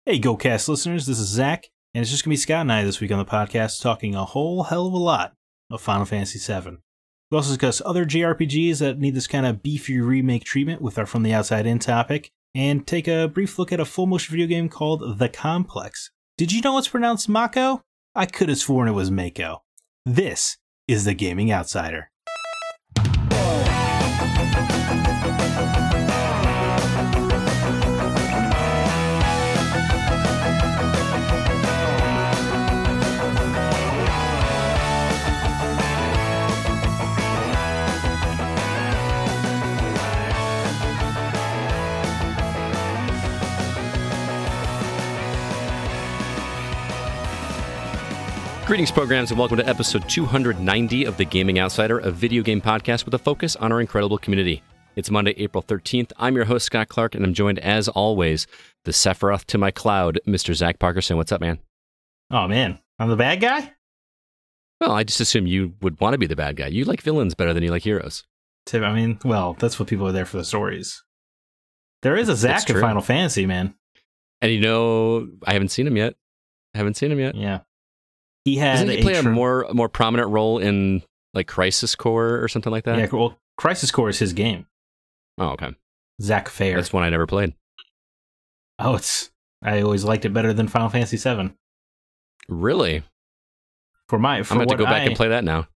Hey, GoCast listeners, this is Zack, and it's just going to be Scott and I this week on the podcast talking a whole hell of a lot of Final Fantasy VII. We also discuss other JRPGs that need this kind of beefy remake treatment with our From the Outside In topic, and take a brief look at a full-motion video game called The Complex. Did you know it's pronounced Mako? I could have sworn it was Mako. This is The Gaming Outsider. Greetings, programs, and welcome to episode 290 of The Gaming Outsider, a video game podcast with a focus on our incredible community. It's Monday, April 13th. I'm your host, Scott Clark, and I'm joined, as always, the Sephiroth to my cloud, Mr. Zack Parkerson. What's up, man? Oh, man. I'm the bad guy? Well, I just assume you would want to be the bad guy. You like villains better than you like heroes. I mean, well, that's what people are there for, the stories. There is a Zack in Final Fantasy, man. And you know, I haven't seen him yet. Yeah. He had Doesn't he play a more prominent role in like Crisis Core or something like that? Yeah, well, Crisis Core is his game. Oh, okay. Zack Fair. That's one I never played. Oh, I always liked it better than Final Fantasy VII. Really? I'm going to go back and play that now.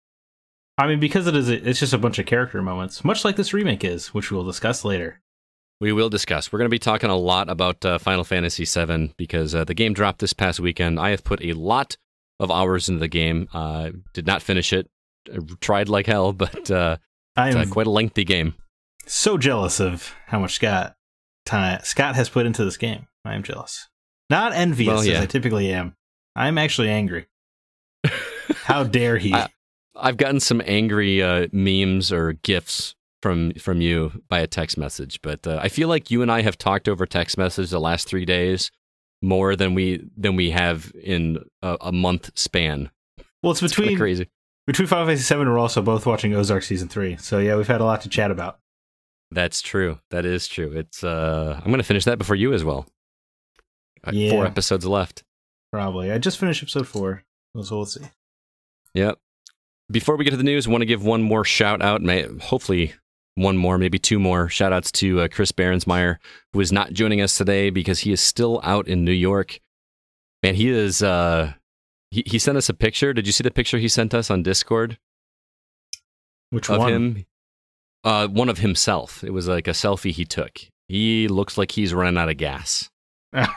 I mean, because it's just a bunch of character moments, much like this remake is, which we'll discuss later. We will discuss. We're going to be talking a lot about Final Fantasy VII because the game dropped this past weekend. I have put a lot of hours into the game. Did not finish it. Tried like hell, but it's quite a lengthy game. So jealous of how much Scott has put into this game. I am jealous. Not envious, as I typically am. I'm actually angry. How dare he? I've gotten some angry memes or GIFs from you by a text message, but I feel like you and I have talked over text message the last 3 days more than we have in a month span. Well, it's between crazy. Between Final Fantasy VII, we're also both watching Ozark Season 3. So yeah, we've had a lot to chat about. That's true. That is true. It's I'm going to finish that before you as well. 4 episodes left. Probably. I just finished episode 4. So we'll see. Yep. Before we get to the news, I want to give one more shout out, hopefully one more, maybe 2 more shout outs to Chris Berensmeyer, who is not joining us today because he is still out in New York. Man, he is, he sent us a picture. Did you see the picture he sent us on Discord? Which one? Of him? One of himself. It was like a selfie he took. He looks like he's running out of gas. He's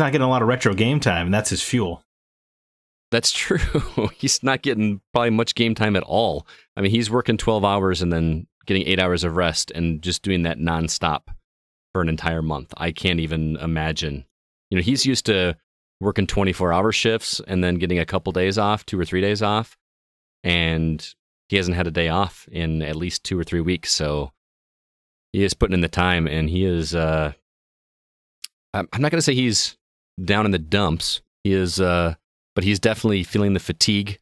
not getting a lot of retro game time, and that's his fuel. That's true. He's not getting probably much game time at all. I mean, he's working 12 hours and then getting 8 hours of rest and just doing that nonstop for an entire month. I can't even imagine. You know, he's used to working 24-hour shifts and then getting a couple days off, 2 or 3 days off. And he hasn't had a day off in at least 2 or 3 weeks. So he is putting in the time, and he is, I'm not going to say he's down in the dumps. He is, but he's definitely feeling the fatigue.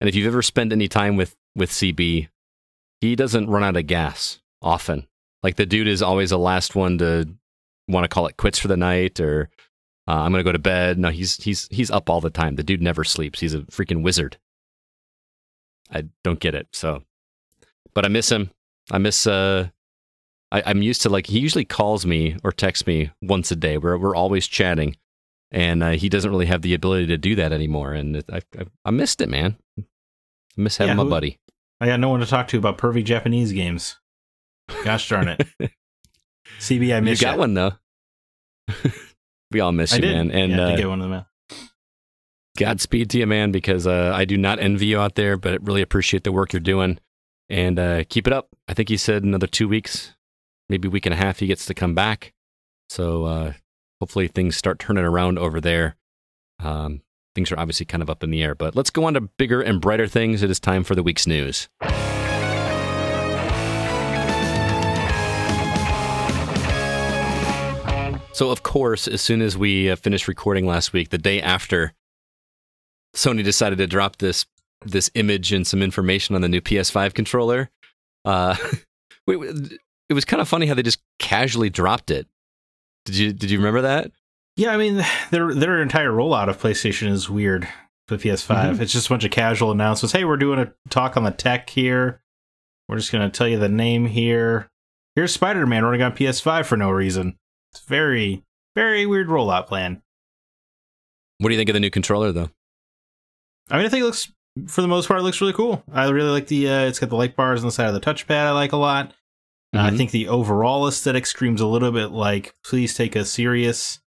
And if you've ever spent any time with CB, he doesn't run out of gas often. Like, the dude is always the last one to want to call it quits for the night, or I'm going to go to bed. No, he's up all the time. The dude never sleeps. He's a freaking wizard. I don't get it. So, but I miss him. I'm used to, like, he usually calls me or texts me once a day. We're always chatting. And he doesn't really have the ability to do that anymore. And I missed it, man. I miss having my buddy. I got no one to talk to about pervy Japanese games. Gosh darn it. CB, I miss you. You got one, though. We all miss you, man. And I did get one of them, man. Godspeed to you, man, because I do not envy you out there, but I really appreciate the work you're doing. And keep it up. I think he said another 2 weeks, maybe a week and a half, he gets to come back. So, hopefully things start turning around over there. Things are obviously kind of up in the air, but let's go on to bigger and brighter things. It is time for the week's news. So, of course, as soon as we finished recording last week, the day after, Sony decided to drop this image and some information on the new PS5 controller. it was kind of funny how they just casually dropped it. Did you remember that? Yeah, I mean, their entire rollout of PlayStation is weird for the PS5. Mm-hmm. It's just a bunch of casual announcements. Hey, we're doing a talk on the tech here. We're just going to tell you the name here. Here's Spider-Man running on PS5 for no reason. It's very, very weird rollout plan. What do you think of the new controller, though? I mean, I think it looks, for the most part, it looks really cool. I really like it's got the light bars on the side of the touchpad I like a lot. Mm-hmm. I think the overall aesthetic screams a little bit like, please take us serious.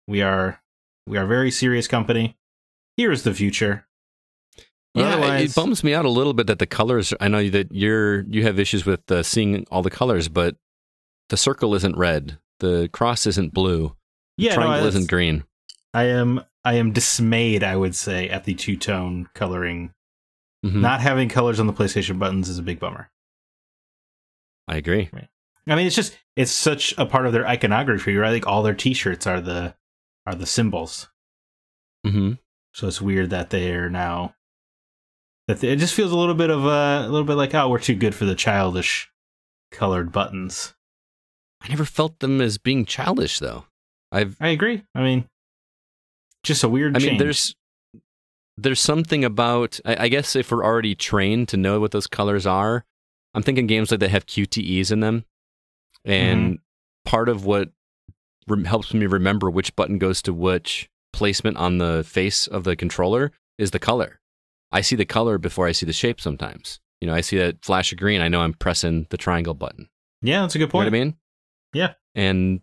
We are a very serious company. Here is the future. Yeah, it bums me out a little bit that the colors. I know that you have issues with seeing all the colors, but the circle isn't red, the cross isn't blue, the triangle isn't green. I am dismayed, I would say, at the two-tone coloring. Mm-hmm. Not having colors on the PlayStation buttons is a big bummer. I agree. Right. I mean, it's such a part of their iconography, right? Like all their T-shirts are the symbols. Mm-hmm. So it's weird that they are now. It just feels a little bit like, oh, we're too good for the childish colored buttons. I never felt them as being childish, though. I agree. I mean, just a weird change. I mean, there's something about, I guess if we're already trained to know what those colors are, I'm thinking games like that have QTEs in them. And part of what helps me remember which button goes to which placement on the face of the controller is the color. I see the color before I see the shape sometimes. You know, I see that flash of green, I know I'm pressing the triangle button. Yeah, that's a good point. You know what I mean? Yeah. And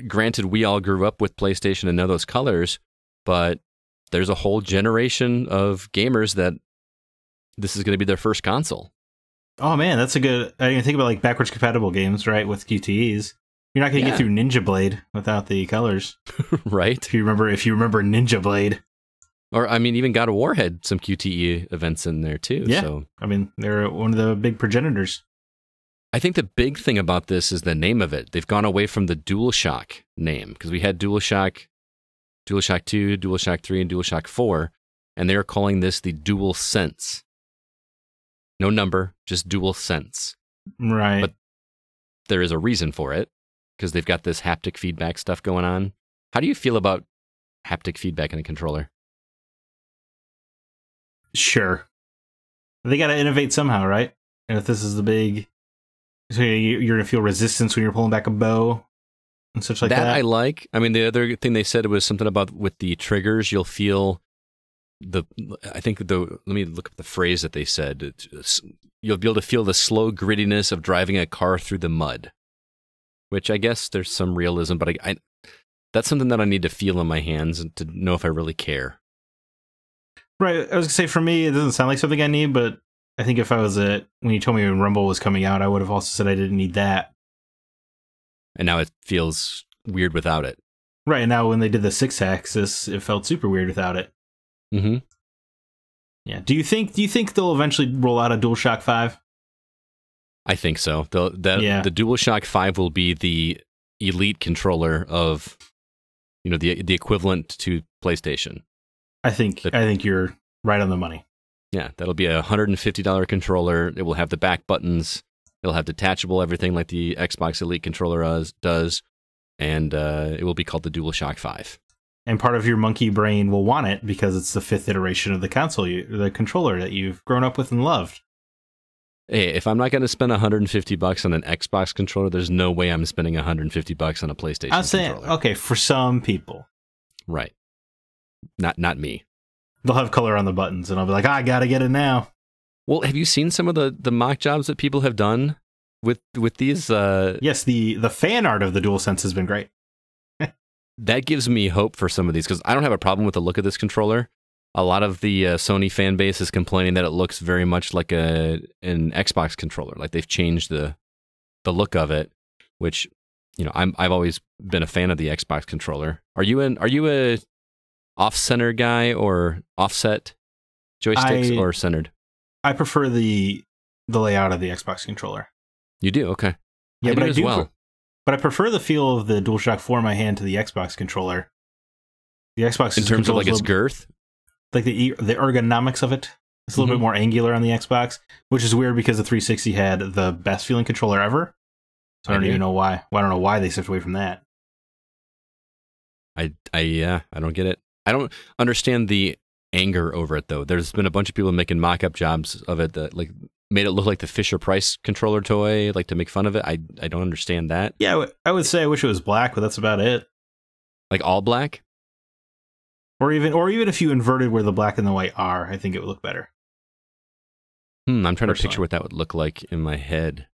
granted, we all grew up with PlayStation and know those colors, but there's a whole generation of gamers that this is going to be their first console. Oh man, that's a good. I didn't think about like backwards compatible games, right? With QTEs, you're not going to get through Ninja Blade without the colors, right? If you remember Ninja Blade, or I mean, even God of War had some QTE events in there too. Yeah, so I mean, they're one of the big progenitors. I think the big thing about this is the name of it. They've gone away from the DualShock name because we had DualShock 2, DualShock 3, and DualShock 4, and they're calling this the DualSense. No number, just DualSense. Right. But there is a reason for it because they've got this haptic feedback stuff going on. How do you feel about haptic feedback in a controller? Sure. They got to innovate somehow, right? And if this is the big... So you're going to feel resistance when you're pulling back a bow and such like that? That I like. I mean, the other thing they said was something about with the triggers, you'll feel let me look up the phrase that they said. You'll be able to feel the slow grittiness of driving a car through the mud, which I guess there's some realism, but I that's something that I need to feel in my hands and to know if I really care. Right. I was going to say, for me, it doesn't sound like something I need, but I think if I was when you told me when Rumble was coming out, I would have also said I didn't need that. And now it feels weird without it. Right. And now when they did the 6-axis, it felt super weird without it. Mm-hmm. Yeah. Do you think they'll eventually roll out a DualShock 5? I think so. The DualShock 5 will be the elite controller of, the equivalent to PlayStation. I think you're right on the money. Yeah, that'll be a $150 controller. It will have the back buttons. It'll have detachable everything like the Xbox Elite controller does, and it will be called the DualShock 5. And part of your monkey brain will want it because it's the 5th iteration of the console, the controller that you've grown up with and loved. Hey, if I'm not going to spend $150 on an Xbox controller, there's no way I'm spending $150 on a PlayStation I'm saying, controller. Okay, for some people. Right. Not me. They'll have color on the buttons, and I'll be like, I gotta get it now. Well, have you seen some of the mock jobs that people have done with these? Yes, the fan art of the DualSense has been great. That gives me hope for some of these, because I don't have a problem with the look of this controller. A lot of the Sony fan base is complaining that it looks very much like an Xbox controller, like they've changed the look of it, which, I've always been a fan of the Xbox controller. Are you a off-center guy or offset joysticks or centered? I prefer the layout of the Xbox controller. You do? Okay. Yeah, I do as well. But I prefer the feel of the DualShock 4 in my hand to the Xbox controller. The Xbox in terms of like its girth? Like the ergonomics of it. It's a little bit more angular on the Xbox, which is weird because the 360 had the best feeling controller ever. I don't even know why. Well, I don't know why they stepped away from that. I don't get it. I don't understand the anger over it though. There's been a bunch of people making mock-up jobs of it that like made it look like the Fisher-Price controller toy, like to make fun of it. I don't understand that. Yeah, I would say I wish it was black, but that's about it. Like all black? Or even if you inverted where the black and the white are, I think it would look better. I'm trying to picture what that would look like in my head.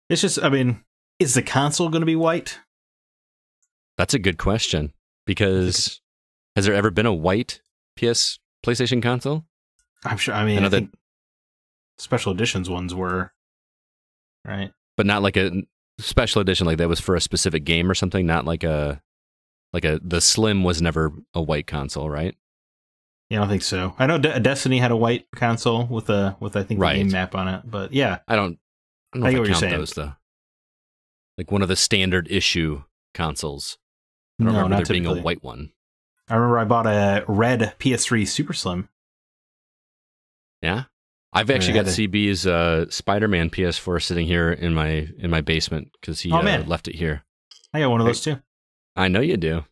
It's just, I mean, is the console going to be white? That's a good question. Because has there ever been a white PlayStation console? I'm sure. I mean, I think special editions ones were, right? But not like a special edition like that was for a specific game or something. Not like the Slim was never a white console, right? Yeah, I don't think so. I know Destiny had a white console with I think the game map on it, but yeah, I don't know if I count those though. Like one of the standard issue consoles. I don't remember there being a white one. I remember I bought a red PS3 Super Slim. Yeah, I've actually got CB's Spider-Man PS4 sitting here in my basement because he left it here. I got one of those too. I know you do.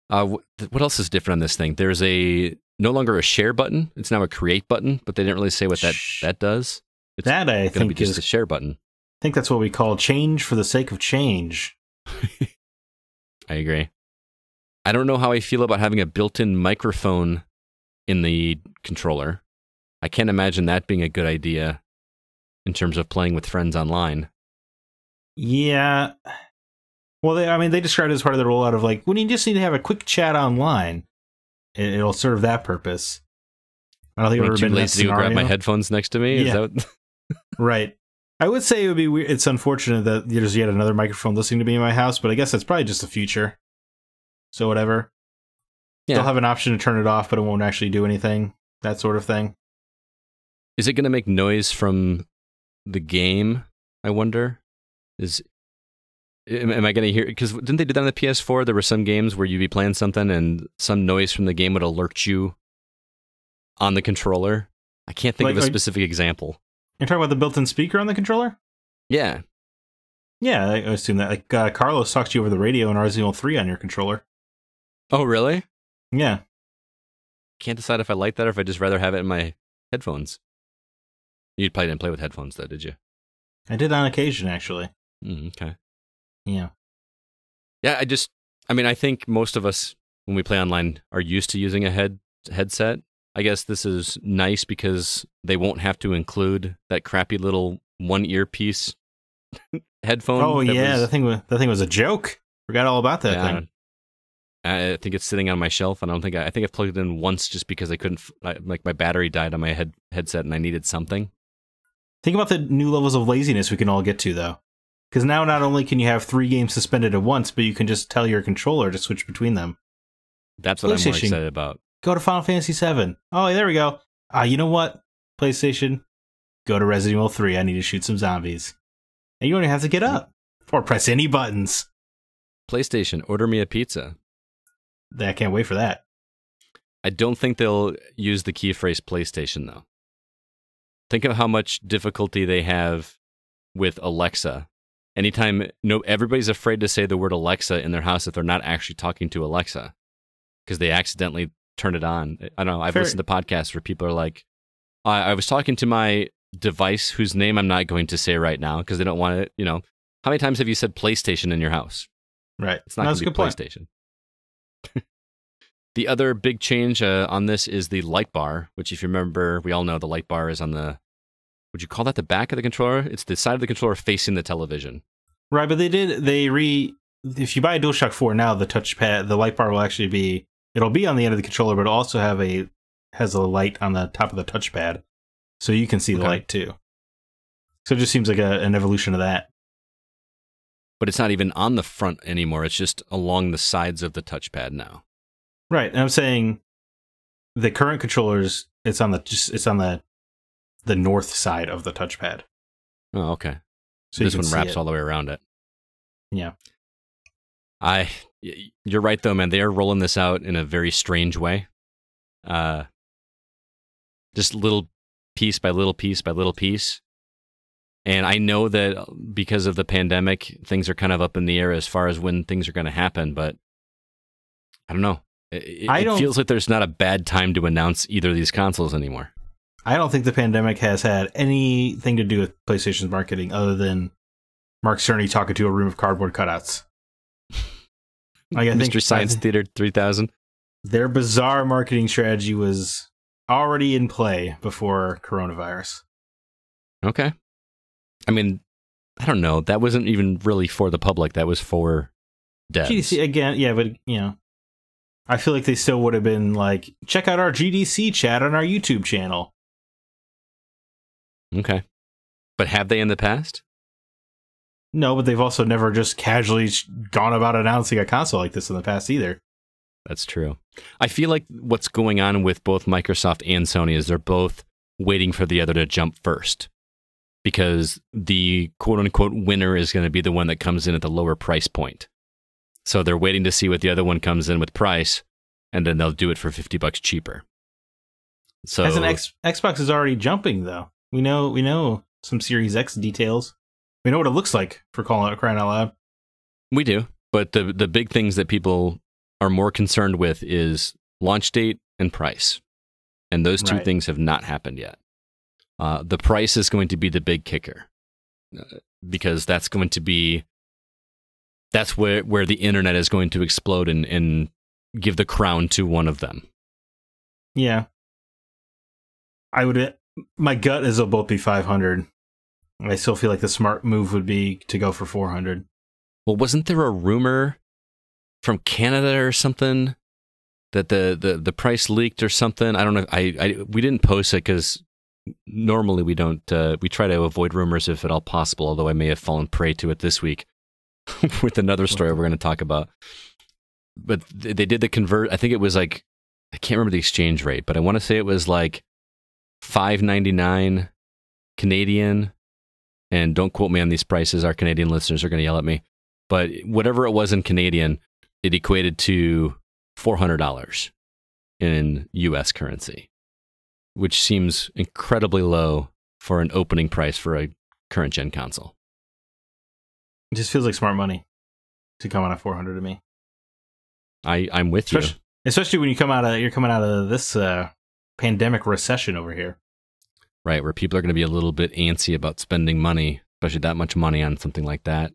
What else is different on this thing? There's no longer a share button. It's now a create button, but they didn't really say what that does. It's I think is a share button. I think that's what we call change for the sake of change. I agree. I don't know how I feel about having a built-in microphone in the controller. I can't imagine that being a good idea in terms of playing with friends online. Yeah. Well, they described it as part of the rollout of like, when you just need to have a quick chat online, it'll serve that purpose. I don't think I've ever been in that scenario. To grab my headphones next to me? Yeah. Is that Right. I would say it would be weird. It's unfortunate that there's yet another microphone listening to me in my house, but I guess that's probably just the future. So whatever. Yeah. They'll have an option to turn it off, but it won't actually do anything. That sort of thing. Is it going to make noise from the game, I wonder? Am I going to hear... Because didn't they do that on the PS4? There were some games where you'd be playing something and some noise from the game would alert you on the controller. I can't think of a specific example. You're talking about the built-in speaker on the controller? Yeah. Yeah, I assume that. Like, Carlos talks to you over the radio in Resident Evil 3 on your controller. Oh, really? Yeah. Can't decide if I like that or if I'd just rather have it in my headphones. You probably didn't play with headphones, though, did you? I did on occasion, actually. Okay. Yeah. Yeah, I think most of us, when we play online, are used to using a headset. I guess this is nice because they won't have to include that crappy little one earpiece headphone. Oh yeah, that thing was a joke. Forgot all about that thing. I think it's sitting on my shelf, and I think I've plugged it in once just because I couldn't. Like my battery died on my headset, and I needed something. Think about the new levels of laziness we can all get to, though, because now not only can you have 3 games suspended at once, but you can just tell your controller to switch between them. That's what I'm more excited about. Go to Final Fantasy VII. Oh, there we go. You know what? PlayStation, go to Resident Evil 3. I need to shoot some zombies. And you don't even have to get up or press any buttons. PlayStation, order me a pizza. I can't wait for that. I don't think they'll use the key phrase PlayStation, though. Think of how much difficulty they have with Alexa. Anytime, everybody's afraid to say the word Alexa in their house if they're not actually talking to Alexa because they accidentally turn it on. I don't know. I've listened to podcasts where people are like, I was talking to my device whose name I'm not going to say right now because they don't want it. How many times have you said PlayStation in your house? Right. It's not going to be PlayStation. The other big change on this is the light bar, which if you remember, we all know the light bar is on the, would you call that the back of the controller? It's the side of the controller facing the television. Right, but if you buy a DualShock 4 now, the light bar will actually be, it'll be on the end of the controller, but it'll also has a light on the top of the touchpad, so you can see the light too. So it just seems like an evolution of that. But it's not even on the front anymore. It's just along the sides of the touchpad now. Right, and I'm saying the current controllers, it's on the north side of the touchpad. Oh, okay. So this one wraps all the way around it. Yeah. You're right, though, man. They are rolling this out in a very strange way. Just little piece by little piece by little piece. And I know that because of the pandemic, things are kind of up in the air as far as when things are going to happen, but I don't know. It feels like there's not a bad time to announce either of these consoles anymore. I don't think the pandemic has had anything to do with PlayStation's marketing other than Mark Cerny talking to a room of cardboard cutouts. Like, Mystery Science Theater 3000. Their bizarre marketing strategy was already in play before coronavirus. Okay. I mean, I don't know. That wasn't even really for the public. That was for devs. GDC, again, yeah, but, you know, I feel like they still would have been like, check out our GDC chat on our YouTube channel. Okay. But have they in the past? No, but they've also never just casually gone about announcing a console like this in the past either. That's true. I feel like what's going on with both Microsoft and Sony is they're both waiting for the other to jump first. Because the quote-unquote winner is going to be the one that comes in at the lower price point. So they're waiting to see what the other one comes in with price, and then they'll do it for $50 cheaper. So as an Xbox is already jumping, though. We know some Series X details. We know what it looks like, for crying out loud. We do, but the big things that people are more concerned with is launch date and price. And those two things have not happened yet. The price is going to be the big kicker because that's where the internet is going to explode and give the crown to one of them. Yeah. My gut is they'll both be 500. I still feel like the smart move would be to go for 400. Well, wasn't there a rumor from Canada or something that the price leaked or something? I don't know. We didn't post it because normally we don't. We try to avoid rumors if at all possible. Although I may have fallen prey to it this week with another story we're going to talk about. But they did the convert. I think it was like, I can't remember the exchange rate, but I want to say it was like $5.99 Canadian. And don't quote me on these prices. Our Canadian listeners are going to yell at me. But whatever it was in Canadian, it equated to $400 in US currency, which seems incredibly low for an opening price for a current gen console. It just feels like smart money to come out of 400 to me. I'm with you. Especially when you're coming out of this pandemic recession over here. Right, where people are going to be a little bit antsy about spending money, especially that much money on something like that.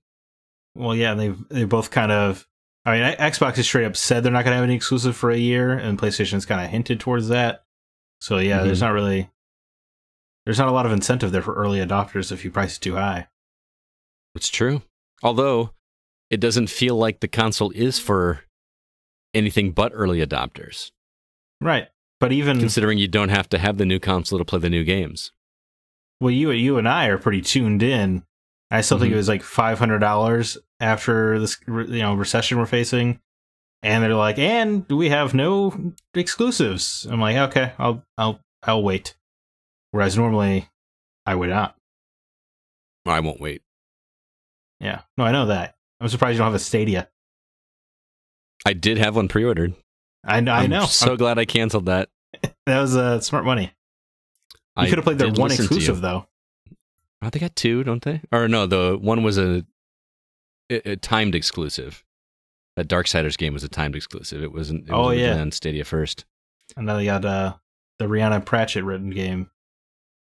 Well, yeah, they both kind of. I mean, Xbox has straight up said they're not going to have any exclusive for a year, and PlayStation's kind of hinted towards that. So yeah, there's not a lot of incentive there for early adopters if you price it too high. It's true. Although it doesn't feel like the console is for anything but early adopters. Right. But even considering you don't have to have the new console to play the new games. Well, you and I are pretty tuned in. I still think it was like $500 after this, recession we're facing, and they're like, "And we have no exclusives." I'm like, "Okay, I'll wait." Whereas normally, I would not. I won't wait. Yeah, no, I know that. I'm surprised you don't have a Stadia. I did have one pre-ordered. I know. I'm so glad I canceled that. That was smart money. You could have played their one exclusive, though. Oh, they got two, don't they? Or no, the one was a timed exclusive. That Darksiders game was a timed exclusive. It wasn't. On Stadia first. And now they got the Rhiannon Pratchett written game.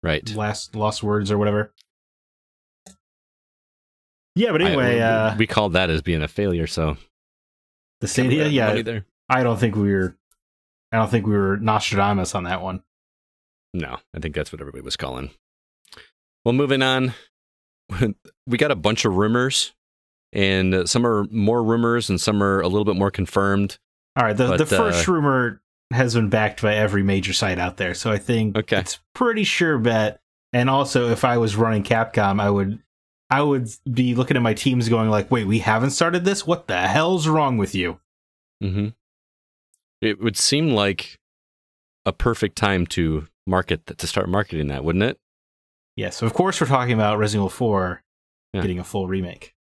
Right. Lost Words or whatever. Yeah, but anyway, we called that as being a failure. So the Stadia, yeah. I don't think we were Nostradamus on that one. No, I think that's what everybody was calling. Well, moving on, we got a bunch of rumors, and some are more rumors, and some are a little bit more confirmed. All right, the first rumor has been backed by every major site out there, so I think it's pretty sure bet. And also, if I was running Capcom, I would be looking at my teams going like, "Wait, we haven't started this? What the hell's wrong with you?" Mm-hmm. It would seem like a perfect time to start marketing that, wouldn't it? Yes, of course we're talking about Resident Evil 4 getting a full remake.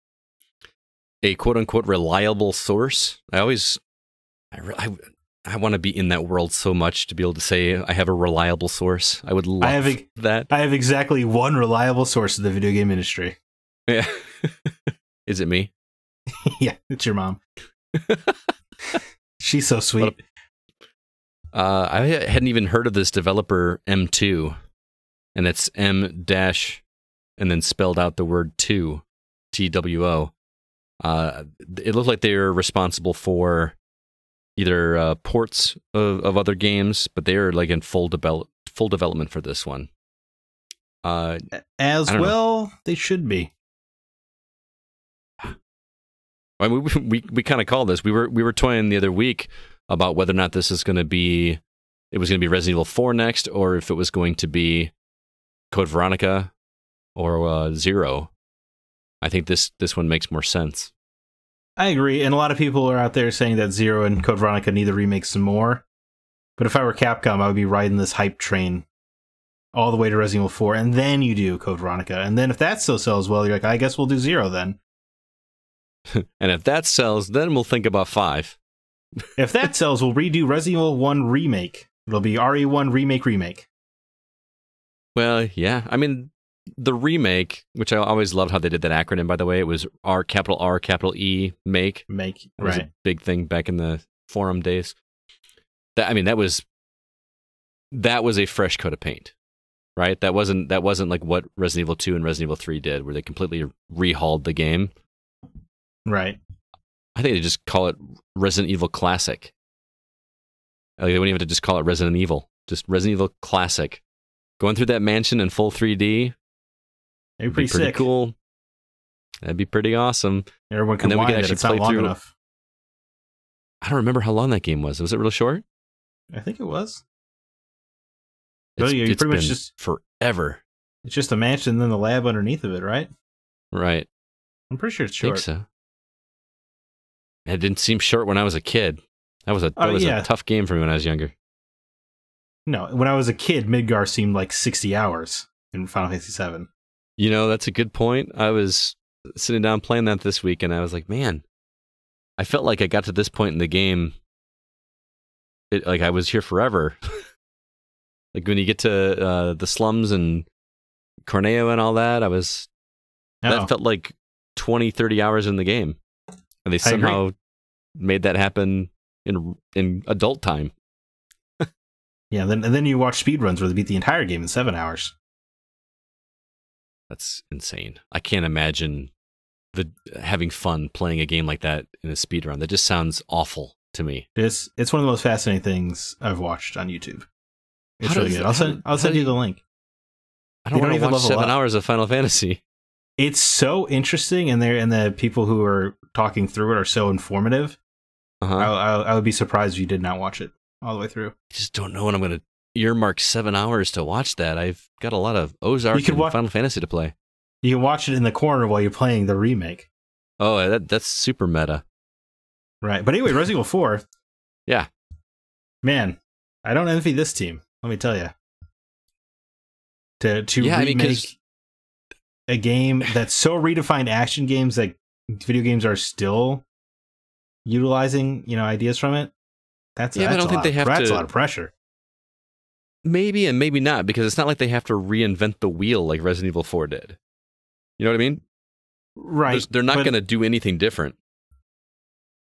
A quote-unquote reliable source. I I want to be in that world so much to be able to say I have a reliable source. I would love that. I have exactly one reliable source in the video game industry. Yeah. Is it me? Yeah, it's your mom. She's so sweet. I hadn't even heard of this developer M2, and it's M dash and then spelled out the word 2, TWO. It looked like they were responsible for either ports of other games, but they are like in full development for this one. As well, they should be. I mean, we kind of called this. We were toying the other week about whether or not this is going to be, it was going to be Resident Evil 4 next, or if it was going to be Code Veronica or Zero. I think this one makes more sense. I agree, and a lot of people are out there saying that Zero and Code Veronica need to remake some more. But if I were Capcom, I would be riding this hype train all the way to Resident Evil 4, and then you do Code Veronica. And then if that still sells well, you're like, I guess we'll do Zero then. And if that sells, then we'll think about 5. If that sells, we'll redo Resident Evil 1 Remake. It'll be RE1 Remake. Well, yeah. I mean, the remake, which I always loved how they did that acronym, by the way, it was R, capital E, make. Make, it was a big thing back in the forum days. That was a fresh coat of paint, right? That wasn't like what Resident Evil 2 and Resident Evil 3 did, where they completely rehauled the game. Right. I think they just call it Resident Evil Classic. Like, they wouldn't even have to just call it Resident Evil. Just Resident Evil Classic. Going through that mansion in full 3D. That'd be pretty sick. Cool. That'd be pretty awesome. Everyone can whine that it's not long enough. I don't remember how long that game was. Was it real short? I think it was. It's you pretty much been just forever. It's just a mansion and then the lab underneath of it, right? Right. I'm pretty sure it's short. I think so. It didn't seem short when I was a kid. That was a tough game for me when I was younger. No, when I was a kid, Midgar seemed like 60 hours in Final Fantasy VII. You know, that's a good point. I was sitting down playing that this week, and I was like, man, I felt like I got to this point in the game, like I was here forever. Like when you get to the slums and Corneo and all that, that felt like 20, 30 hours in the game. And they somehow made that happen in adult time. Yeah, and then you watch speedruns where they beat the entire game in 7 hours. That's insane. I can't imagine having fun playing a game like that in a speedrun. That just sounds awful to me. It's one of the most fascinating things I've watched on YouTube. It's really good. I'll send you the link. I don't want to watch 7 hours of Final Fantasy. It's so interesting, and the people who are talking through it are so informative. I would be surprised if you did not watch it all the way through. I just don't know when I'm going to earmark 7 hours to watch that. I've got a lot of Ozark and Final Fantasy to play. You can watch it in the corner while you're playing the remake. Oh, that's super meta. Right. But anyway, Resident Evil 4. Yeah. Man, I don't envy this team, let me tell you. To remake a game that's so redefined action games that video games are still utilizing, ideas from it. That's a lot of pressure. Maybe and maybe not, because it's not like they have to reinvent the wheel like Resident Evil 4 did. You know what I mean? Right. They're not going to do anything different.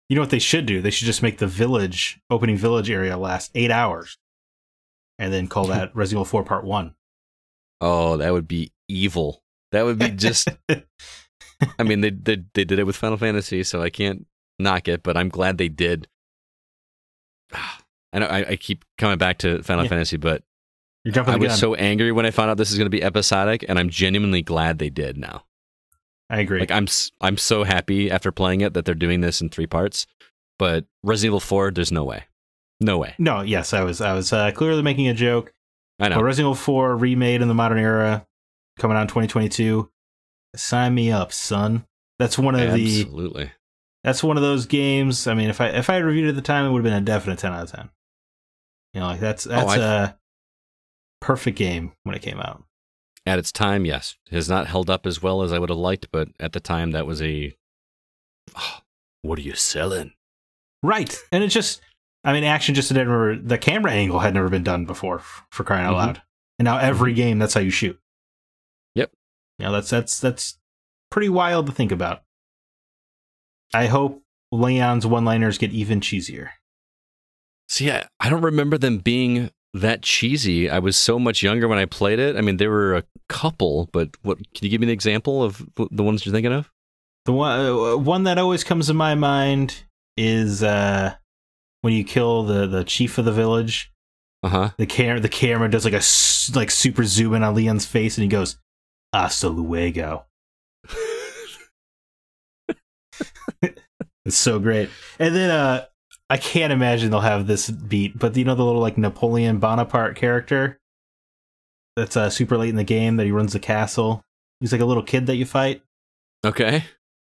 You know what they should do? They should just make the opening village area last 8 hours. And then call that Resident Evil 4 Part 1. Oh, that would be evil. That would be just... I mean, they did it with Final Fantasy, so I can't knock it, but I'm glad they did. I know I keep coming back to Final Fantasy, but I was so angry when I found out this is going to be episodic, and I'm genuinely glad they did now. I agree. Like I'm so happy after playing it that they're doing this in 3 parts, but Resident Evil 4, there's no way. No way. No, yes, I was clearly making a joke. I know. But Resident Evil 4 remade in the modern era, coming out in 2022. Sign me up, son. That's one of Absolutely. That's one of those games. I mean, if I had reviewed it at the time, it would have been a definite 10 out of 10. Like that's a perfect game when it came out. At its time, yes. It has not held up as well as I would have liked, but at the time, that was what are you selling? Right. And it's just, I mean, action just had never, the camera angle had never been done before, for crying out loud. And now every game, that's how you shoot. Yep. You know, that's pretty wild to think about. I hope Leon's one-liners get even cheesier. See, I don't remember them being that cheesy. I was so much younger when I played it. I mean, there were a couple, but what? Can you give me an example of the ones you're thinking of? The one that always comes to my mind is when you kill the chief of the village. The camera does like a super zoom in on Leon's face, and he goes, "Hasta luego." It's so great. And then I can't imagine they'll have this beat, but you know the little like Napoleon Bonaparte character that's super late in the game that he runs the castle. He's like a little kid that you fight. Okay.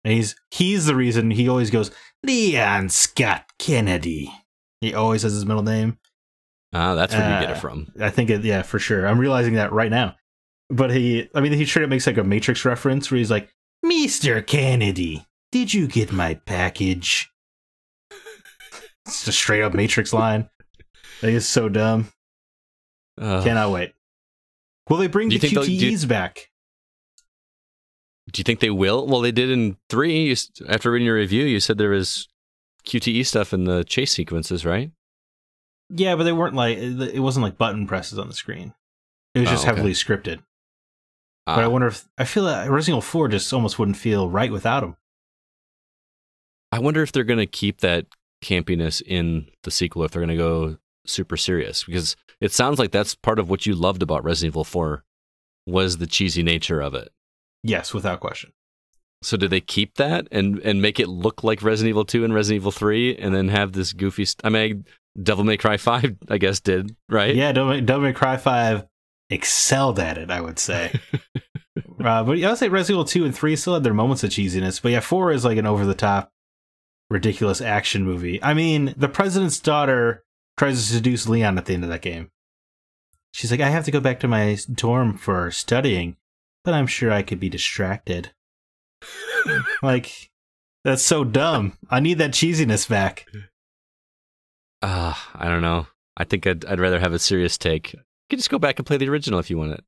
And he's the reason he always goes, Leon Scott Kennedy. He always has his middle name. That's where you get it from. I think yeah, for sure. I'm realizing that right now. But he straight up makes like a Matrix reference where he's like, Mr. Kennedy, did you get my package? It's a straight up Matrix line. That is so dumb. Cannot wait. Will they bring the QTEs back? Do you think they will? Well, they did in 3. After reading your review, you said there was QTE stuff in the chase sequences, right? Yeah, but they weren't like, it wasn't like button presses on the screen. It was just heavily scripted. But I wonder if, I feel that Resident Evil 4 just almost wouldn't feel right without them. I wonder if they're going to keep that campiness in the sequel, if they're going to go super serious, because it sounds like that's part of what you loved about Resident Evil 4 was the cheesy nature of it. Yes, without question. So did they keep that and make it look like Resident Evil 2 and Resident Evil 3 and then have this goofy... I mean, Devil May Cry 5, I guess, did, right? Yeah, Devil May Cry 5 excelled at it, I would say. But I would say Resident Evil 2 and 3 still had their moments of cheesiness. But yeah, 4 is like an over-the-top, ridiculous action movie. I mean, the president's daughter tries to seduce Leon at the end of that game. She's like, I have to go back to my dorm for studying, but I'm sure I could be distracted. Like, that's so dumb. I need that cheesiness back. I don't know. I think I'd rather have a serious take. You could just go back and play the original if you want it.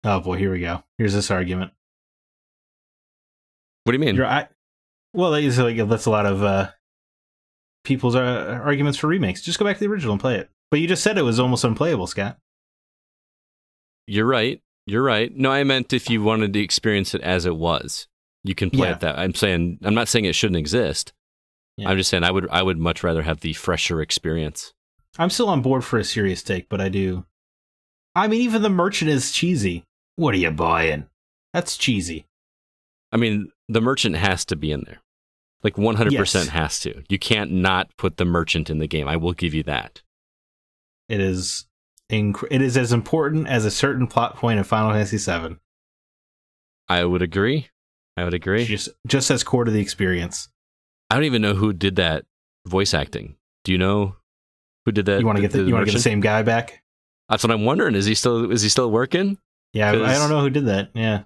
Oh boy, here we go. Here's this argument. What do you mean? Well, that's a lot of people's arguments for remakes. Just go back to the original and play it. But you just said it was almost unplayable, Scott. You're right. No, I meant if you wanted to experience it as it was, you can play it that. I'm not saying it shouldn't exist. Yeah. I'm just saying I would much rather have the fresher experience. I'm still on board for a serious take, but I do. I mean, even the merchant is cheesy. What are you buying? That's cheesy. I mean, the merchant has to be in there. Like 100% has to. You can't not put the merchant in the game. I will give you that. It is as important as a certain plot point in Final Fantasy VII. I would agree. Just as core to the experience. I don't even know who did that voice acting. Do you know who did that? You want to get the same guy back? That's what I'm wondering. Is he still working? Yeah, I don't know who did that. Yeah.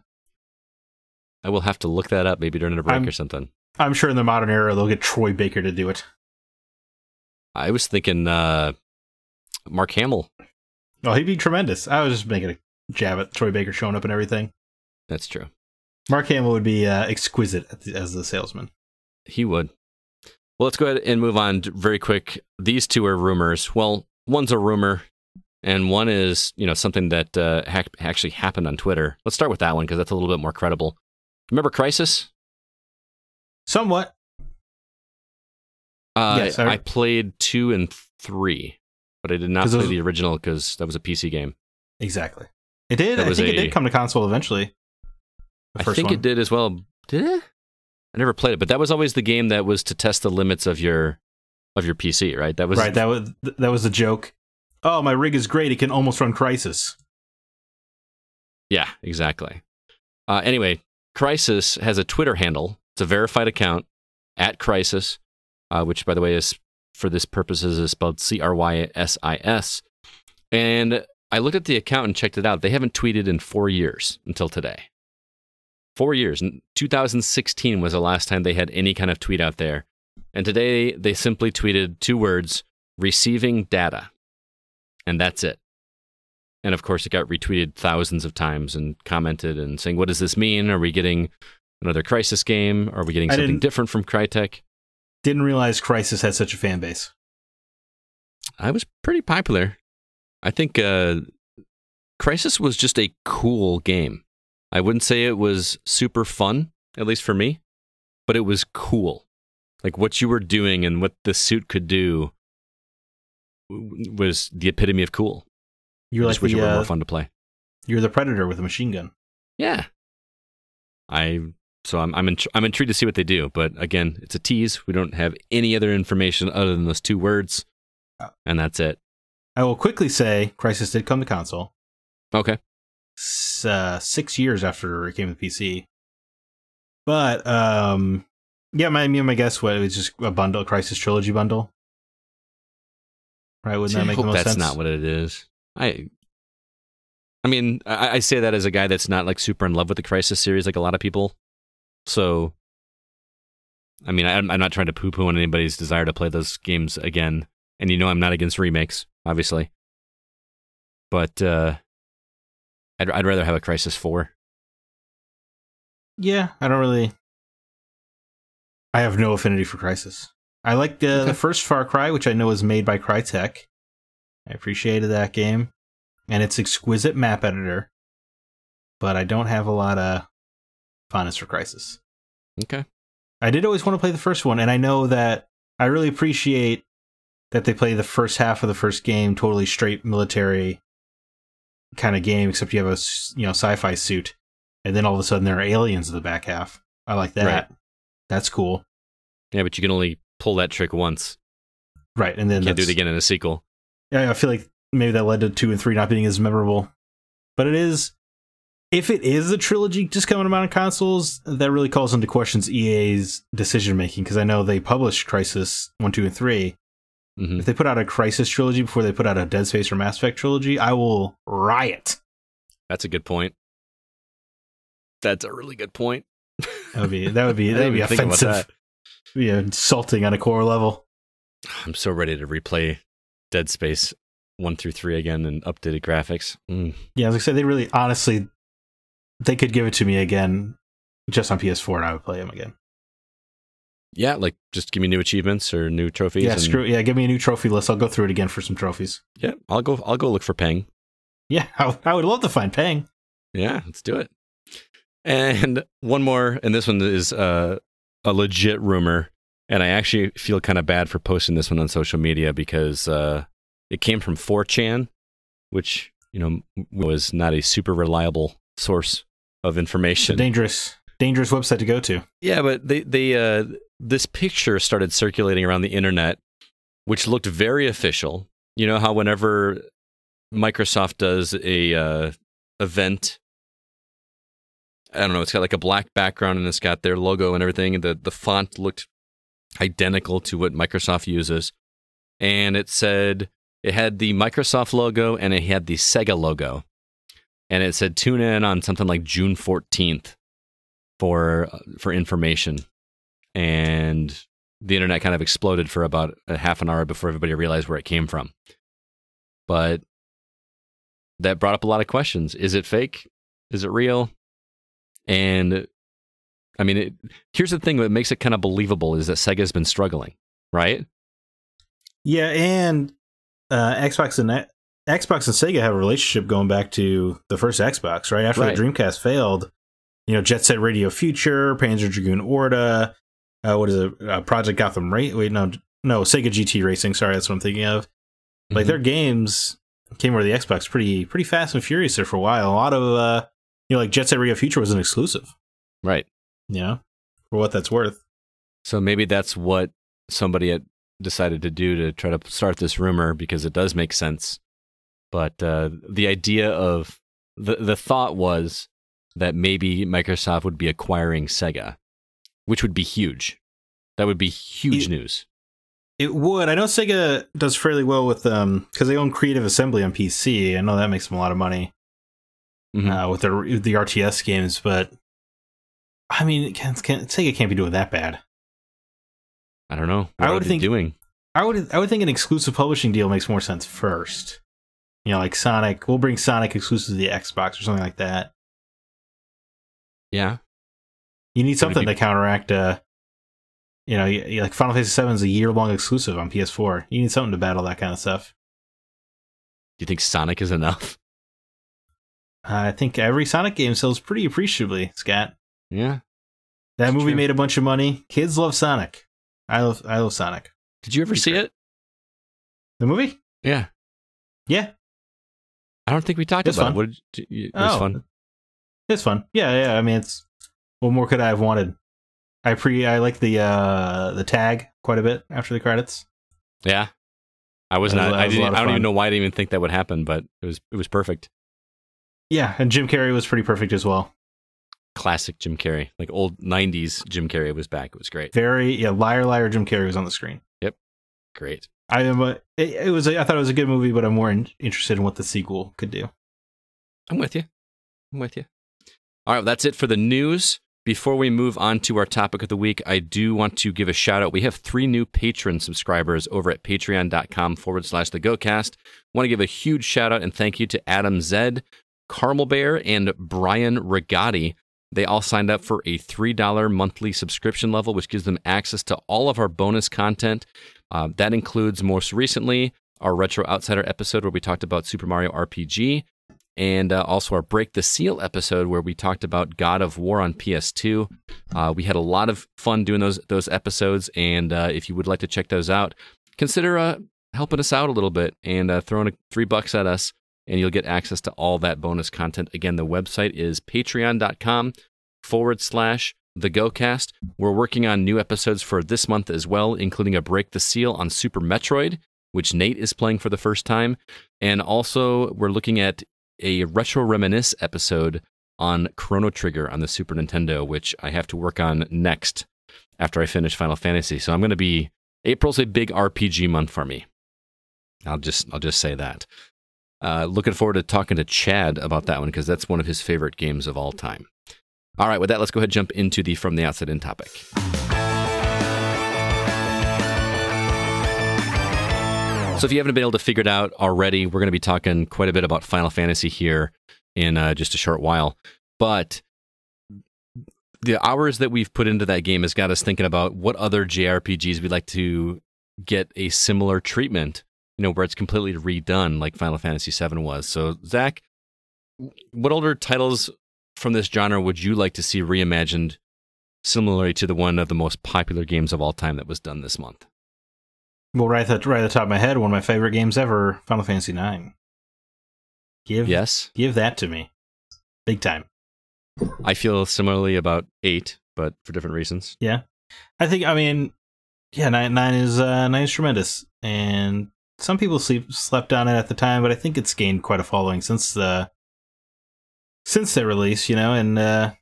I will have to look that up maybe during a break or something. I'm sure in the modern era they'll get Troy Baker to do it. I was thinking Mark Hamill. Oh, he'd be tremendous. I was just making a jab at Troy Baker showing up and everything. That's true. Mark Hamill would be exquisite as the salesman. He would. Well, let's go ahead and move on very quick. These two are rumors. Well, one's a rumor, and one is something that actually happened on Twitter. Let's start with that one because that's a little bit more credible. Remember Crysis? Somewhat. Yes, I played 2 and 3, but I did not play the original because that was a PC game. Exactly. It did. I think it did come to console eventually. I think it did as well. Did it? I never played it, but that was always the game that was to test the limits of your PC, right? That was right. That was the joke. Oh, my rig is great. It can almost run Crysis. Yeah, exactly. Anyway, Crysis has a Twitter handle. It's a verified account at Crysis, which, by the way, is for this purposes is spelled Crysis. And I looked at the account and checked it out. They haven't tweeted in 4 years until today. 4 years. 2016 was the last time they had any kind of tweet out there. And today they simply tweeted 2 words, receiving data, and that's it. And of course, it got retweeted thousands of times and commented and saying, what does this mean? Are we getting another Crysis game? Are we getting something different from Crytek? Didn't realize Crysis had such a fan base. I was pretty popular. I think Crysis was just a cool game. I wouldn't say it was super fun, at least for me, but it was cool. Like what you were doing and what the suit could do was the epitome of cool. You were like wish it were more fun to play. You're the Predator with a machine gun. Yeah. I'm intrigued to see what they do, but again, it's a tease. We don't have any other information other than those 2 words, and that's it. I will quickly say Crysis did come to console. Okay. 6 years after it came to PC. But yeah, my guess was it was just a bundle, a Crysis Trilogy bundle. Right? Wouldn't that make the most sense? That's not what it is. I mean, I say that as a guy that's not like super in love with the Crysis series like a lot of people. So, I mean, I'm not trying to poo-poo on anybody's desire to play those games again. And you know I'm not against remakes, obviously. But I'd rather have a Crysis 4. Yeah, I have no affinity for Crysis. I like the first Far Cry, which I know is made by Crytek. I appreciated that game. And its exquisite map editor. But I don't have a lot of fondness for Crysis. Okay. I did always want to play the first one, and I know that I really appreciate that they play the first half of the first game totally straight military kind of game, except you have a sci-fi suit, and then all of a sudden there are aliens in the back half. I like that. Right. That's cool. Yeah, but you can only pull that trick once. Right, and then you can't do it again in a sequel. Yeah, I feel like maybe that led to 2 and 3 not being as memorable. But it is, if it is a trilogy just coming out on consoles, that really calls into questions EA's decision making, because I know they published Crysis 1, 2, and 3. Mm-hmm. If they put out a Crysis trilogy before they put out a Dead Space or Mass Effect trilogy, I will riot. That's a good point. That's a really good point. That would be offensive. That. Be insulting on a core level. I'm so ready to replay Dead Space 1 through 3 again and updated graphics. Yeah, as I said, they really, honestly, they could give it to me again just on PS4 and I would play them again. Yeah, like just give me new achievements or new trophies. Yeah, give me a new trophy list. I'll go through it again for some trophies. Yeah, I'll go look for Peng. Yeah, I would love to find Peng. Yeah, let's do it. And one more, and this one is a legit rumor, and I actually feel kind of bad for posting this one on social media because it came from 4chan, which was not a super reliable source of information. Dangerous website to go to. Yeah, but they this picture started circulating around the internet, which looked very official. You know how whenever Microsoft does a event, I don't know, it's got like a black background and it's got their logo and everything, and the font looked identical to what Microsoft uses. And it had the Microsoft logo and it had the Sega logo. And it said tune in on something like June 14th for information. And the internet kind of exploded for about a half an hour before everybody realized where it came from. But that brought up a lot of questions. Is it fake? Is it real? And I mean, here's the thing that makes it kind of believable is that Sega's been struggling, right? Yeah, and Xbox and Sega have a relationship going back to the first Xbox, right? After the Dreamcast failed, Jet Set Radio Future, Panzer Dragoon Orta, what is it? Project Gotham Sega GT Racing. Sorry, that's what I'm thinking of. Like their games came over the Xbox pretty fast and furious there for a while. A lot of like Jet Set Radio Future was an exclusive, right? For what that's worth. So maybe that's what somebody had decided to do to try to start this rumor, because it does make sense. But the idea of the thought was that maybe Microsoft would be acquiring Sega, which would be huge. That would be huge news. It would. I know Sega does fairly well with because they own Creative Assembly on PC. I know that makes them a lot of money with the RTS games. But I mean, Sega can't be doing that bad. I don't know. I would think doing. I would think an exclusive publishing deal makes more sense first. You know, like Sonic, we'll bring Sonic exclusive to the Xbox or something like that. Yeah. You need something to counteract, you know, like Final Fantasy VII is a year-long exclusive on PS4. You need something to battle that kind of stuff. Do you think Sonic is enough? I think every Sonic game sells pretty appreciably, Scott. Yeah. That movie made a bunch of money. Kids love Sonic. I love Sonic. Did you ever see it? The movie? Yeah. Yeah. I don't think we talked about it. It was fun. It's fun. Yeah. I mean, what more could I have wanted? I like the tag quite a bit after the credits. Yeah. I don't even know why I didn't even think that would happen, but it was perfect. Yeah, and Jim Carrey was pretty perfect as well. Classic Jim Carrey, like old 90s Jim Carrey was back. It was great. Liar Liar Jim Carrey was on the screen. Yep. Great. I thought it was a good movie, but I'm more interested in what the sequel could do. I'm with you. All right, that's it for the news. Before we move on to our topic of the week, I do want to give a shout out. We have 3 new patron subscribers over at patreon.com/thegocast. Want to give a huge shout out and thank you to Adam Zed, Carmel Bear, and Brian Regatti. They all signed up for a $3 monthly subscription level, which gives them access to all of our bonus content. That includes, most recently, our Retro Outsider episode where we talked about Super Mario RPG, and also our Break the Seal episode where we talked about God of War on PS2. We had a lot of fun doing those episodes, and if you would like to check those out, consider helping us out a little bit and throwing $3 at us, and you'll get access to all that bonus content. Again, the website is patreon.com/thegocast. We're working on new episodes for this month as well, including a Break the Seal on Super Metroid, which Nate is playing for the first time. And also, we're looking at a Retro Reminisce episode on Chrono Trigger on the Super Nintendo, which I have to work on next after I finish Final Fantasy. So April's a big RPG month for me. I'll just say that. Looking forward to talking to Chad about that one because that's one of his favorite games of all time. All right, with that, let's go ahead and jump into the From the Outside In topic. So if you haven't been able to figure it out already, we're going to be talking quite a bit about Final Fantasy here in just a short while. But the hours that we've put into that game has got us thinking about what other JRPGs we'd like to get a similar treatment, where it's completely redone like Final Fantasy VII was. So, Zach, what older titles from this genre would you like to see reimagined similarly to the one of the most popular games of all time that was done this month? Well, right at the top of my head, one of my favorite games ever, Final Fantasy IX. Give that to me. Big time. I feel similarly about 8, but for different reasons. Yeah. Nine is tremendous. And some people slept on it at the time, but I think it's gained quite a following since their release, and the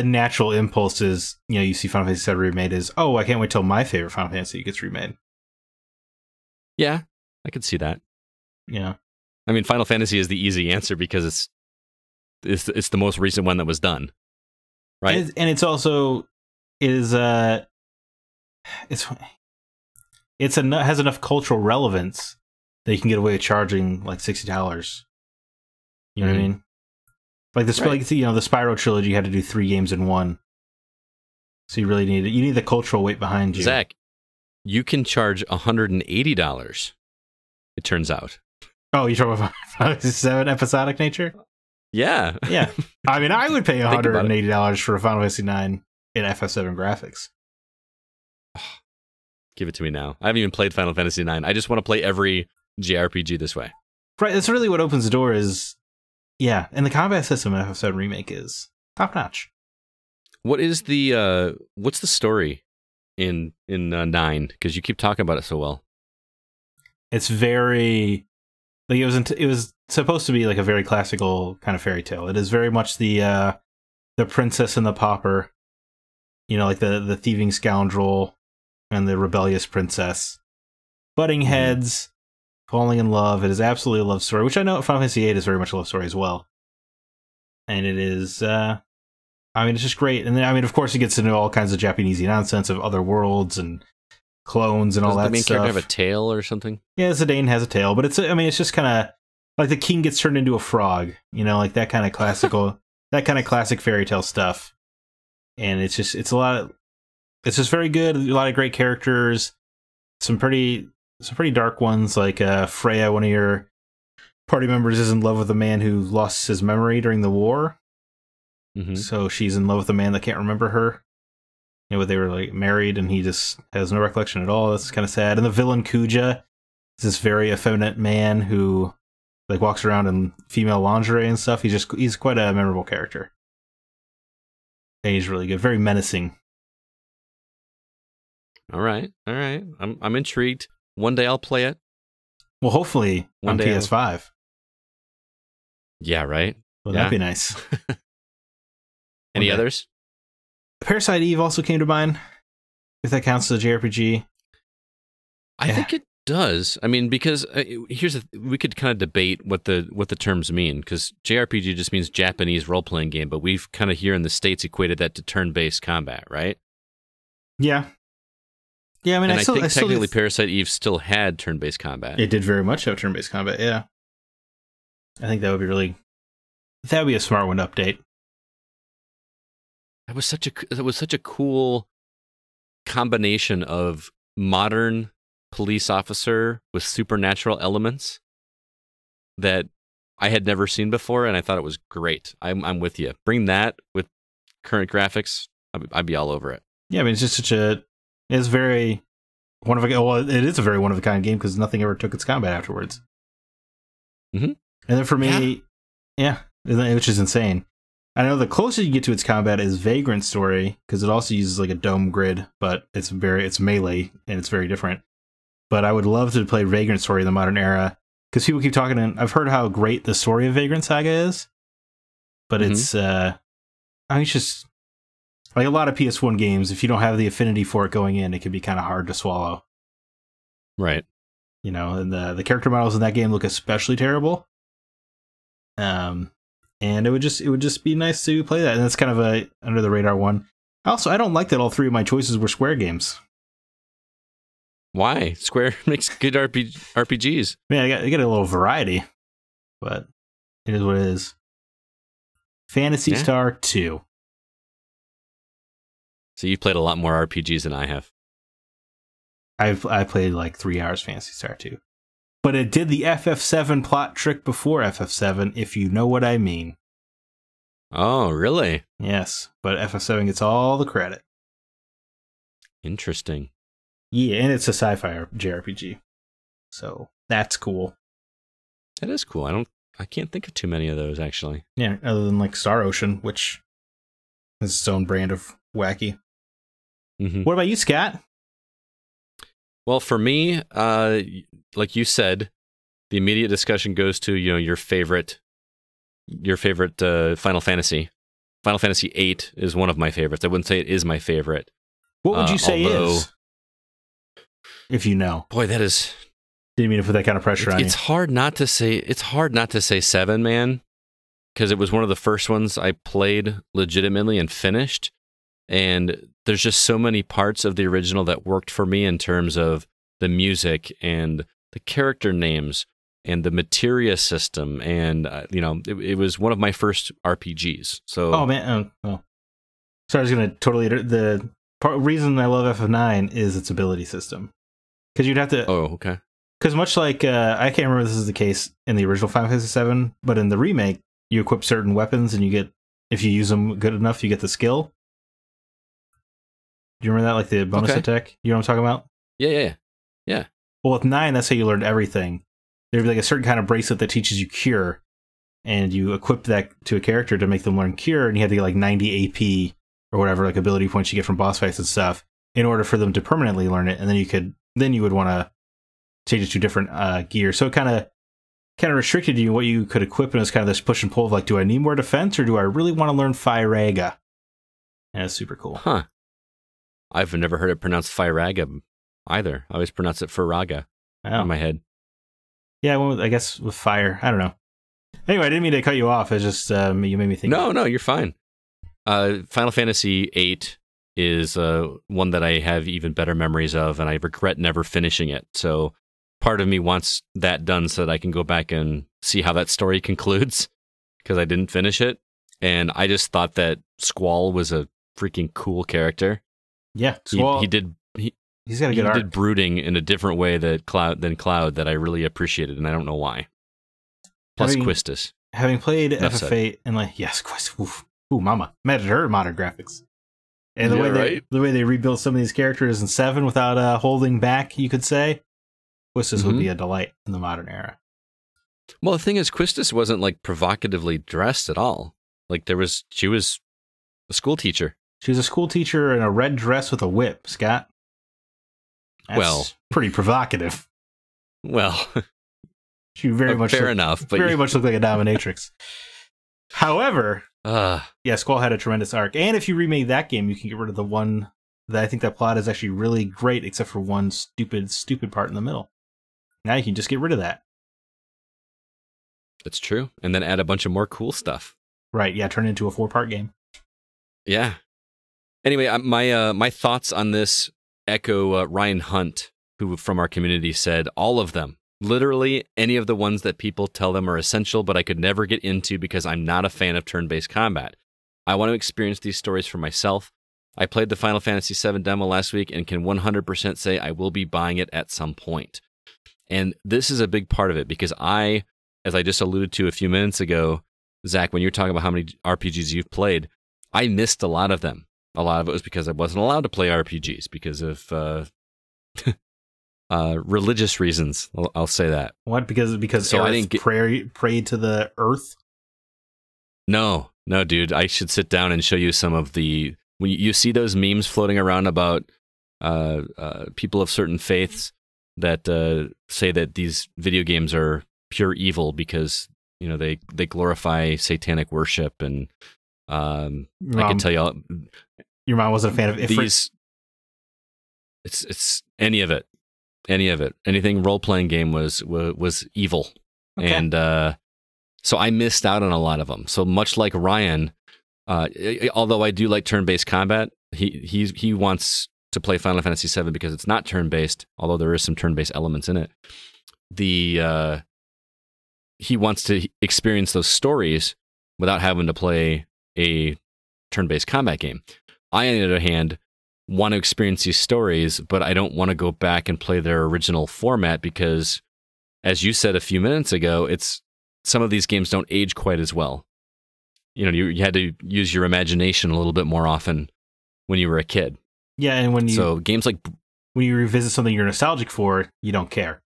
natural impulse is, you see Final Fantasy VII Remade is, oh, I can't wait till my favorite Final Fantasy gets remade. Yeah, I could see that. Yeah. Final Fantasy is the easy answer because it's the most recent one that was done. Right? And it's also has enough cultural relevance that you can get away with charging like $60. You know what I mean? Like the Spyro trilogy had to do 3 games in one. So you really need the cultural weight behind you. Zach, you can charge $180, it turns out. Oh, you're talking about Final Fantasy VII episodic nature? Yeah. Yeah. I would pay $180 for a Final Fantasy IX in FF7 graphics. Give it to me now. I haven't even played Final Fantasy IX. I just want to play every JRPG this way. Right, that's really what opens the door is... Yeah, and the combat system in FF7 Remake is top-notch. What's the story in 9? Because you keep talking about it so well. It's very... Like it was supposed to be like a very classical kind of fairy tale. It is very much the princess and the pauper, like the thieving scoundrel and the rebellious princess, butting heads, falling in love. It is absolutely a love story, which I know Final Fantasy VIII is very much a love story as well. And it is, it's just great. And then, of course, it gets into all kinds of Japanesey nonsense of other worlds and clones and all that Does the main stuff. character have a tail or something? Yeah, Zidane has a tail, but it's just kind of like the king gets turned into a frog, like that kind of that kind of classic fairy tale stuff. And it's just very good. A lot of great characters, some pretty dark ones, like Freya, one of your party members, is in love with a man who lost his memory during the war. Mm-hmm. So she's in love with a man that can't remember her. They were like married, and he just has no recollection at all. That's kind of sad. And the villain Kuja is this very effeminate man who like walks around in female lingerie and stuff. He's quite a memorable character. And he's really good, very menacing. All right. I'm intrigued. One day I'll play it. Well, hopefully on PS5. Yeah, right. Well, that'd be nice. Any others? Parasite Eve also came to mind, if that counts as a JRPG. I think it does. I mean, because we could kind of debate what the terms mean, because JRPG just means Japanese role-playing game, but we've kind of here in the States equated that to turn-based combat, right? Yeah. Yeah, I mean, I think technically Parasite Eve still had turn-based combat. It did very much have turn-based combat, yeah. I think that would be a smart one to update. That was such a cool combination of modern police officer with supernatural elements that I had never seen before, and I thought it was great. I'm with you. Bring that with current graphics, I'd be all over it. Yeah, I mean, it's just it's very one of a it is a very one of a kind game because nothing ever took its combat afterwards. Mm-hmm. And then for me, yeah, which is insane. I know the closer you get to its combat is Vagrant Story, because it also uses like a dome grid, but it's melee and it's very different. But I would love to play Vagrant Story in the modern era, because people keep talking, and I've heard how great the story of Vagrant Saga is, but it's it's just like a lot of PS1 games. If you don't have the affinity for it going in, it can be kind of hard to swallow. Right. And the character models in that game look especially terrible. And it would just be nice to play that. And that's kind of a under the radar one. Also, I don't like that all three of my choices were Square games. Why? Square makes good RPGs. Man, I get a little variety, but it is what it is. Phantasy Star 2. So you've played a lot more RPGs than I have. I played like 3 hours Phantasy Star 2. But it did the FF7 plot trick before FF7, if you know what I mean. Oh, really? Yes, but FF7 gets all the credit. Interesting. Yeah, and it's a sci-fi JRPG. So that's cool. That is cool. I can't think of too many of those, actually. Yeah, other than like Star Ocean, which is its own brand of wacky. Mm-hmm. What about you, Scott? Well, for me, like you said, the immediate discussion goes to your favorite Final Fantasy. Final Fantasy VIII is one of my favorites. I wouldn't say it is my favorite. What would you say is? If you know, boy, that is. Didn't mean to put that kind of pressure on you. It's hard not to say 7, man, because it was one of the first ones I played legitimately and finished. And there's just so many parts of the original that worked for me in terms of the music and the character names and the materia system. And, it was one of my first RPGs. So, oh, man. Oh. So I was going to totally... The reason I love FF9 is its ability system. Because you'd have to... Oh, okay. Because much like... I can't remember if this is the case in the original Final Fantasy VII, but in the remake, you equip certain weapons and you get... If you use them good enough, you get the skill. Do you remember that? Like the bonus attack? You know what I'm talking about? Yeah. Well, with 9, that's how you learned everything. There'd be like a certain kind of bracelet that teaches you Cure, and you equip that to a character to make them learn Cure, and you had to get like 90 AP or whatever, like ability points you get from boss fights and stuff, in order for them to permanently learn it, and then you would want to change it to different gear. So it kind of restricted you what you could equip, and it was kind of this push and pull of like, do I need more defense, or do I really want to learn Firaga? And it's super cool. Huh. I've never heard it pronounced Firaga either. I always pronounce it Firaga in my head. Yeah, well, I guess with fire. I don't know. Anyway, I didn't mean to cut you off. It's just you made me think. No, you're fine. Final Fantasy VIII is one that I have even better memories of, and I regret never finishing it. So part of me wants that done so that I can go back and see how that story concludes, because I didn't finish it. And I just thought that Squall was a freaking cool character. Yeah, Squall. He's got a good arc. He did brooding in a different way than Cloud that I really appreciated, and I don't know why. Plus Quistis. Having played FF8 and yes, Quistis. Ooh, mama. Imagine her modern graphics. And the way they rebuilt some of these characters in 7 without holding back, you could say, Quistis would be a delight in the modern era. Well, the thing is, Quistis wasn't provocatively dressed at all. She was a school teacher. She was a school teacher in a red dress with a whip, Scott. That's pretty provocative. Well, she very much much looked like a dominatrix. However, Squall had a tremendous arc, and if you remake that game, you can get rid of the one that I think that plot is actually really great, except for one stupid part in the middle. Now you can just get rid of that. That's true, and then add a bunch of more cool stuff. Right? Yeah, turn it into a 4-part game. Yeah. Anyway, my thoughts on this echo Ryan Hunt, who from our community said all of them. Literally any of the ones that people tell them are essential, but I could never get into because I'm not a fan of turn-based combat. I want to experience these stories for myself. I played the Final Fantasy VII demo last week and can 100% say I will be buying it at some point. And this is a big part of it because as I just alluded to a few minutes ago, Zach, when you're talking about how many RPGs you've played, I missed a lot of them. A lot of it was because I wasn't allowed to play RPGs because of religious reasons. I'll say that. What? Because so I didn't pray to the earth? No, dude. I should sit down and show you some of the. When you see those memes floating around about people of certain faiths that say that these video games are pure evil because they glorify satanic worship, and I can tell you, your mom wasn't a fan of Ifrit? It's any of it. Anything role-playing game was evil. Okay. And so I missed out on a lot of them. So much like Ryan, although I do like turn-based combat, he wants to play Final Fantasy VII because it's not turn-based, although there is some turn-based elements in it. He wants to experience those stories without having to play a turn-based combat game. I, on the other hand, want to experience these stories, but I don't want to go back and play their original format because, as you said a few minutes ago, some of these games don't age quite as well. You had to use your imagination a little bit more often when you were a kid. Yeah, and games like when you revisit something you're nostalgic for, you don't care.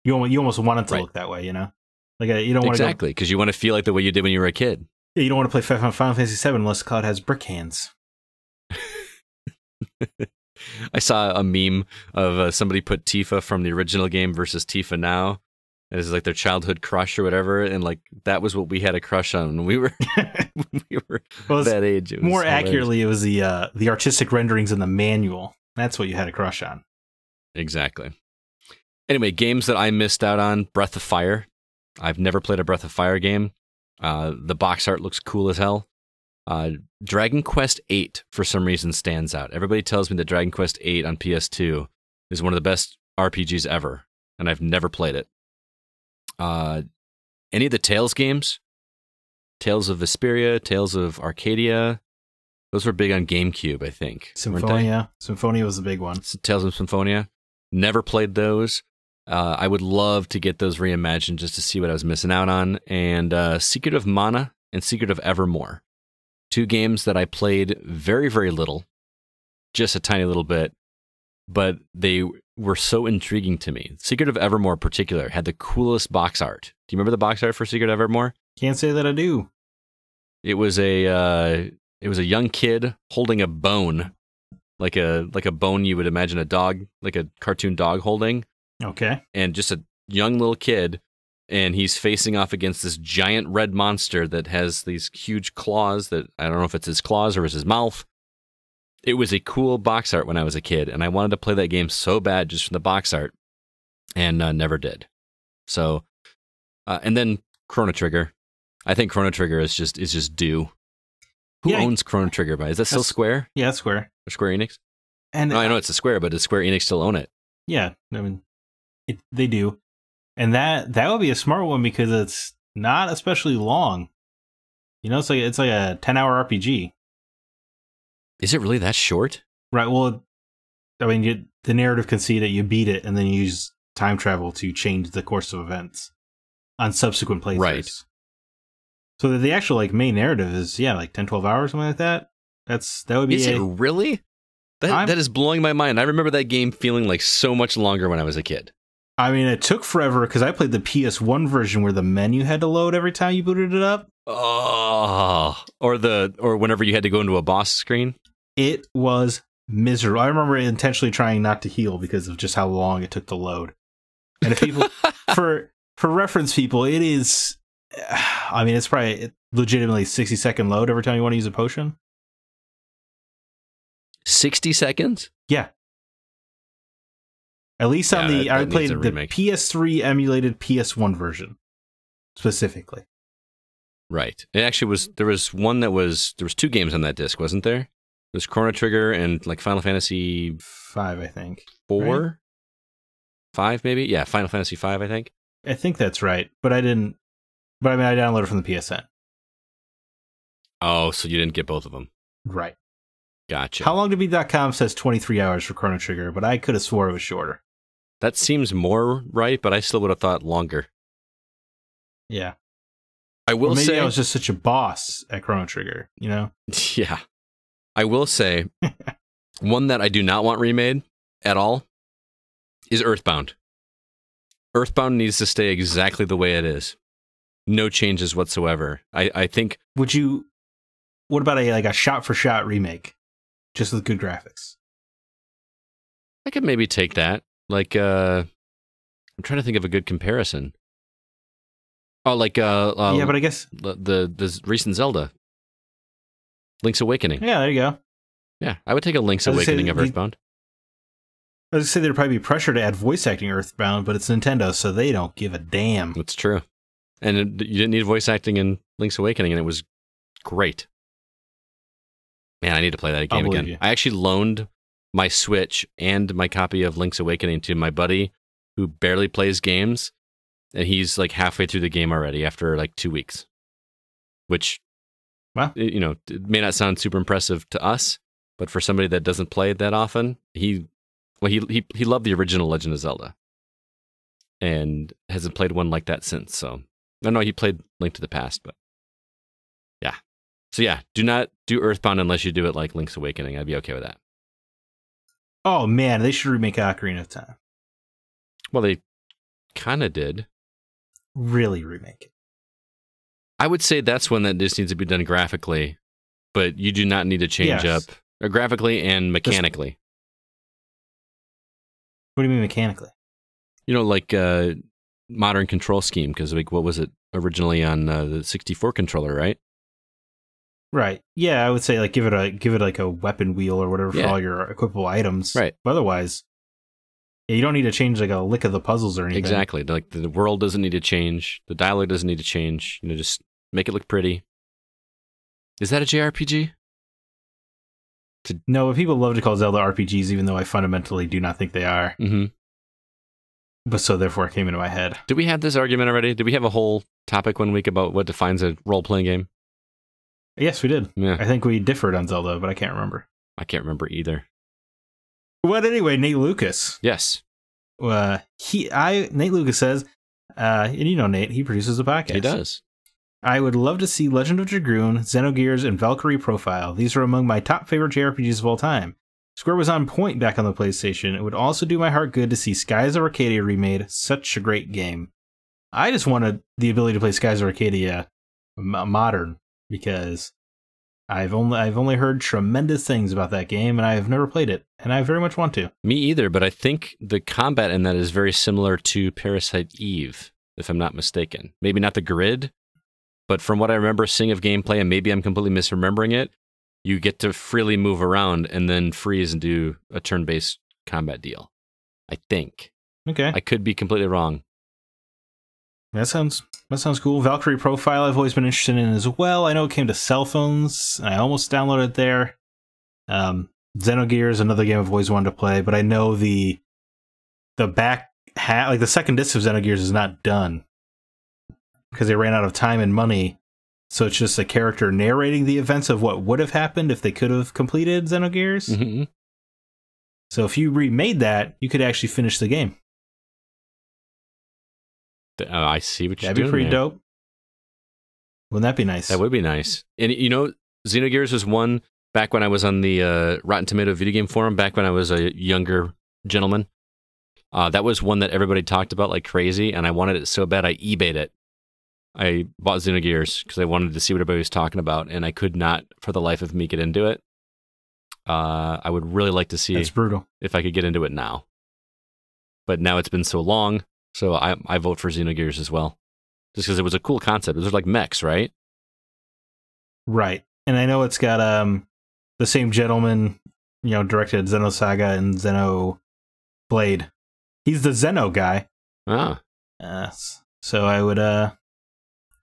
You almost want it to look that way, you don't want exactly because you want to feel like the way you did when you were a kid. Yeah, you don't want to play Final Fantasy VII unless Cloud has brick hands. I saw a meme of somebody put Tifa from the original game versus Tifa now. It was their childhood crush or whatever, and that was what we had a crush on when we were that age. It was more accurately, it was the artistic renderings in the manual. That's what you had a crush on. Exactly. Anyway, games that I missed out on: Breath of Fire. I've never played a Breath of Fire game. The box art looks cool as hell. Dragon Quest VIII, for some reason, stands out. Everybody tells me that Dragon Quest VIII on PS2 is one of the best RPGs ever, and I've never played it. Any of the Tales games? Tales of Vesperia, Tales of Arcadia, those were big on GameCube, I think. Symphonia. Symphonia was the big one. Tales of Symphonia. Never played those. I would love to get those reimagined just to see what I was missing out on. And Secret of Mana and Secret of Evermore. 2 games that I played very, very little, just a tiny little bit, but they were so intriguing to me. Secret of Evermore in particular had the coolest box art. Do you remember the box art for Secret of Evermore? Can't say that I do. It was a young kid holding a bone, like a bone you would imagine a dog, like a cartoon dog holding. Okay. And just a young little kid, and he's facing off against this giant red monster that has these huge claws that I don't know if it's his claws or it's his mouth. It was a cool box art when I was a kid, and I wanted to play that game so bad just from the box art, and never did. So, and then Chrono Trigger. I think Chrono Trigger is just due. Who owns Chrono Trigger? Is that still Square? Yeah, that's Square. Or Square Enix? And no, I know it's a Square, but does Square Enix still own it? Yeah, I mean, they do. And that would be a smart one because it's not especially long. You know, it's like a 10-hour RPG. Is it really that short? Right. Well, I mean, the narrative can see that you beat it and then you use time travel to change the course of events on subsequent playthroughs. Right. So the actual like main narrative is like 10, 12 hours, something like that. That would be. Is it really? That is blowing my mind. I remember that game feeling like so much longer when I was a kid. I mean, it took forever because I played the PS1 version where the menu had to load every time you booted it up. Oh, or whenever you had to go into a boss screen. It was miserable. I remember intentionally trying not to heal because of just how long it took to load. And if people, for reference, people, it is. I mean, it's probably legitimately 60-second load every time you want to use a potion. 60 seconds? Yeah. At least on I played the PS3 emulated PS1 version specifically. Right. It actually was. There was two games on that disc, wasn't there? There was Chrono Trigger and like Final Fantasy 5, I think. 4, right? 5 maybe. Yeah, Final Fantasy 5, I think. I think that's right, but I didn't. But I mean, I downloaded from the PSN. Oh, so you didn't get both of them, right? Gotcha. HowLongToBeat.com says 23 hours for Chrono Trigger, but I could have swore it was shorter. That seems more right, but I still would have thought longer. Yeah. I will say I was just such a boss at Chrono Trigger, you know? Yeah. I will say one that I do not want remade at all is Earthbound. Earthbound needs to stay exactly the way it is. No changes whatsoever. I think. What about a shot-for-shot remake? Just with good graphics. I could maybe take that. Like, I'm trying to think of a good comparison. Oh, like, yeah, but I guess the recent Zelda, Link's Awakening. Yeah, there you go. Yeah, I would take a Link's Awakening of Earthbound. I was gonna say there'd probably be pressure to add voice acting Earthbound, but it's Nintendo, so they don't give a damn. That's true. And you didn't need voice acting in Link's Awakening, and it was great. Man, I need to play that game again. I actually loaned my Switch and my copy of Link's Awakening to my buddy who barely plays games, and he's like halfway through the game already after like 2 weeks. Which, wow, it may not sound super impressive to us, but for somebody that doesn't play it that often, he loved the original Legend of Zelda, and hasn't played one like that since. So I know he played Link to the Past, but yeah. So yeah, do not do Earthbound unless you do it like Link's Awakening. I'd be okay with that. Oh man, they should remake Ocarina of Time. Well, they kind of did. Really remake it. I would say that's one that just needs to be done graphically, but you do not need to change up graphically and mechanically. What do you mean mechanically? Like modern control scheme, because like what was it originally on the 64 controller, right? Right. Yeah, I would say like give it like a weapon wheel or whatever for all your equipable items. Right. But otherwise, you don't need to change like a lick of the puzzles or anything. Exactly. Like the world doesn't need to change. The dialogue doesn't need to change. Just make it look pretty. Is that a JRPG? No, but people love to call Zelda RPGs, even though I fundamentally do not think they are. Mm-hmm. But so therefore it came into my head. Did we have this argument already? Did we have a whole topic one week about what defines a role-playing game? Yes, we did. Yeah. I think we differed on Zelda, but I can't remember. I can't remember either. But anyway, Nate Lucas. Yes. Nate Lucas says, and Nate, he produces a podcast. He does. I would love to see Legend of Dragoon, Xenogears, and Valkyrie Profile. These are among my top favorite JRPGs of all time. Square was on point back on the PlayStation. It would also do my heart good to see Skies of Arcadia remade. Such a great game. I just wanted the ability to play Skies of Arcadia modern, because I've only heard tremendous things about that game, and I have never played it, and I very much want to. Me either, but I think the combat in that is very similar to Parasite Eve, if I'm not mistaken. Maybe not the grid, but from what I remember seeing of gameplay, and maybe I'm completely misremembering it, you get to freely move around and then freeze and do a turn-based combat deal. I think. Okay. I could be completely wrong. That sounds cool. Valkyrie Profile I've always been interested in as well. I know it came to cell phones. I almost downloaded it there. Xenogears, another game I've always wanted to play, but I know the back like the second disc of Xenogears is not done because they ran out of time and money. So it's just a character narrating the events of what would have happened if they could have completed Xenogears. Mm-hmm. So if you remade that, you could actually finish the game. I see what you're That'd doing. be pretty there. dope. Wouldn't that be nice? That would be nice. And you know, Xenogears was one back when I was on the Rotten Tomato video game forum, back when I was a younger gentleman. That was one that everybody talked about like crazy, and I wanted it so bad I eBayed it. I bought Xenogears because I wanted to see what everybody was talking about, and I could not, for the life of me, get into it. I would really like to see That's brutal. if I could get into it now. But now it's been so long, so I vote for Xenogears as well. Just because it was a cool concept. It was like mechs, right? Right. And I know it's got the same gentleman, you know, directed Xenosaga and Xenoblade. He's the Xeno guy. Ah. So I would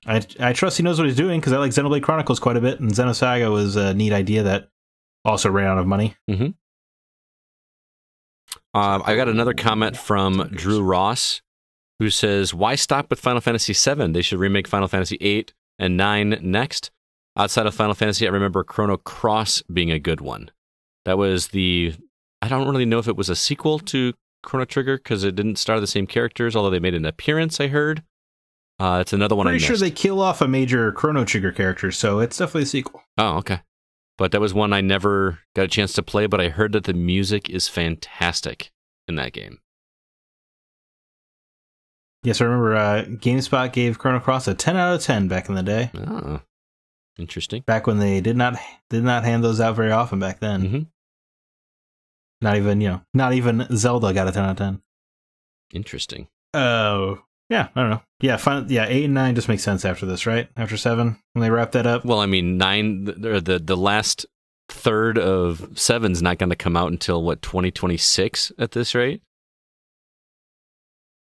I trust he knows what he's doing because I like Xenoblade Chronicles quite a bit, and Xenosaga was a neat idea that also ran out of money. Mm-hmm. I got another comment from Drew Ross, who says, "Why stop with Final Fantasy VII? They should remake Final Fantasy VIII and IX next. Outside of Final Fantasy, I remember Chrono Cross being a good one. That was I don't really know if it was a sequel to Chrono Trigger because it didn't star the same characters, although they made an appearance, I heard. It's another one I missed. Pretty sure they kill off a major Chrono Trigger character, so it's definitely a sequel. Oh, okay. But that was one I never got a chance to play, but I heard that the music is fantastic in that game. Yes, I remember GameSpot gave Chrono Cross a 10 out of 10 back in the day. Oh, interesting. Back when they did not hand those out very often back then. Mm-hmm. Not even Zelda got a 10 out of 10. Interesting. Oh, yeah, I don't know. Yeah, 8 and 9 just makes sense after this, right? After 7, when they wrap that up. Well, I mean, 9, the last third of 7's not going to come out until, what, 2026 at this rate?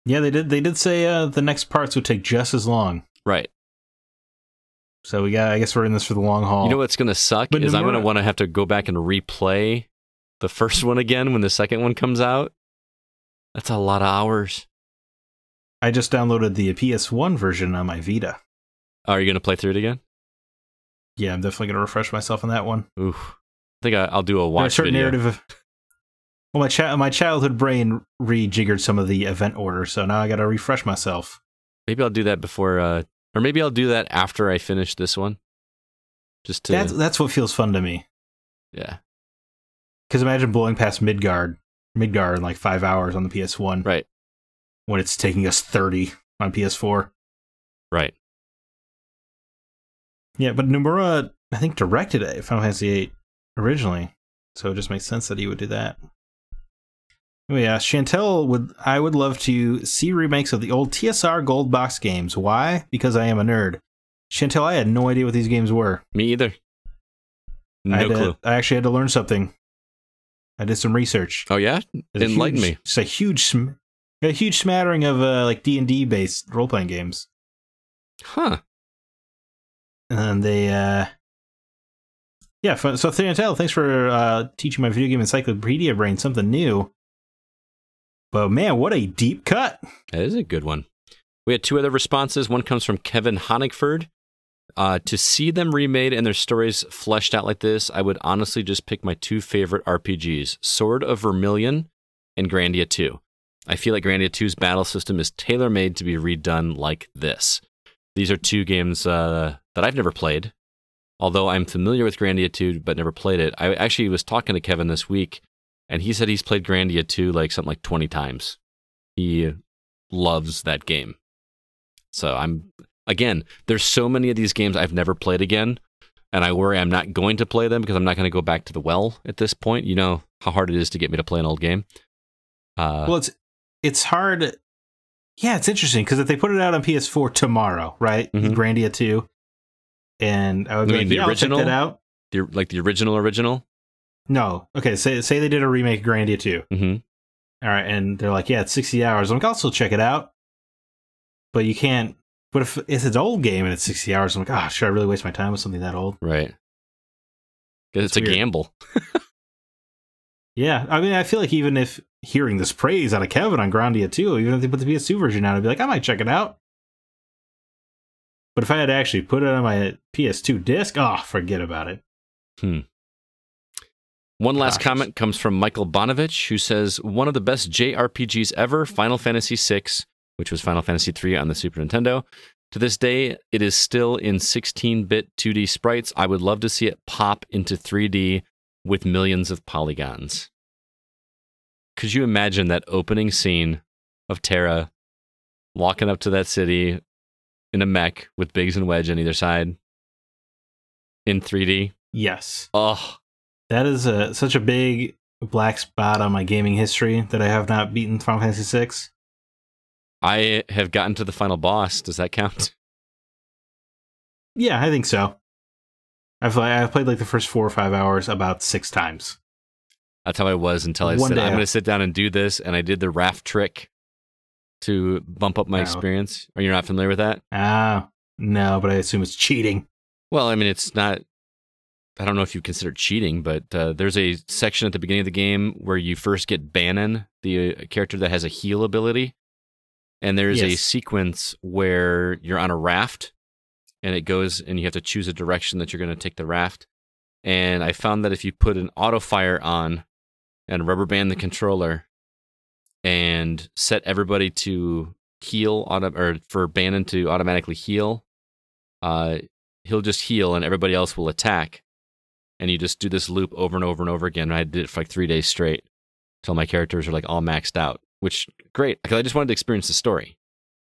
Yeah, they did say the next parts would take just as long. Right. So I guess we're in this for the long haul. You know what's going to suck is I'm going to want to have to go back and replay the first one again when the second one comes out. That's a lot of hours. I just downloaded the PS1 version on my Vita. Oh, are you going to play through it again? Yeah, I'm definitely going to refresh myself on that one. Ooh. I think I'll do a watch certain video. Narrative of, well, my childhood brain rejiggered some of the event order, so now I got to refresh myself. Maybe I'll do that before, or maybe I'll do that after I finish this one. Just to... That's what feels fun to me. Yeah. Because imagine blowing past Midgard in like 5 hours on the PS1. Right. When it's taking us 30 on PS4. Right. Yeah, but Nomura, I think, directed it, Final Fantasy VIII originally. So it just makes sense that he would do that. Anyway, Chantel I would love to see remakes of the old TSR Gold Box games. Why? Because I am a nerd. Chantel, I had no idea what these games were. Me either. No clue. I actually had to learn something. I did some research. Oh yeah? Enlighten me. It's a huge smattering of like D&D based role playing games. Huh. And they so Chantel, thanks for teaching my video game encyclopedia brain something new. But man, what a deep cut. That is a good one. We had 2 other responses. One comes from Kevin Honigford. To see them remade and their stories fleshed out like this, I would honestly just pick my 2 favorite RPGs, Sword of Vermilion and Grandia 2. I feel like Grandia 2's battle system is tailor-made to be redone like this. These are 2 games that I've never played, although I'm familiar with Grandia 2, but never played it. I actually was talking to Kevin this week, and he said he's played Grandia 2 like something like 20 times. He loves that game. So again, there's so many of these games I've never played again, and I worry I'm not going to play them because I'm not going to go back to the well at this point. You know how hard it is to get me to play an old game. Well, it's hard. Yeah, it's interesting because if they put it out on PS4 tomorrow, right? Mm-hmm. Grandia 2, and I would be like, the original? I'll check that out. The original? No. Okay, say they did a remake of Grandia 2. Mm-hmm. All right, and they're like, yeah, it's 60 hours. I'm like, I'll still check it out. but you can't. But if it's an old game and it's 60 hours, I'm like, ah, should I really waste my time with something that old? Right. Because it's a gamble. Yeah, I mean, I feel like even if hearing this praise out of Kevin on Grandia 2, even if they put the PS2 version out, I'd be like, I might check it out. But if I had to actually put it on my PS2 disc, oh, forget about it. One last comment comes from Michael Bonovich, who says, one of the best JRPGs ever, Final Fantasy VI, which was Final Fantasy III on the Super Nintendo. To this day, it is still in 16-bit 2D sprites. I would love to see it pop into 3D with millions of polygons. Could you imagine that opening scene of Terra walking up to that city in a mech with Biggs and Wedge on either side in 3D? Yes. Oh, that is such a big black spot on my gaming history that I have not beaten Final Fantasy VI. I have gotten to the final boss. Does that count? Yeah, I think so. I've played like the first 4 or 5 hours about 6 times. That's how I was until I said, I'm going to sit down and do this, and I did the raft trick to bump up my experience. Are you not familiar with that? No, but I assume it's cheating. Well, I mean, it's not... I don't know if you consider cheating, but there's a section at the beginning of the game where you first get Bannon, the character that has a heal ability, and there's a sequence where you're on a raft, and it goes, and you have to choose a direction that you're going to take the raft. And I found that if you put an auto fire on and rubber band the controller and set everybody to heal, or for Bannon to automatically heal, he'll just heal and everybody else will attack. And you just do this loop over and over and over again. And I did it for like 3 days straight until my characters are like all maxed out, which great, because I just wanted to experience the story.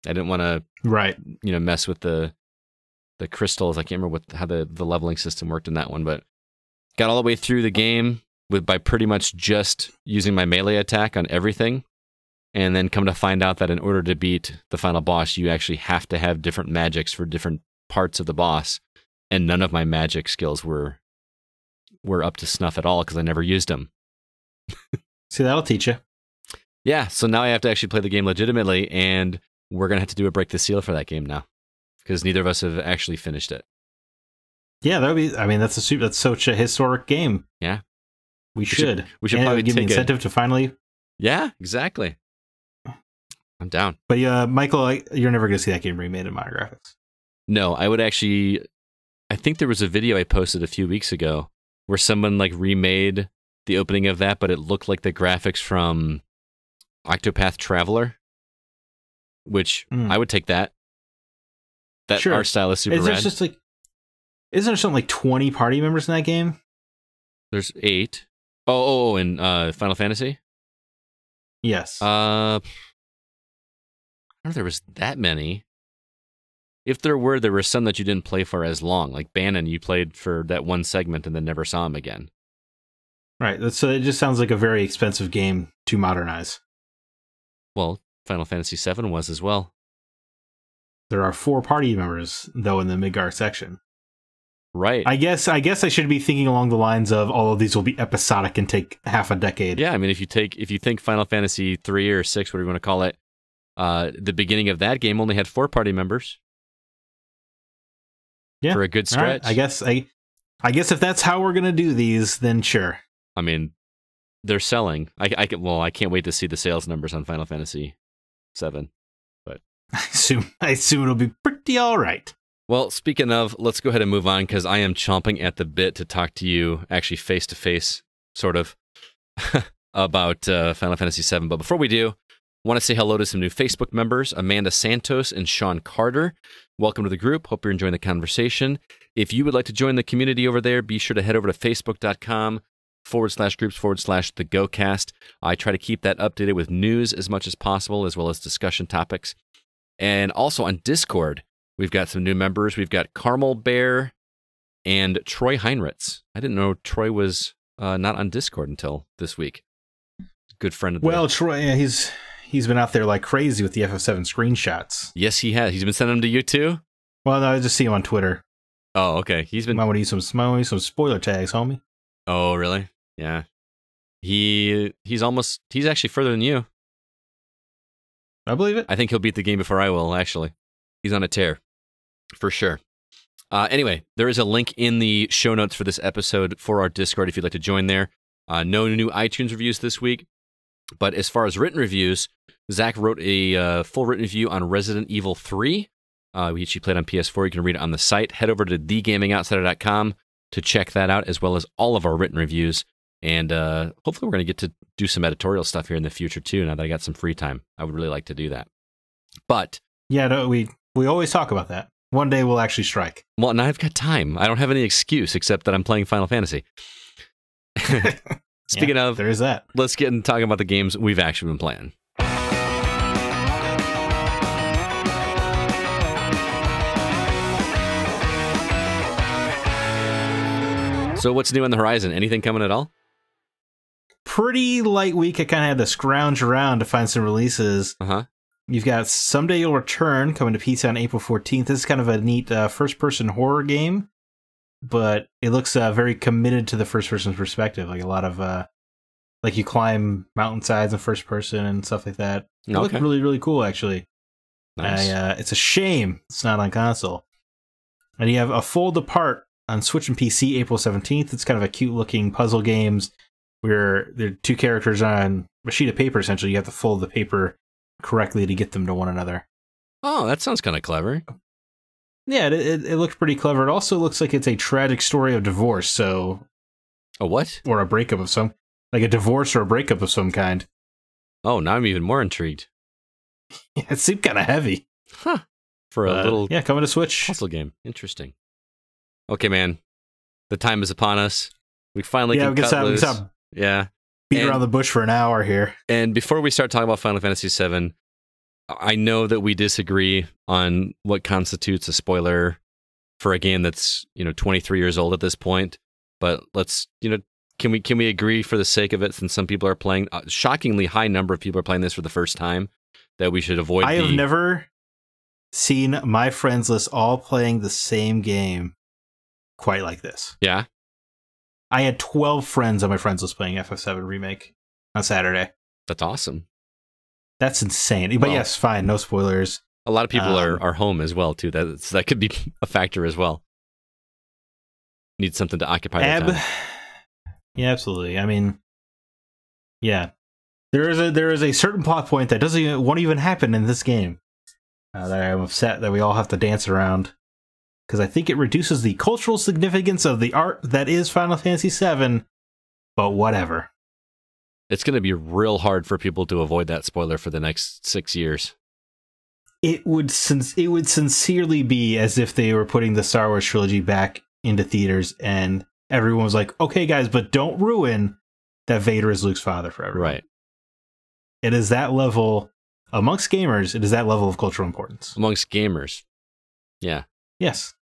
I didn't want to, mess with the crystals. I can't remember how the leveling system worked in that one, but got all the way through the game by pretty much just using my melee attack on everything, and then come to find out that in order to beat the final boss, you actually have to have different magics for different parts of the boss, and none of my magic skills were up to snuff at all because I never used them. See, that'll teach you. Yeah, so now I have to actually play the game legitimately, and we're going to have to do a break the seal for that game now, because neither of us have actually finished it. Yeah, that would be. I mean, that's such a historic game. Yeah, we should probably give me incentive to finally. Yeah, exactly. I'm down. But Michael, you're never going to see that game remade in my graphics. No, I would actually. I think there was a video I posted a few weeks ago where someone like remade the opening of that, but it looked like the graphics from Octopath Traveler, which I would take that. That art style is super rad. Just like, isn't there something like 20 party members in that game? There's 8. Oh, in Final Fantasy? Yes. I don't know if there was that many. If there were some that you didn't play for as long. Like Bannon, you played for that one segment and then never saw him again. Right. So it just sounds like a very expensive game to modernize. Well, Final Fantasy VII was as well. There are 4 party members, though, in the Midgar section. Right. I guess I should be thinking along the lines of all of these will be episodic and take half a decade. Yeah, I mean, if you think Final Fantasy 3 or 6, whatever you want to call it, the beginning of that game only had 4 party members. Yeah. For a good stretch. Right. I guess if that's how we're gonna do these, then sure. I mean, they're selling. I can't wait to see the sales numbers on Final Fantasy VII. But I assume it'll be pretty all right. Well, speaking of, let's go ahead and move on, because I am chomping at the bit to talk to you, actually face to face, sort of, about Final Fantasy VII. But before we do, I want to say hello to some new Facebook members, Amanda Santos and Sean Carter. Welcome to the group. Hope you're enjoying the conversation. If you would like to join the community over there, be sure to head over to facebook.com/groups/the GoCast. I try to keep that updated with news as much as possible, as well as discussion topics. And also on Discord, we've got some new members. We've got Carmel Bear and Troy Heinritz. I didn't know Troy was not on Discord until this week. Good friend of the... Well, Troy, yeah, he's been out there like crazy with the FF7 screenshots. Yes, he has. He's been sending them to you too? Well, no, I just see him on Twitter. Oh, okay. He's been... Might want to use some spoiler tags, homie. Oh, really? Yeah. He's actually further than you. I believe it. I think he'll beat the game before I will, actually. He's on a tear, for sure. Anyway, there is a link in the show notes for this episode for our Discord if you'd like to join there. No new iTunes reviews this week, but as far as written reviews, Zack wrote a full written review on Resident Evil 3, which he played on PS4. You can read it on the site. Head over to thegamingoutsider.com to check that out, as well as all of our written reviews. And hopefully we're going to get to do some editorial stuff here in the future, too, now that I got some free time. I would really like to do that. But yeah, no, we always talk about that. One day we'll actually strike. Well, now I've got time. I don't have any excuse except that I'm playing Final Fantasy. Speaking of, there is that. Let's get into talking about the games we've actually been playing. So what's new on the horizon? Anything coming at all? Pretty light week. I kind of had to scrounge around to find some releases. Uh-huh. You've got Someday You'll Return coming to PC on April 14th. This is kind of a neat first-person horror game, but it looks very committed to the first-person perspective. Like a lot of, like you climb mountainsides in first person and stuff like that. It looked really, really cool, actually. Nice. It's a shame it's not on console. And you have A Fold Apart on Switch and PC April 17th. It's kind of a cute-looking puzzle games where there are two characters on a sheet of paper, essentially. You have to fold the paper correctly to get them to one another. Oh, that sounds kind of clever. Yeah, it looks pretty clever. It also looks like it's a tragic story of divorce, so... A what? Or a breakup of some... Like a divorce or a breakup of some kind. Oh, now I'm even more intrigued. Yeah, it seemed kind of heavy. Huh. For a little... Yeah, coming to Switch. Puzzle game. Interesting. Okay, man. The time is upon us. We finally can cut loose. Yeah. Beat around the bush for an hour here. And before we start talking about Final Fantasy VII, I know that we disagree on what constitutes a spoiler for a game that's 23 years old at this point. But let's can we agree for the sake of it, since some people are playing, a shockingly high number of people are playing this for the first time, that we should avoid. I have never seen my friends list all playing the same game quite like this. Yeah. I had 12 friends on my friends list playing FF7 Remake on Saturday. That's awesome. That's insane. But yes, fine, no spoilers. A lot of people are home as well, too. That could be a factor as well. Need something to occupy their time. Yeah, absolutely. I mean, yeah. There is a certain plot point that won't even happen in this game. That I'm upset that we all have to dance around. Because I think it reduces the cultural significance of the art that is Final Fantasy VII, but whatever. It's going to be real hard for people to avoid that spoiler for the next 6 years. It would sincerely be as if they were putting the Star Wars trilogy back into theaters and everyone was like, okay, guys, but don't ruin that Vader is Luke's father for everyone. Right. It is that level, amongst gamers, it is that level of cultural importance. Amongst gamers. Yeah. Yes.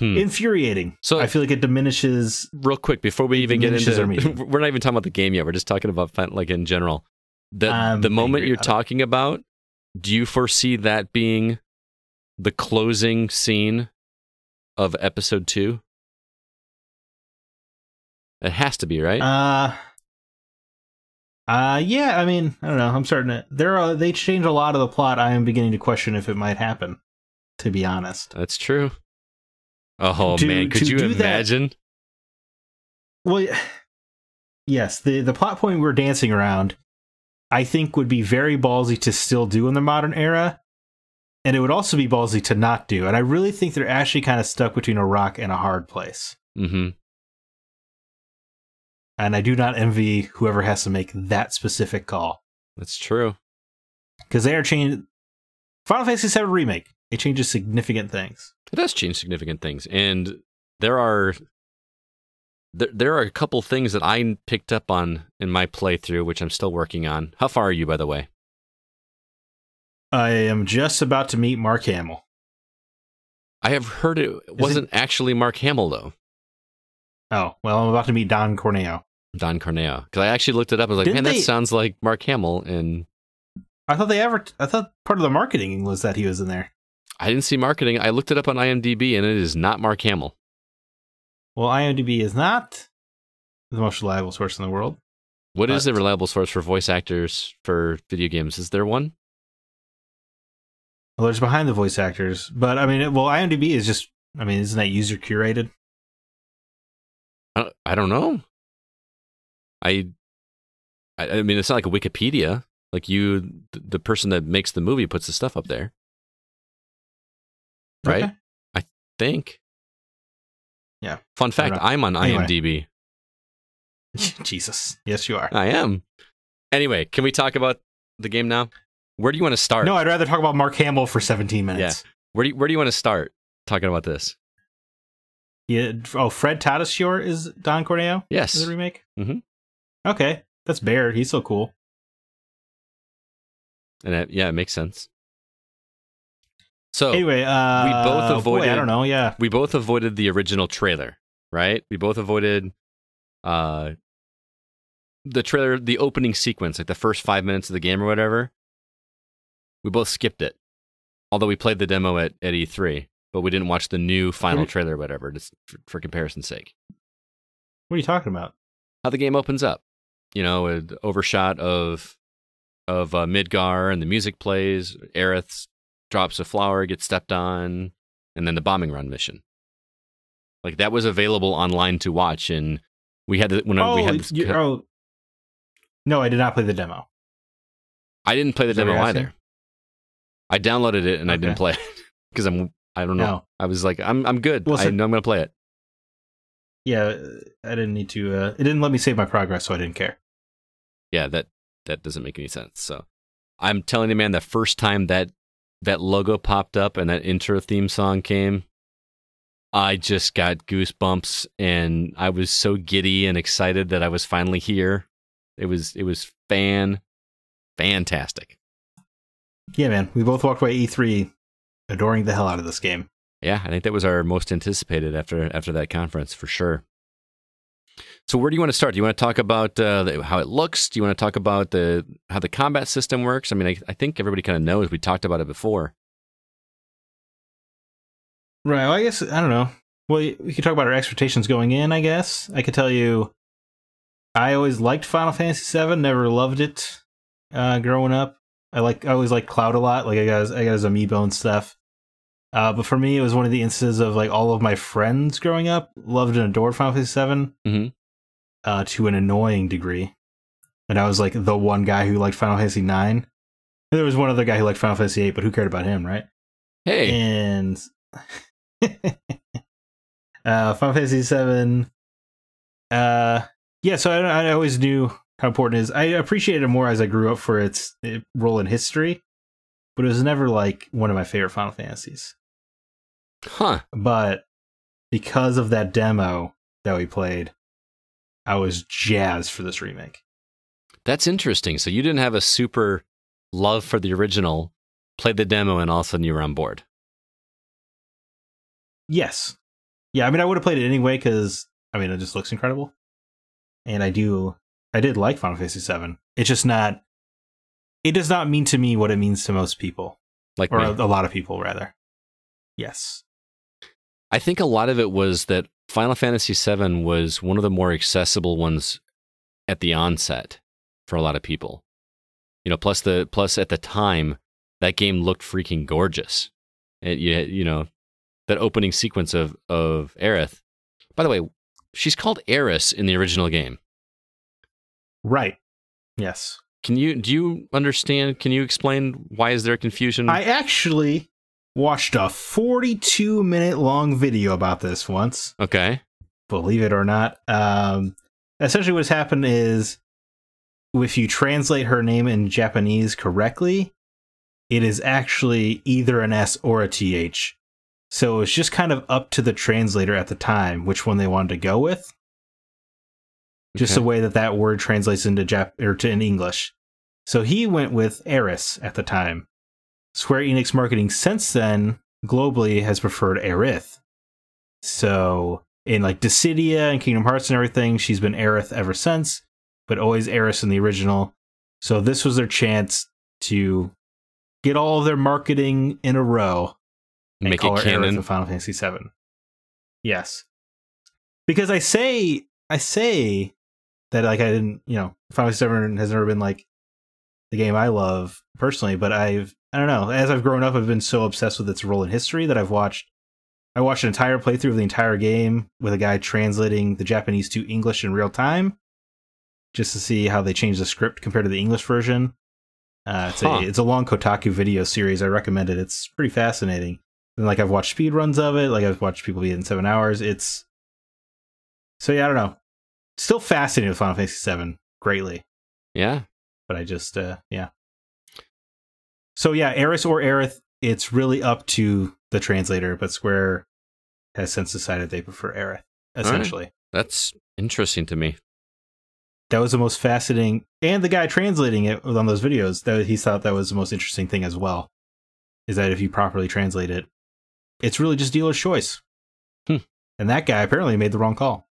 Infuriating. So I feel like it diminishes. Real quick, before we even get into, we're not even talking about the game yet. We're just talking about like in general. The moment you're talking about, do you foresee that being the closing scene of episode 2? It has to be, right? Yeah. I mean, I don't know. I'm starting to. They change a lot of the plot. I am beginning to question if it might happen. To be honest, that's true. Oh man, could you imagine? Well, yes, the plot point we're dancing around, I think, would be very ballsy to still do in the modern era, and it would also be ballsy to not do. And I really think they're actually kind of stuck between a rock and a hard place. Mm-hmm. And I do not envy whoever has to make that specific call. That's true. Because they are changing. Final Fantasy VII Remake. It changes significant things. It does change significant things, and there are a couple things that I picked up on in my playthrough, which I'm still working on. How far are you, by the way? I am just about to meet Mark Hamill. I have heard it wasn't actually Mark Hamill, though. Oh, well, I'm about to meet Don Corneo. Don Corneo. Because I actually looked it up and was like, that sounds like Mark Hamill. And I thought part of the marketing was that he was in there. I didn't see marketing. I looked it up on IMDb, and it is not Mark Hamill. Well, IMDb is not the most reliable source in the world. What is the reliable source for voice actors for video games? Is there one? Well, there's behind the voice actors, but I mean, IMDb is just, I mean, isn't that user curated? I don't know. I mean, it's not like a Wikipedia. Like the person that makes the movie puts the stuff up there, right? Okay. I think. Yeah. Fun fact: I'm on IMDb. Jesus, yes, you are. I am. Anyway, can we talk about the game now? Where do you want to start? No, I'd rather talk about Mark Hamill for 17 minutes. Yeah. Where do you want to start talking about this? Yeah. Oh, Fred Tatasciore is Don Corneo? Yes. Is the remake? Mm-hmm. Okay. That's Baird. He's so cool. And it makes sense. So anyway, we both avoided. Boy, I don't know. Yeah. We both avoided the original trailer, right? We both avoided the trailer, the opening sequence, like the first 5 minutes of the game or whatever. We both skipped it. Although we played the demo at E3, but we didn't watch the new final trailer or whatever, just for comparison's sake. What are you talking about? How the game opens up. You know, an overshot of Midgar, and the music plays. Aerith drops a flower, gets stepped on, and then the bombing run mission. Like, that was available online to watch, and we had No, I did not play the demo. I didn't play the demo either. I downloaded it and I didn't play it because I don't know. No. I was like, I'm good. Well, I know I'm going to play it. Yeah, I didn't need to. It didn't let me save my progress, so I didn't care. Yeah, that doesn't make any sense. So I'm telling you, man, the first time that logo popped up and that intro theme song came, I just got goosebumps, and I was so giddy and excited that I was finally here. It was fantastic. Yeah, man. We both walked away E3 adoring the hell out of this game. Yeah, I think that was our most anticipated after that conference, for sure. So where do you want to start? Do you want to talk about how it looks? Do you want to talk about how the combat system works? I mean, I think everybody kind of knows. We talked about it before. Right. Well, I guess, I don't know. Well, we could talk about our expectations going in, I guess. I could tell you, I always liked Final Fantasy VII, never loved it growing up. I always liked Cloud a lot. Like, I got his amiibo and stuff. But for me, it was one of the instances of, like, all of my friends growing up loved and adored Final Fantasy VII to an annoying degree. And I was, like, the one guy who liked Final Fantasy IX. There was one other guy who liked Final Fantasy VIII, but who cared about him, right? Hey! And Final Fantasy VII... yeah, so I always knew how important it is. I appreciated it more as I grew up for its role in history, but it was never, like, one of my favorite Final Fantasies. Huh. But because of that demo that we played, I was jazzed for this remake. That's interesting. So you didn't have a super love for the original, played the demo, and all of a sudden you were on board. Yes. Yeah, I mean, I would have played it anyway because, I mean, it just looks incredible. And I did like Final Fantasy VII. It's just not, it does not mean to me what it means to most people. Like or me. A lot of people, rather. Yes. I think a lot of it was that Final Fantasy VII was one of the more accessible ones at the onset for a lot of people. You know, plus at the time, that game looked freaking gorgeous. And you know, that opening sequence of Aerith. By the way, she's called Aeris in the original game. Right. Yes. Do you understand? Can you explain why is there confusion? I actually watched a 42-minute long video about this once. Okay. Believe it or not. Essentially what's happened is if you translate her name in Japanese correctly, it is actually either an S or a TH. So it's just kind of up to the translator at the time which one they wanted to go with. Just the way that word translates into in English. So he went with Aeris at the time. Square Enix marketing since then globally has preferred Aerith. So in like Dissidia and Kingdom Hearts and everything, she's been Aerith ever since, but always Aeris in the original. So this was their chance to get all of their marketing in a row and make call it her canon Aerith in Final Fantasy VII. Yes, because I say that, like, I didn't, Final Fantasy VII has never been like the game I love personally, but I I don't know. As I've grown up, I've been so obsessed with its role in history that I watched an entire playthrough of the entire game with a guy translating the Japanese to English in real time, just to see how they changed the script compared to the English version. It's a long Kotaku video series. I recommend it. It's pretty fascinating. And like I've watched speed runs of it. Like I've watched people beat it in 7 hours. So yeah, I don't know. Still fascinated with Final Fantasy VII greatly. Yeah. But I just yeah. So yeah, Aerith or Aerith, it's really up to the translator, but Square has since decided they prefer Aerith, essentially. Right. That's interesting to me. That was the most fascinating, and the guy translating it on those videos, that he thought that was the most interesting thing as well, is that if you properly translate it, it's really just dealer's choice. And that guy apparently made the wrong call.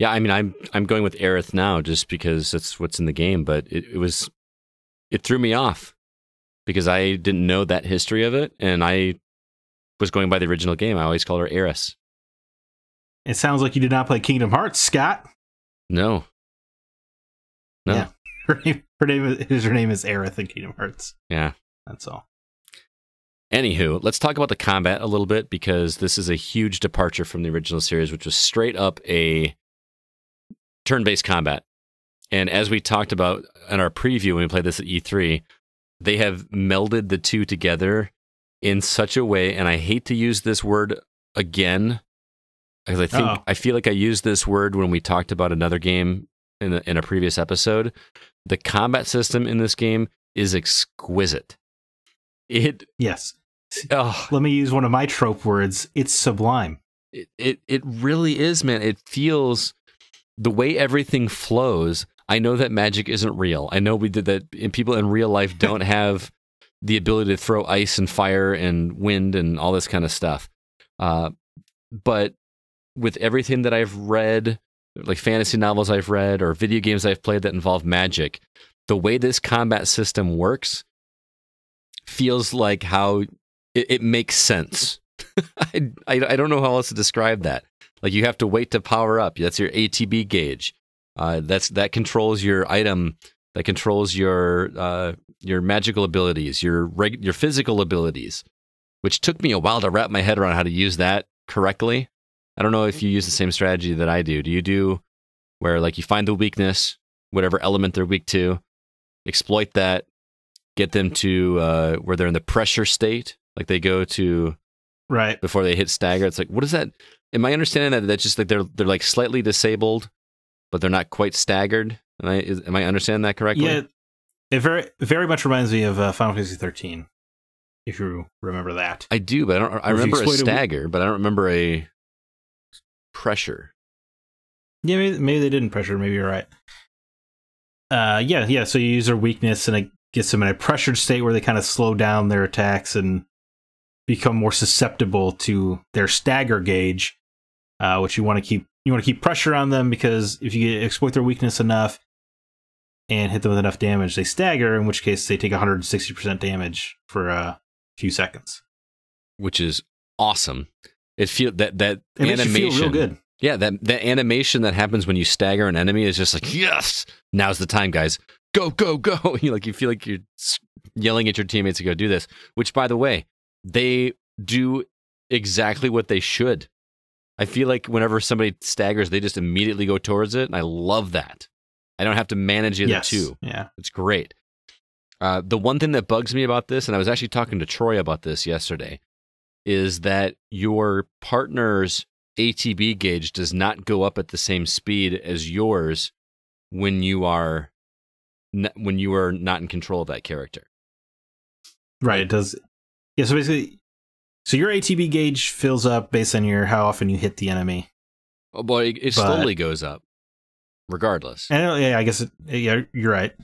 Yeah, I mean, I'm going with Aerith now just because that's what's in the game, but it threw me off because I didn't know that history of it, and I was going by the original game. I always call her Aerith. It sounds like you did not play Kingdom Hearts, Scott. No. Yeah. Her name is Aerith in Kingdom Hearts. Yeah. That's all. Anywho, let's talk about the combat a little bit, because this is a huge departure from the original series, which was straight up a turn-based combat. And as we talked about in our preview when we played this at E3, they have melded the two together in such a way, and I hate to use this word again, because I feel like I used this word when we talked about another game in a previous episode. The combat system in this game is exquisite. Yes. Let me use one of my trope words. It's sublime. It really is, man. It feels, the way everything flows. I know that magic isn't real. I know we did that, and people in real life don't have the ability to throw ice and fire and wind and all this kind of stuff. But with everything that I've read, like fantasy novels I've read or video games I've played that involve magic, the way this combat system works feels like how it makes sense. I don't know how else to describe that. Like, you have to wait to power up. That's your ATB gauge. That controls your item. That controls your magical abilities, your physical abilities, which took me a while to wrap my head around how to use that correctly. I don't know if you use the same strategy that I do. Do you do where, like, you find the weakness, whatever element they're weak to, exploit that, get them to where they're in the pressure state, like they go to right before they hit stagger? It's like, what is that? Am I understanding that that's just like they're like slightly disabled, but they're not quite staggered? Am I understanding that correctly? Yeah, it very much reminds me of Final Fantasy 13, if you remember that. I do, but I remember a stagger, but I don't remember a pressure. Yeah, maybe they didn't pressure. Maybe you're right. Yeah. So you use their weakness, and it gets them in a pressured state where they kind of slow down their attacks and become more susceptible to their stagger gauge, which you want to keep. You want to keep pressure on them, because if you exploit their weakness enough and hit them with enough damage, they stagger, in which case they take 160% damage for a few seconds. Which is awesome. It animation makes you feel real good. Yeah, that animation that happens when you stagger an enemy is just like, yes, now's the time, guys. Go, go, go. You feel like you're yelling at your teammates to go do this, which, by the way, they do exactly what they should. I feel like whenever somebody staggers, they just immediately go towards it, and I love that. I don't have to manage either two. Yeah. It's great. The one thing that bugs me about this, and I was actually talking to Troy about this yesterday, is that your partner's ATB gauge does not go up at the same speed as yours when you are not in control of that character. Right, it does. Yeah, so basically, your ATB gauge fills up based on how often you hit the enemy. Oh boy, it slowly goes up, regardless. And yeah, I guess yeah, you're right.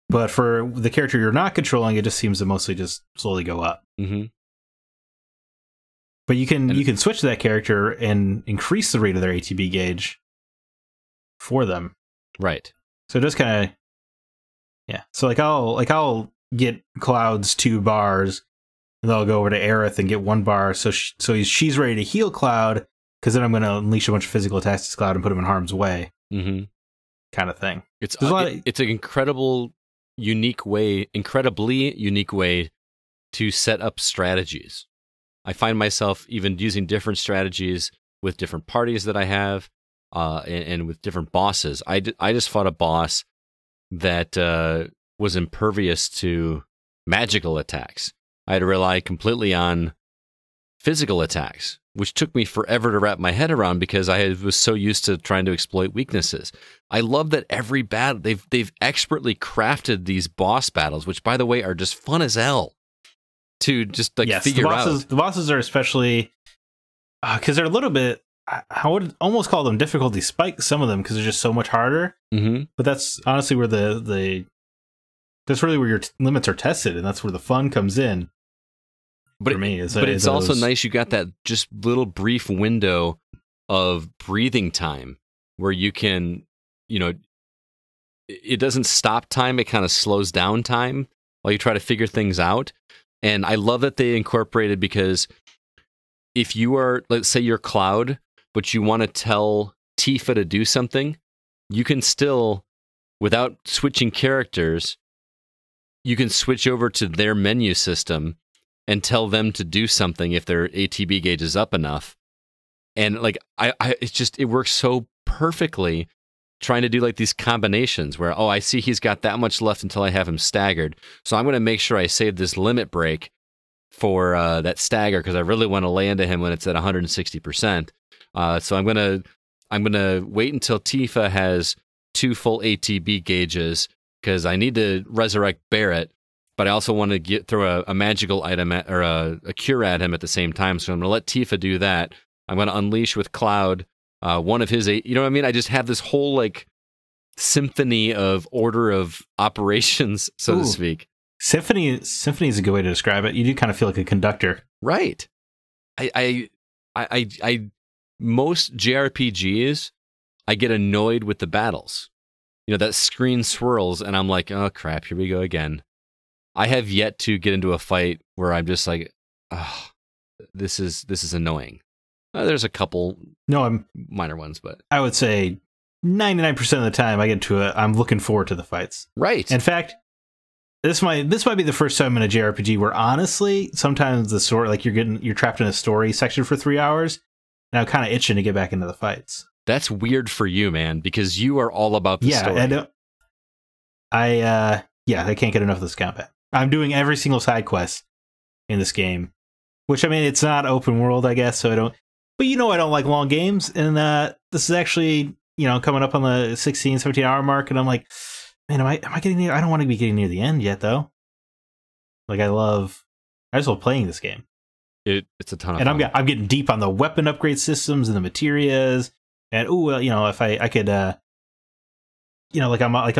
But for the character you're not controlling, it just seems to mostly just slowly go up. Mm-hmm. But you can switch to that character and increase the rate of their ATB gauge for them. Right. So it does kind of, yeah. So I'll get Cloud's 2 bars, and then I'll go over to Aerith and get 1 bar. So she's ready to heal Cloud, because then I'm going to unleash a bunch of physical attacks to Cloud and put him in harm's way. Mm-hmm. Kind of thing. It's an incredible incredibly unique way to set up strategies. I find myself even using different strategies with different parties that I have, and with different bosses. I just fought a boss that was impervious to magical attacks. I had to rely completely on physical attacks, which took me forever to wrap my head around because I was so used to trying to exploit weaknesses. I love that every battle they've expertly crafted these boss battles, which by the way are just fun as hell to just figure out. The bosses are especially because they're a little bit. I would almost call them difficulty spikes, some of them, because they're just so much harder. Mm-hmm. But that's honestly where that's really where your limits are tested, and that's where the fun comes in. But for me, it's also nice you got that just little brief window of breathing time where you can, it doesn't stop time, it kind of slows down time while you try to figure things out. And I love that they incorporated, because if you are, let's say you're Cloud, but you want to tell Tifa to do something, you can still, without switching characters, you can switch over to their menu system and tell them to do something if their ATB gauge is up enough. And it works so perfectly trying to do these combinations where, I see he's got that much left until I have him staggered. So I'm going to make sure I save this limit break for that stagger because I really want to lay into him when it's at 160%. So I'm gonna wait until Tifa has 2 full ATB gauges because I need to resurrect Barrett, but I also want to throw a magical item or a cure at him at the same time. So I'm gonna let Tifa do that. I'm gonna unleash with Cloud one of his eight. You know what I mean? I just have this whole symphony of order of operations, so to speak. Symphony is a good way to describe it. You do kind of feel like a conductor, right? I most JRPGs, I get annoyed with the battles. That screen swirls, and I'm like, oh crap, here we go again. I have yet to get into a fight where I'm just like, oh, this is annoying. There's a couple minor ones, but I would say 99% of the time I get to I'm looking forward to the fights. Right. In fact, this might be the first time in a JRPG where honestly, sometimes the story, you're trapped in a story section for 3 hours, and I'm kind of itching to get back into the fights. That's weird for you, man, because you are all about the story. And I can't get enough of this combat. I'm doing every single side quest in this game, which, I mean, it's not open world, I guess, so I don't. But I don't like long games, and this is actually, coming up on the 16, 17-hour mark, and I'm like, man, am I getting near? I don't want to be getting near the end yet, though. I just love playing this game. It's a ton of fun. And I'm getting deep on the weapon upgrade systems and the materias, and if I could, I'm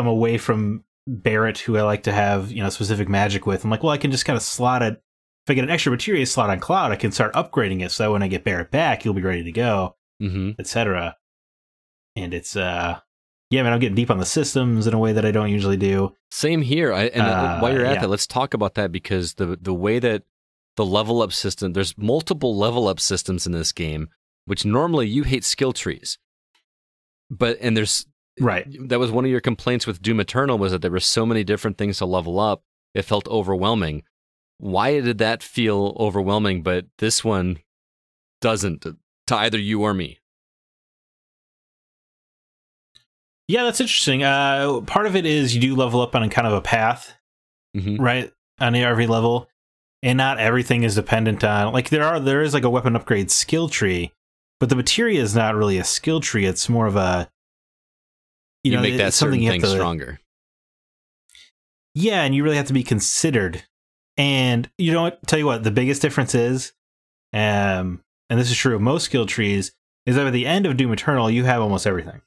away from Barrett, who I like to have specific magic with. I'm like, well, I can just kind of slot it. If I get an extra materia slot on Cloud, I can start upgrading it so that when I get Barrett back, he'll be ready to go, etc. And it's man, I'm getting deep on the systems in a way that I don't usually do. Same here. While you're at that, let's talk about that, because the way that the level up system, there's multiple level up systems in this game, which normally you hate skill trees. Right. That was one of your complaints with Doom Eternal, was that there were so many different things to level up. It felt overwhelming. Why did that feel overwhelming, but this one doesn't, to either you or me? Yeah, that's interesting. Part of it is you do level up on kind of a path, right, on every level, and not everything is dependent on, there is a weapon upgrade skill tree, but the materia is not really a skill tree. It's more of a, you make that certain thing stronger. Yeah, and you really have to be considered. And tell you what, the biggest difference is, and this is true of most skill trees, is that at the end of Doom Eternal, you have almost everything.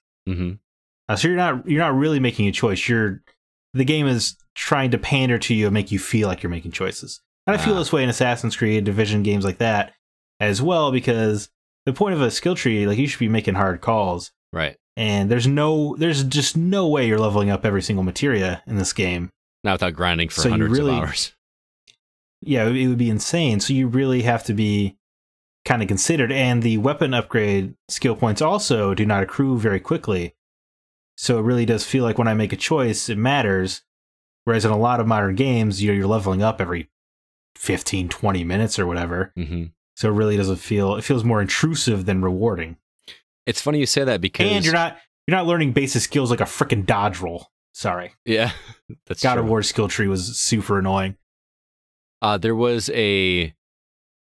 So you're not really making a choice. The game is trying to pander to you and make you feel like you're making choices. And I feel this way in Assassin's Creed, Division, games like that as well, because the point of a skill tree, you should be making hard calls. Right. And there's just no way you're leveling up every single materia in this game. Not without grinding for hundreds of hours. Yeah, it would be insane. So you really have to be kind of considered. And the weapon upgrade skill points also do not accrue very quickly. So it really does feel like when I make a choice, it matters. Whereas in a lot of modern games, you're leveling up every 15, 20 minutes or whatever. Mm-hmm. So it really doesn't feel, it feels more intrusive than rewarding. It's funny you say that because... And you're not learning basic skills like a freaking dodge roll. Sorry. Yeah, that's God true. of War skill tree was super annoying. There was a...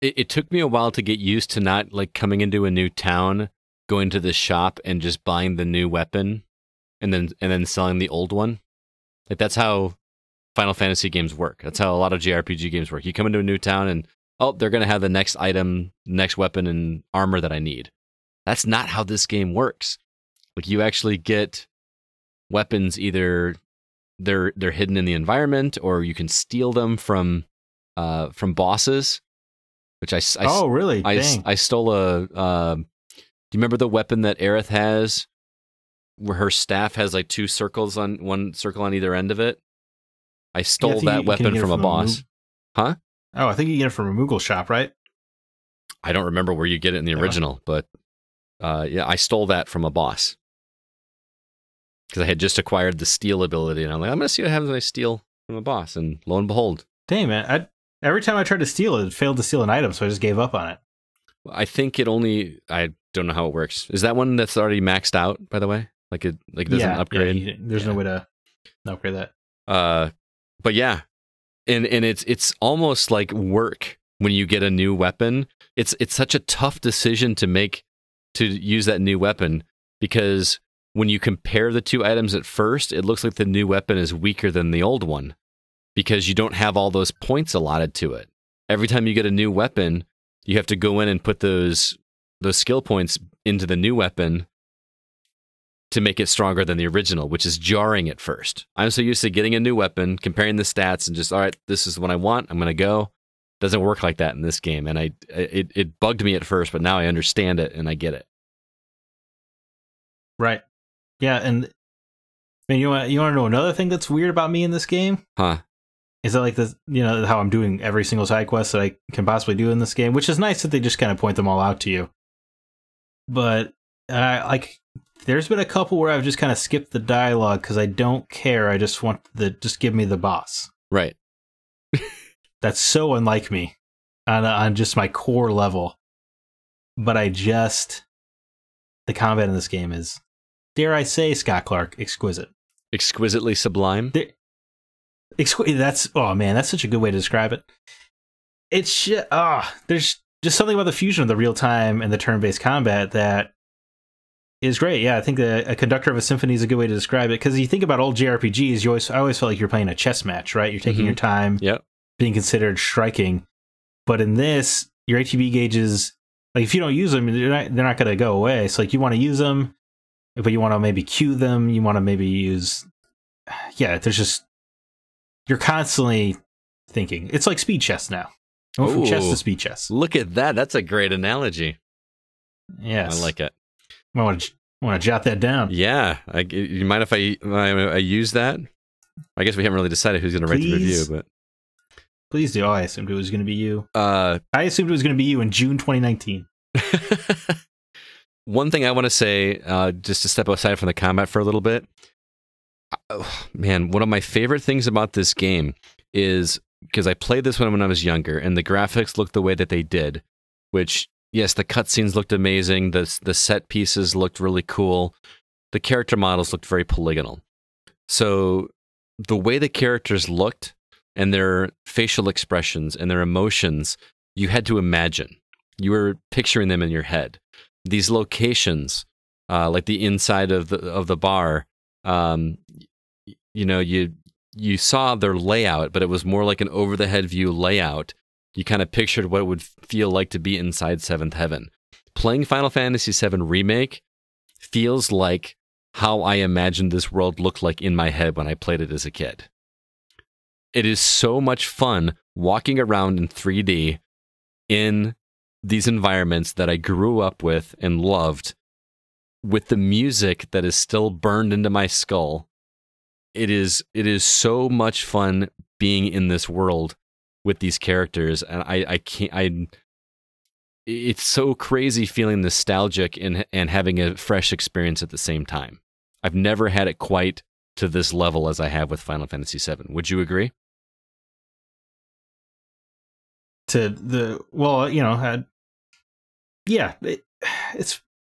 It took me a while to get used to not like coming into a new town, going to the shop and just buying the new weapon and then selling the old one. Like that's how Final Fantasy games work. That's how a lot of JRPG games work. You come into a new town and, oh, they're going to have the next item, next weapon and armor that I need. That's not how this game works. Like you actually get weapons, either they're hidden in the environment or you can steal them from bosses. Which oh, really? I stole a... do you remember the weapon that Aerith has? Where her staff has like two circles on... One circle on either end of it? I stole that weapon from a boss. Huh? Oh, I think you get it from a Moogle shop, right? I don't remember where you get it in the original, but... yeah, I stole that from a boss. Because I had just acquired the steal ability, and I'm like, I'm going to see what happens when I steal from a boss, and lo and behold. Dang, man. Every time I tried to steal it, it failed to steal an item, so I just gave up on it. I think it only... I don't know how it works. Is that one that's already maxed out, by the way? Like it doesn't upgrade? Yeah, there's no way to upgrade that. But yeah. And it's almost like work when you get a new weapon. It's such a tough decision to make to use that new weapon, because when you compare the two items at first, it looks like the new weapon is weaker than the old one, because you don't have all those points allotted to it. Every time you get a new weapon, you have to go in and put those skill points into the new weapon to make it stronger than the original, which is jarring at first. I'm so used to getting a new weapon, comparing the stats, and just, all right, this is what I want, I'm going to go. Doesn't work like that in this game, and it bugged me at first, but now I understand it and I get it. Right. Yeah, and man, you want to know another thing that's weird about me in this game? Huh? Is that like this? You know how I'm doing every single side quest that I can possibly do in this game, which is nice that they just kind of point them all out to you. But like, there's been a couple where I've just kind of skipped the dialogue because I don't care. I just want just give me the boss. Right. That's so unlike me on just my core level. But the combat in this game is, dare I say, Scott Clark, exquisite. Exquisitely sublime? That's, oh man, that's such a good way to describe it. It's there's just something about the fusion of the real time and the turn-based combat that is great. Yeah, I think a conductor of a symphony is a good way to describe it, because you think about old JRPGs, I always felt like you're playing a chess match, right? You're taking your time, being considered striking. But in this, your ATB gauges, like if you don't use them, they're not going to go away. So like you want to use them, but you want to maybe queue them. You want to maybe use, there's just, you're constantly thinking. It's like speed chess now. From chess to speed chess. Look at that. That's a great analogy. Yes. I like it. I want to jot that down. Yeah. You mind if I use that? I guess we haven't really decided who's going to write the review, but... Please do. Oh, I assumed it was going to be you. I assumed it was going to be you in June 2019. One thing I want to say, just to step aside from the combat for a little bit, man, one of my favorite things about this game is, because I played this one when I was younger, and the graphics looked the way that they did, which, yes, the cutscenes looked amazing, the set pieces looked really cool, the character models looked very polygonal. So the way the characters looked, and their facial expressions and their emotions, you had to imagine. You were picturing them in your head. These locations, like the inside of the bar, you saw their layout, but it was more like an over-the-head view layout. You kind of pictured what it would feel like to be inside Seventh Heaven. Playing Final Fantasy VII Remake feels like how I imagined this world looked like in my head when I played it as a kid. It is so much fun walking around in 3D in these environments that I grew up with and loved, with the music that is still burned into my skull. It is so much fun being in this world with these characters, and it's so crazy feeling nostalgic and having a fresh experience at the same time. I've never had it quite to this level as I have with Final Fantasy VII. Would you agree? It's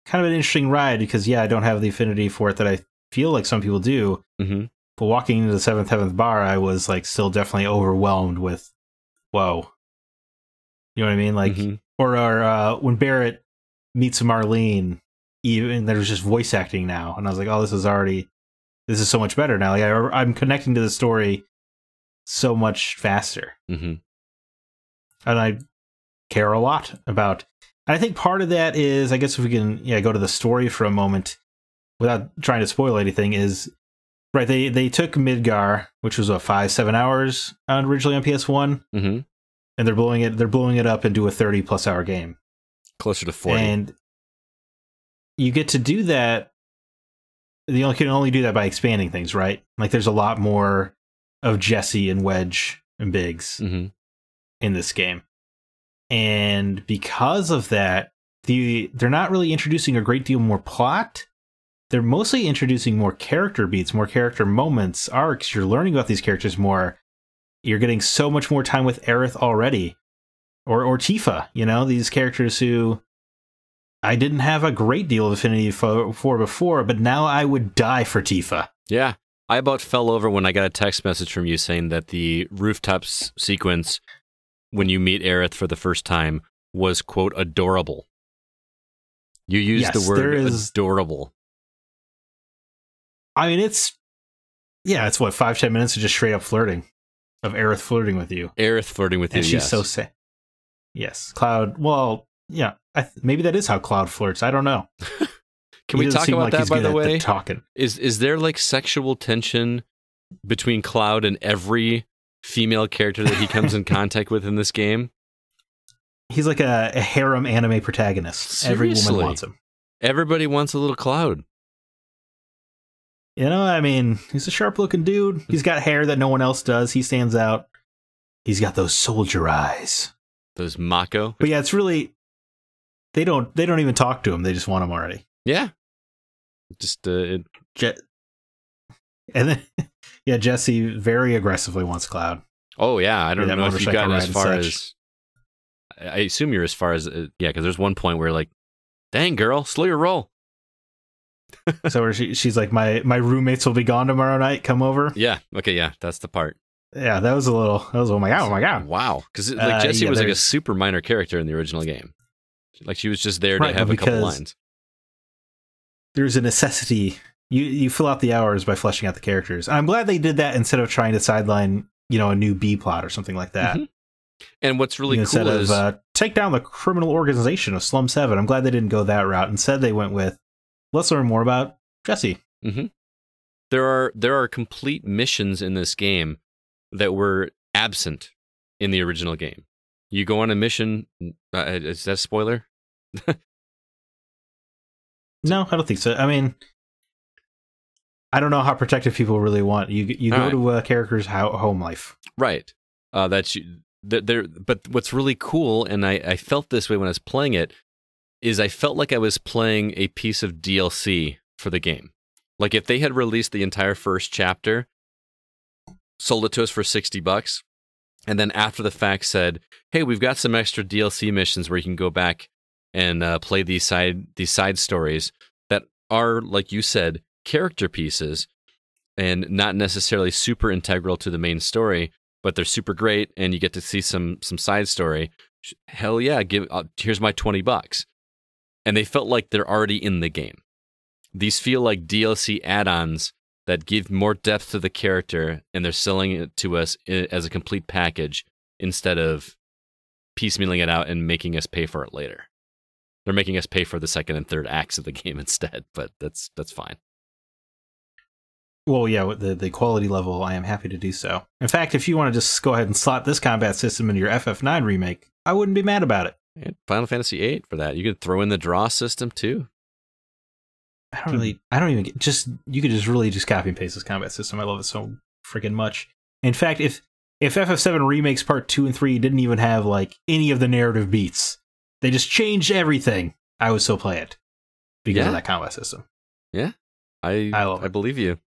kind of an interesting ride because, I don't have the affinity for it that I feel like some people do. Mm-hmm. But walking into the 7th Heaven's Bar, I was like still definitely overwhelmed with, whoa. You know what I mean? Like, or when Barrett meets Marlene, even there's just voice acting now, and I was like, oh, this is so much better now. Like, I'm connecting to the story so much faster, and I care a lot about. And I think part of that is, I guess, if we can, go to the story for a moment, without trying to spoil anything, is right. They took Midgar, which was 5-7 hours originally on PS1, and they're blowing it up into a 30+ hour game, closer to 40. And you get to do that. You can only do that by expanding things, right? Like, there's a lot more of Jesse and Wedge and Biggs in this game. And because of that, they're not really introducing a great deal more plot. They're mostly introducing more character beats, more character moments, arcs. You're learning about these characters more. You're getting so much more time with Aerith already. Or Tifa, these characters who I didn't have a great deal of affinity for before, but now I would die for Tifa. Yeah. I about fell over when I got a text message from you saying that the rooftops sequence when you meet Aerith for the first time was, quote, adorable. You used the word adorable. I mean, it's what, 5-10 minutes of just straight up flirting, of Aerith flirting with you. Aerith flirting with you, and she's so sad. Yes. Cloud, well, yeah, maybe that is how Cloud flirts. I don't know. Can we talk about that, by the way? Talking. Is there like sexual tension between Cloud and every female character that he comes in contact with in this game? He's like a harem anime protagonist. Seriously? Every woman wants him. Everybody wants a little Cloud. I mean, he's a sharp-looking dude. He's got hair that no one else does. He stands out. He's got those soldier eyes. Those Mako. But yeah, it's really, they don't even talk to him. They just want him already. Yeah. Just and then Jesse very aggressively wants Cloud. Oh yeah, I don't know if you've gotten as far as. I assume you're as far as because there's one point where like, dang girl, slow your roll. So where she's like, my roommates will be gone tomorrow night. Come over. Yeah. Okay. Yeah, that's the part. Yeah, that was oh my god. Wow, because like Jessie was like a super minor character in the original game. Like she was just there to have a couple lines. There's a necessity. You fill out the hours by fleshing out the characters. And I'm glad they did that instead of trying to sideline, a new B plot or something like that. And what's really cool instead is of take down the criminal organization of Slum 7. I'm glad they didn't go that route. Instead, they went with, let's learn more about Jesse. There are complete missions in this game that were absent in the original game. You go on a mission. Is that a spoiler? No, I don't think so. I mean, I don't know how protective people really want. You go to a character's home life. Right. But what's really cool, and I felt this way when I was playing it, is I felt like I was playing a piece of DLC for the game. Like if they had released the entire first chapter, sold it to us for $60, and then after the fact said, hey, we've got some extra DLC missions where you can go back and play these side stories that are, like you said, character pieces and not necessarily super integral to the main story, but they're super great and you get to see some side story. Hell yeah, here's my $20. And they felt like they're already in the game. These feel like DLC add-ons that give more depth to the character, and they're selling it to us as a complete package instead of piecemealing it out and making us pay for it later. They're making us pay for the second and third acts of the game instead, but that's fine. Well, yeah, with the quality level, I am happy to do so. In fact, if you want to just go ahead and slot this combat system into your FF9 remake, I wouldn't be mad about it. And Final Fantasy VIII for that. You could throw in the draw system too. You could just really just copy and paste this combat system. I love it so freaking much. In fact, if FF7 Remakes Part 2 and 3 didn't even have like any of the narrative beats, they just changed everything, I would still play it because of that combat system. Yeah. I believe you.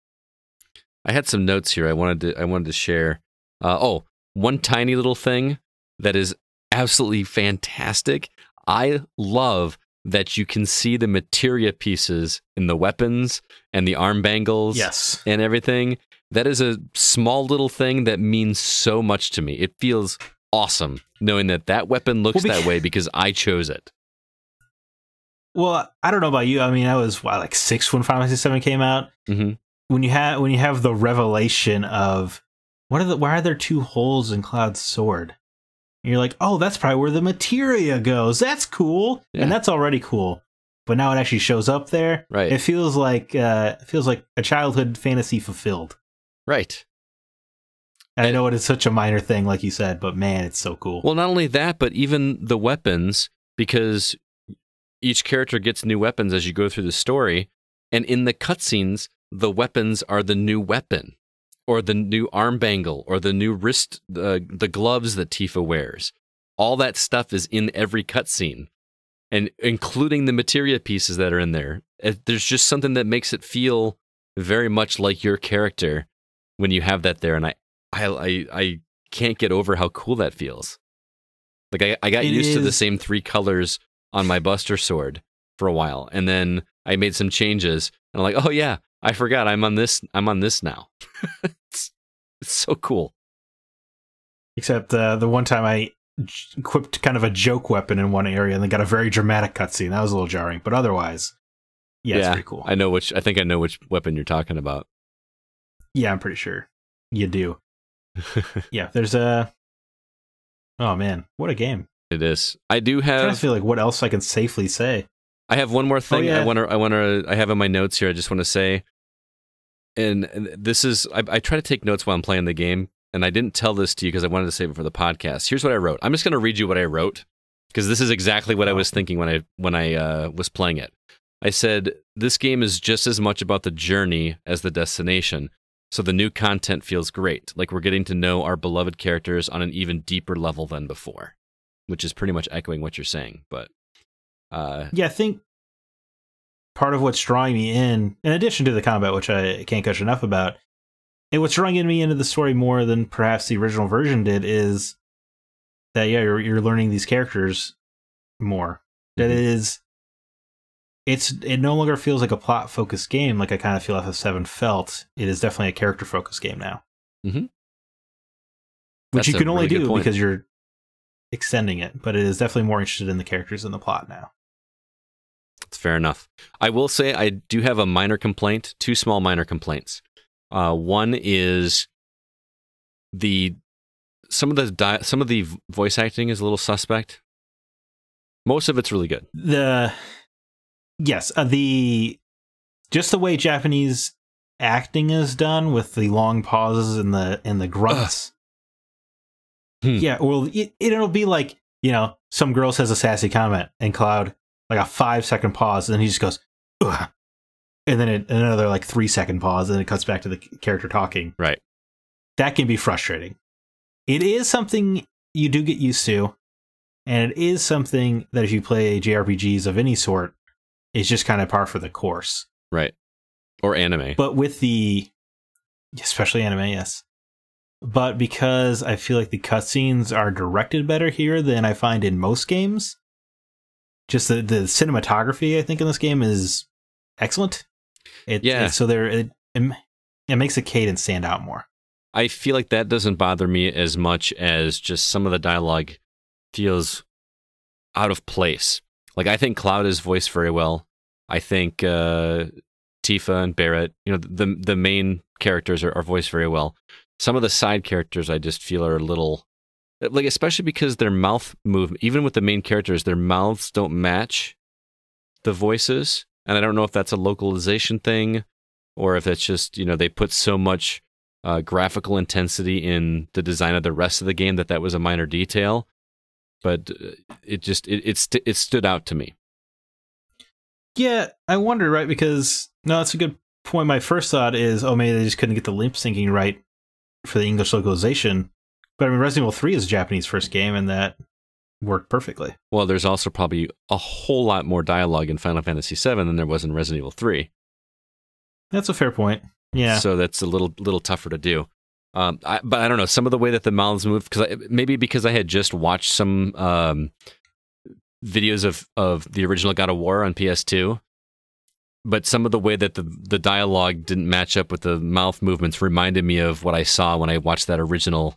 I had some notes here I wanted to share. One tiny little thing that is absolutely fantastic. I love that you can see the materia pieces in the weapons and the arm bangles and everything. That is a small little thing that means so much to me. It feels awesome knowing that that weapon looks that way because I chose it. Well, I don't know about you. I mean, I was like 6 when Final Fantasy VII came out. Mm-hmm. When you have the revelation of why are there 2 holes in Cloud's sword? And you're like, oh, that's probably where the materia goes. That's cool, and that's already cool. But now it actually shows up there. Right. It feels like a childhood fantasy fulfilled. Right. And I know it is such a minor thing, like you said, but man, it's so cool. Well, not only that, but even the weapons, because each character gets new weapons as you go through the story, and in the cutscenes, the weapons are the new weapon, or the new arm bangle, or the new wrist, the gloves that Tifa wears. All that stuff is in every cutscene, and including the materia pieces that are in there. There's just something that makes it feel very much like your character when you have that there, and I can't get over how cool that feels. Like I got used to the same 3 colors on my Buster Sword for a while, and then I made some changes, and I'm like, oh yeah, I forgot I'm on this now. it's so cool. Except the one time I equipped kind of a joke weapon in one area and then got a very dramatic cutscene. That was a little jarring, but otherwise, it's pretty cool. I think I know which weapon you're talking about. Yeah, I'm pretty sure you do. Yeah, there's oh man, what a game. It is. I do have. I'm trying to feel like what else I can safely say. I have one more thing I have in my notes here. I just want to say, and this is I try to take notes while I'm playing the game, and I didn't tell this to you because I wanted to save it for the podcast. Here's what I wrote. I'm just going to read you what I wrote because this is exactly what I was thinking when I was playing it. I said this game is just as much about the journey as the destination. So the new content feels great, like we're getting to know our beloved characters on an even deeper level than before, which is pretty much echoing what you're saying. But I think part of what's drawing me in addition to the combat, which I can't gush enough about, and what's drawing me into the story more than perhaps the original version did, is that you're learning these characters more. That it no longer feels like a plot focused game like I kind of feel FF7 felt. It is definitely a character focused game now. Mm-hmm. Which you can only do because you're extending it, but it is definitely more interested in the characters and the plot now. It's fair enough. I will say I do have a minor complaint, 2 small minor complaints. One is some of the voice acting is a little suspect. Most of it's really good. Just the way Japanese acting is done with the long pauses and the grunts. Yeah, well, it'll be like, some girl says a sassy comment and Cloud, like a 5-second pause, and then he just goes, ugh. And then another like 3-second pause, and it cuts back to the character talking. Right. That can be frustrating. It is something you do get used to, and it is something that if you play JRPGs of any sort, it's just kind of par for the course. Right. Or anime. But especially anime, yes. But because I feel like the cutscenes are directed better here than I find in most games, just the cinematography, I think, in this game is excellent. It makes the cadence stand out more. I feel like that doesn't bother me as much as just some of the dialogue feels out of place. Like, I think Cloud is voiced very well. I think Tifa and Barrett, the main characters are voiced very well. Some of the side characters I just feel are a little, like, especially because their mouth movement, even with the main characters, their mouths don't match the voices. And I don't know if that's a localization thing or if it's just, they put so much graphical intensity in the design of the rest of the game that was a minor detail. But it stood out to me. Yeah, I wonder, right? Because, no, that's a good point. My first thought is, maybe they just couldn't get the lip syncing right for the English localization. But I mean, Resident Evil 3 is a Japanese first game, and that worked perfectly. Well, there's also probably a whole lot more dialogue in Final Fantasy VII than there was in Resident Evil 3. That's a fair point. Yeah. So that's a little tougher to do. But I don't know, some of the way that the mouths move, maybe because I had just watched some videos of the original God of War on PS2, but some of the way that the dialogue didn't match up with the mouth movements reminded me of what I saw when I watched that original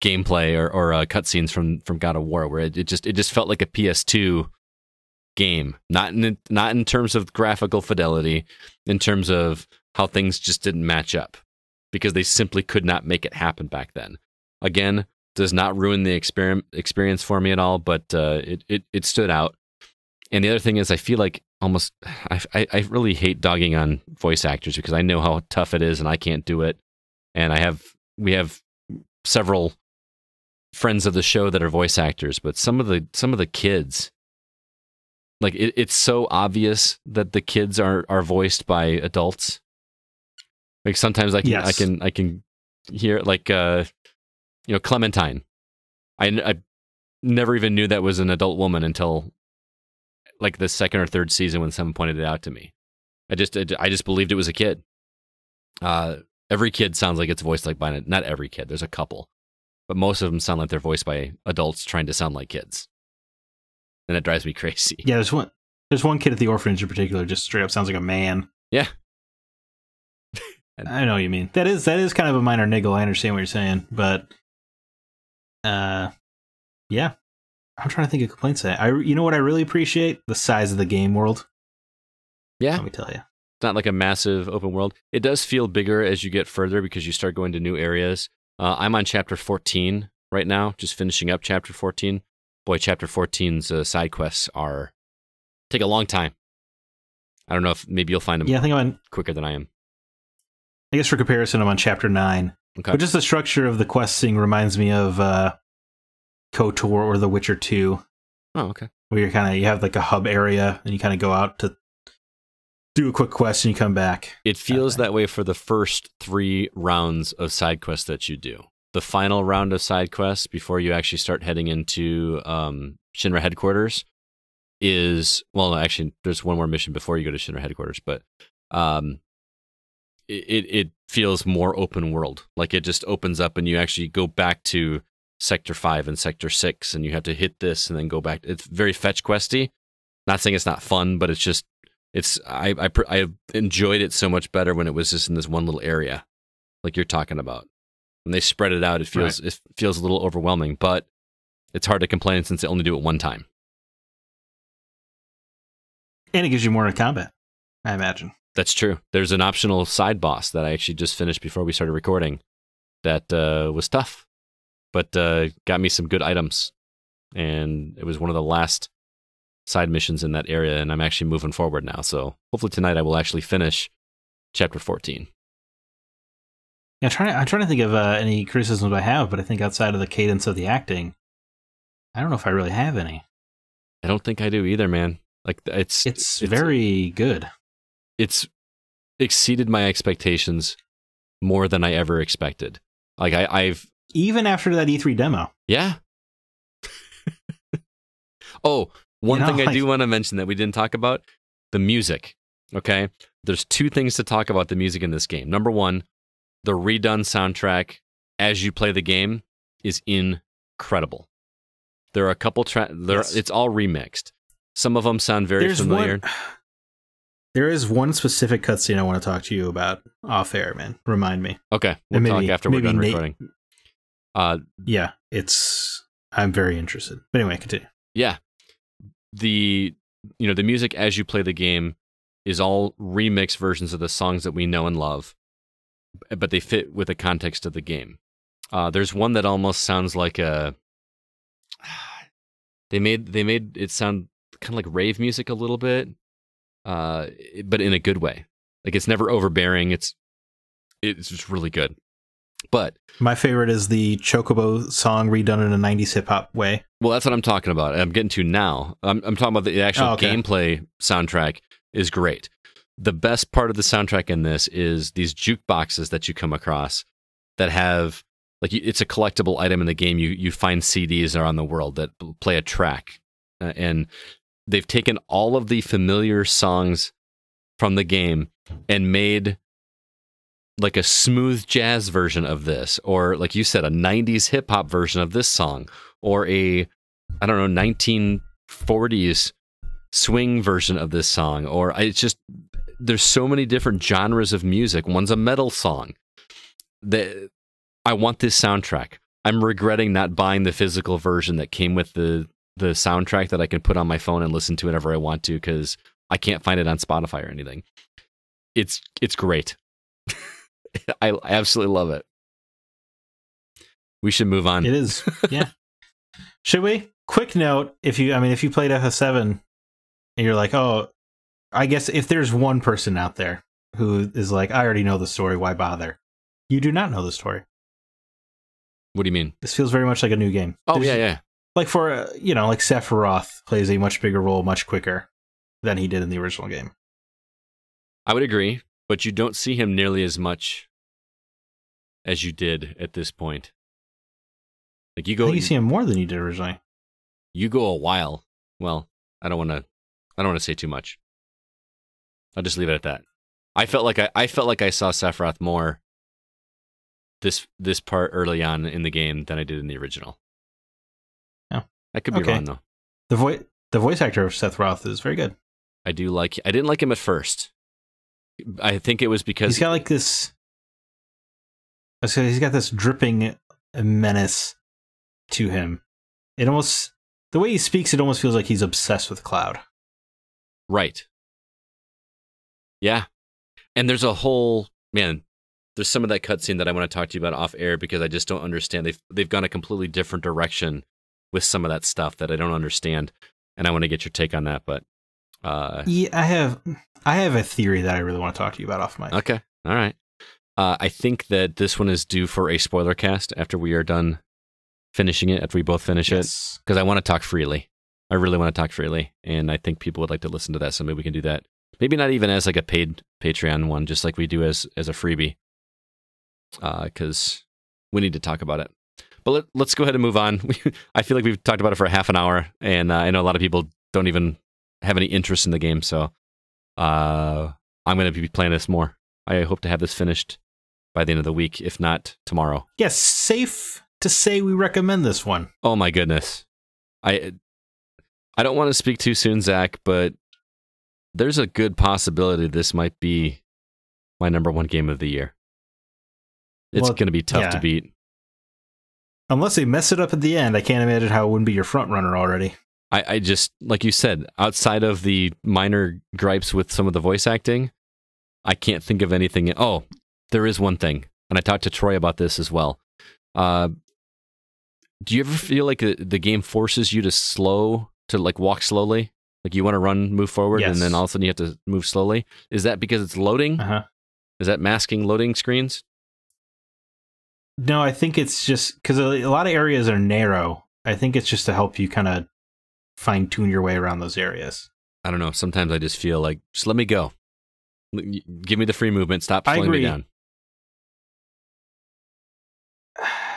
gameplay or cutscenes from God of War, where it just felt like a PS2 game, not in terms of graphical fidelity, in terms of how things just didn't match up, because they simply could not make it happen back then. Again, does not ruin the experience for me at all, but it stood out. And the other thing is, I feel like I really hate dogging on voice actors, because I know how tough it is and I can't do it. And we have several friends of the show that are voice actors, but some of the kids, like it's so obvious that the kids are voiced by adults. Like sometimes I can hear, like Clementine. I never even knew that was an adult woman until like the second or third season when someone pointed it out to me. I just believed it was a kid. Every kid sounds like it's voiced like by not every kid. There's a couple, but most of them sound like they're voiced by adults trying to sound like kids, and it drives me crazy. Yeah, there's one kid at the orphanage in particular just straight up sounds like a man. Yeah. I know what you mean. That is kind of a minor niggle. I understand what you're saying, but yeah. I'm trying to think of complaints. You know what I really appreciate? The size of the game world. Yeah. Let me tell you. It's not like a massive open world. It does feel bigger as you get further because you start going to new areas. I'm on chapter 14 right now, just finishing up chapter 14. Boy, chapter 14's side quests take a long time. I don't know if maybe you'll find them I think quicker than I am. I guess for comparison, I'm on chapter 9. Okay. But just the structure of the questing reminds me of KOTOR or The Witcher 2. Oh, okay. Where you have like a hub area and you kind of go out to do a quick quest and you come back. It feels that way for the first 3 rounds of side quests that you do. The final round of side quests before you actually start heading into Shinra headquarters is, well, actually, there's one more mission before you go to Shinra headquarters, but it feels more open world. Like it just opens up and you actually go back to Sector 5 and Sector 6 and you have to hit this and then go back. It's very fetch questy. Not saying it's not fun, but I enjoyed it so much better when it was just in this one little area, like you're talking about. When they spread it out, it feels a little overwhelming, but it's hard to complain since they only do it one time. And it gives you more in combat, I imagine. That's true. There's an optional side boss that I actually just finished before we started recording that was tough, but got me some good items. And it was one of the last side missions in that area, and I'm actually moving forward now. So hopefully tonight I will actually finish chapter 14. Yeah, I'm trying to think of any criticisms I have, but I think outside of the cadence of the acting, I don't know if I really have any. I don't think I do either, man. Like it's very good. It's exceeded my expectations more than I ever expected. Like I've even after that E3 demo. Yeah. Oh, one thing I do want to mention that we didn't talk about, the music. Okay, there's 2 things to talk about the music in this game. Number 1, the redone soundtrack as you play the game is incredible. There are a couple it's all remixed. Some of them sound very familiar. There is one specific cutscene I want to talk to you about off air, man. Remind me. Okay, we'll talk after we're done recording. Yeah, I'm very interested. But anyway, continue. Yeah, the music as you play the game is all remixed versions of the songs that we know and love, but they fit with the context of the game. There's one that almost sounds like they made it sound kind of like rave music a little bit, but in a good way. Like it's never overbearing. It's just really good. But my favorite is the Chocobo song redone in a 90s hip hop way. Well, that's what I'm talking about. I'm getting to now. I'm talking about the actual gameplay soundtrack is great. The best part of the soundtrack in this is these jukeboxes that you come across that have, like, it's a collectible item in the game. You find CDs around the world that play a track, and they've taken all of the familiar songs from the game and made like a smooth jazz version of this, or like you said, a 90s hip hop version of this song, or a, I don't know, 1940s swing version of this song, or it's just, there's so many different genres of music. One's a metal song. I want this soundtrack. I'm regretting not buying the physical version that came with the soundtrack that I can put on my phone and listen to whenever I want to, because I can't find it on Spotify or anything. It's great. I absolutely love it. We should move on. It is, yeah. Should we? Quick note: if you played FF7 and you're like, oh, I guess if there's one person out there who is like, I already know the story, why bother? You do not know the story. What do you mean? This feels very much like a new game. Oh, yeah. Like for, like Sephiroth plays a much bigger role much quicker than he did in the original game. I would agree, but you don't see him nearly as much as you did at this point. Like I think you see him more than you did originally. You go a while. Well, I don't want to say too much. I'll just leave it at that. I felt like I saw Sephiroth more this part early on in the game than I did in the original. Oh. I could be wrong though. The voice actor of Sephiroth is very good. I didn't like him at first. I think it was because he's got like this. He's got this dripping menace to him. It almost, the way he speaks, it almost feels like he's obsessed with Cloud. Right. Yeah. And there's a whole, man, there's some of that cutscene that I want to talk to you about off air because I just don't understand. They've gone a completely different direction with some of that stuff that I don't understand, and I want to get your take on that. But yeah, I have a theory that I really want to talk to you about off mic. Okay, all right. I think that this one is due for a spoiler cast after we are done finishing it. After we both finish it, because I want to talk freely. I really want to talk freely, and I think people would like to listen to that. So maybe we can do that. Maybe not even as like a paid Patreon one, just like we do as a freebie. Because we need to talk about it. But let's go ahead and move on. I feel like we've talked about it for half an hour, and I know a lot of people don't even have any interest in the game, so I'm going to be playing this more. I hope to have this finished by the end of the week, if not tomorrow. Yes, safe to say we recommend this one. Oh my goodness. I don't want to speak too soon, Zach, but there's a good possibility this might be my #1 game of the year. It's going to be tough to beat. Unless they mess it up at the end, I can't imagine how it wouldn't be your front runner already. I just, like you said, outside of the minor gripes with some of the voice acting, I can't think of anything. Oh, there is one thing, and I talked to Troy about this as well. Do you ever feel like the game forces you to walk slowly? Like you want to move forward, and then all of a sudden you have to move slowly? Is that because it's loading? Uh-huh. Is that masking loading screens? No, I think it's just because a lot of areas are narrow. I think it's just to help you kind of fine-tune your way around those areas. I don't know. Sometimes I just feel like, just let me go. Give me the free movement. Stop slowing me down.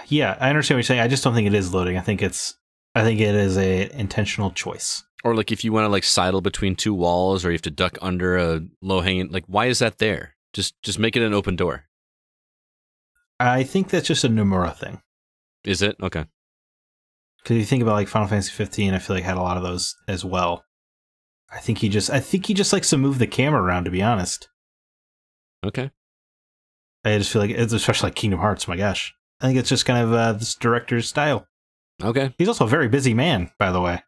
Yeah, I understand what you're saying. I just don't think it is loading. I think it is a intentional choice. Or like if you want to sidle between two walls, or you have to duck under a low-hanging, why is that there? Just make it an open door. I think that's just a Nomura thing. Is it? Okay. Because you think about like Final Fantasy 15, I feel like had a lot of those as well. I think he just likes to move the camera around, to be honest. Okay. I just feel like it's especially like Kingdom Hearts. My gosh, I think it's just kind of this director's style. Okay. He's also a very busy man, by the way.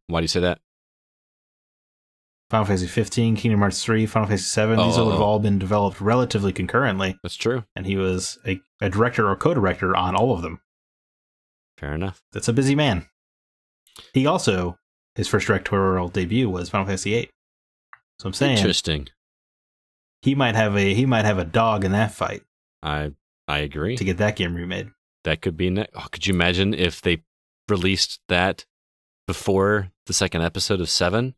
Why do you say that? Final Fantasy 15, Kingdom Hearts 3, Final Fantasy VII, these would have all been developed relatively concurrently. That's true. And he was a director or co-director on all of them. Fair enough. That's a busy man. He also, his first directorial debut was Final Fantasy VIII. So I'm saying, interesting. He might have a dog in that fight. I agree. To get that game remade. That could be could you imagine if they released that before the second episode of 7?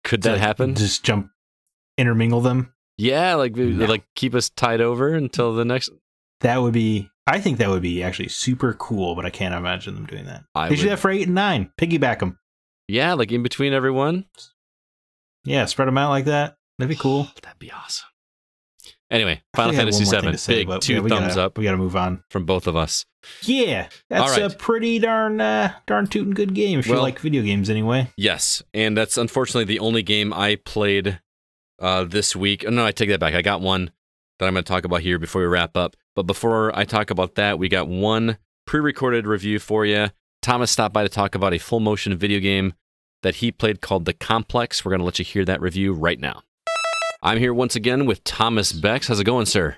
Could that happen? Just intermingle them? Yeah, like keep us tied over until the next. I think that would be actually super cool, but I can't imagine them doing that. They should do that for 8 and 9. Piggyback them. Yeah, like in between everyone. Yeah, spread them out like that. That'd be cool. That'd be awesome. Anyway, Final Fantasy VII, big thumbs up. We got to move on from both of us. Yeah, that's a pretty darn tootin' good game if you like video games anyway. Yes, and that's unfortunately the only game I played this week. Oh, no, I take that back. I got one that I'm going to talk about here before we wrap up. But before I talk about that, we got one pre-recorded review for you. Thomas stopped by to talk about a full-motion video game that he played called The Complex. We're going to let you hear that review right now. I'm here once again with Tomas Becks. How's it going, sir?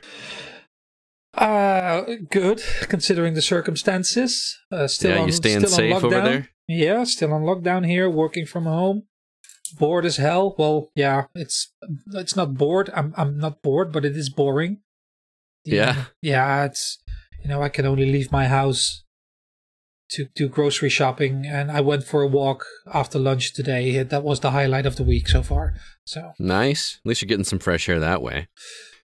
Good, considering the circumstances. You staying safe over there? Yeah, still on lockdown here, working from home. Bored as hell. Well, yeah, it's not bored. I'm not bored, but it is boring. Yeah. Yeah, it's, I can only leave my house to do grocery shopping, and I went for a walk after lunch today. That was the highlight of the week so far. So nice. At least you're getting some fresh air that way.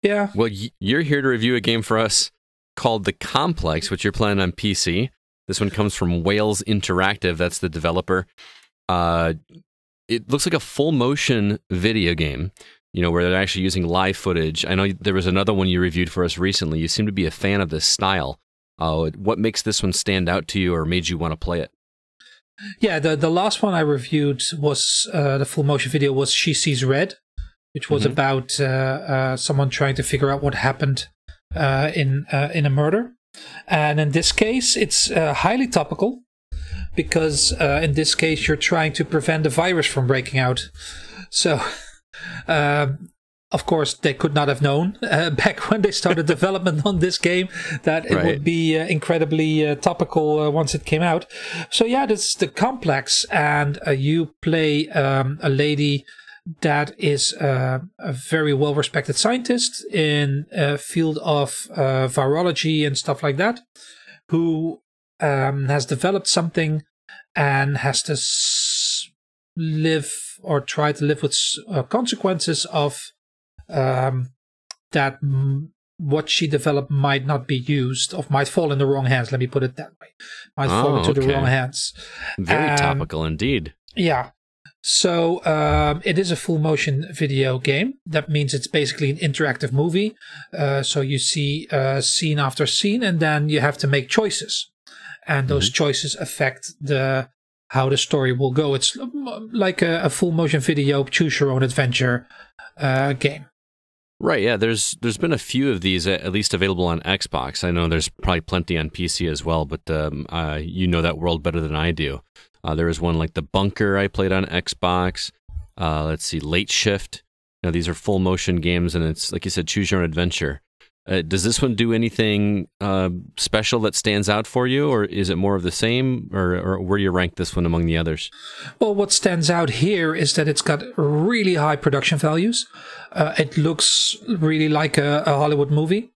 Yeah. Well, you're here to review a game for us called The Complex, which you're playing on PC. This one comes from Wales Interactive. That's the developer. It looks like a full motion video game, where they're actually using live footage. I know there was another one you reviewed for us recently. You seem to be a fan of this style. What makes this one stand out to you or made you want to play it? Yeah, the last one I reviewed was the full motion video was She Sees Red, which was about someone trying to figure out what happened in a murder. And in this case, it's highly topical because in this case, you're trying to prevent the virus from breaking out. So, of course, they could not have known back when they started development on this game that it would be incredibly topical once it came out. So yeah, this is The Complex, and you play a lady that is a very well-respected scientist in a field of virology and stuff like that, who has developed something and has to live or try to live with consequences of that what she developed might not be used or might fall in the wrong hands. Let me put it that way. Might fall into the wrong hands. Very topical indeed. Yeah. So it is a full motion video game. That means it's basically an interactive movie. So you see scene after scene, and then you have to make choices. And those choices affect how the story will go. It's like a full motion video, choose your own adventure game. Right, yeah, there's been a few of these at least available on Xbox. I know there's probably plenty on PC as well, but you know that world better than I do. There was one like The Bunker I played on Xbox. Let's see, Late Shift. These are full motion games, and it's, like you said, choose your own adventure. Does this one do anything special that stands out for you, or is it more of the same, or where do you rank this one among the others? Well, what stands out here is that it's got really high production values. It looks really like a Hollywood movie.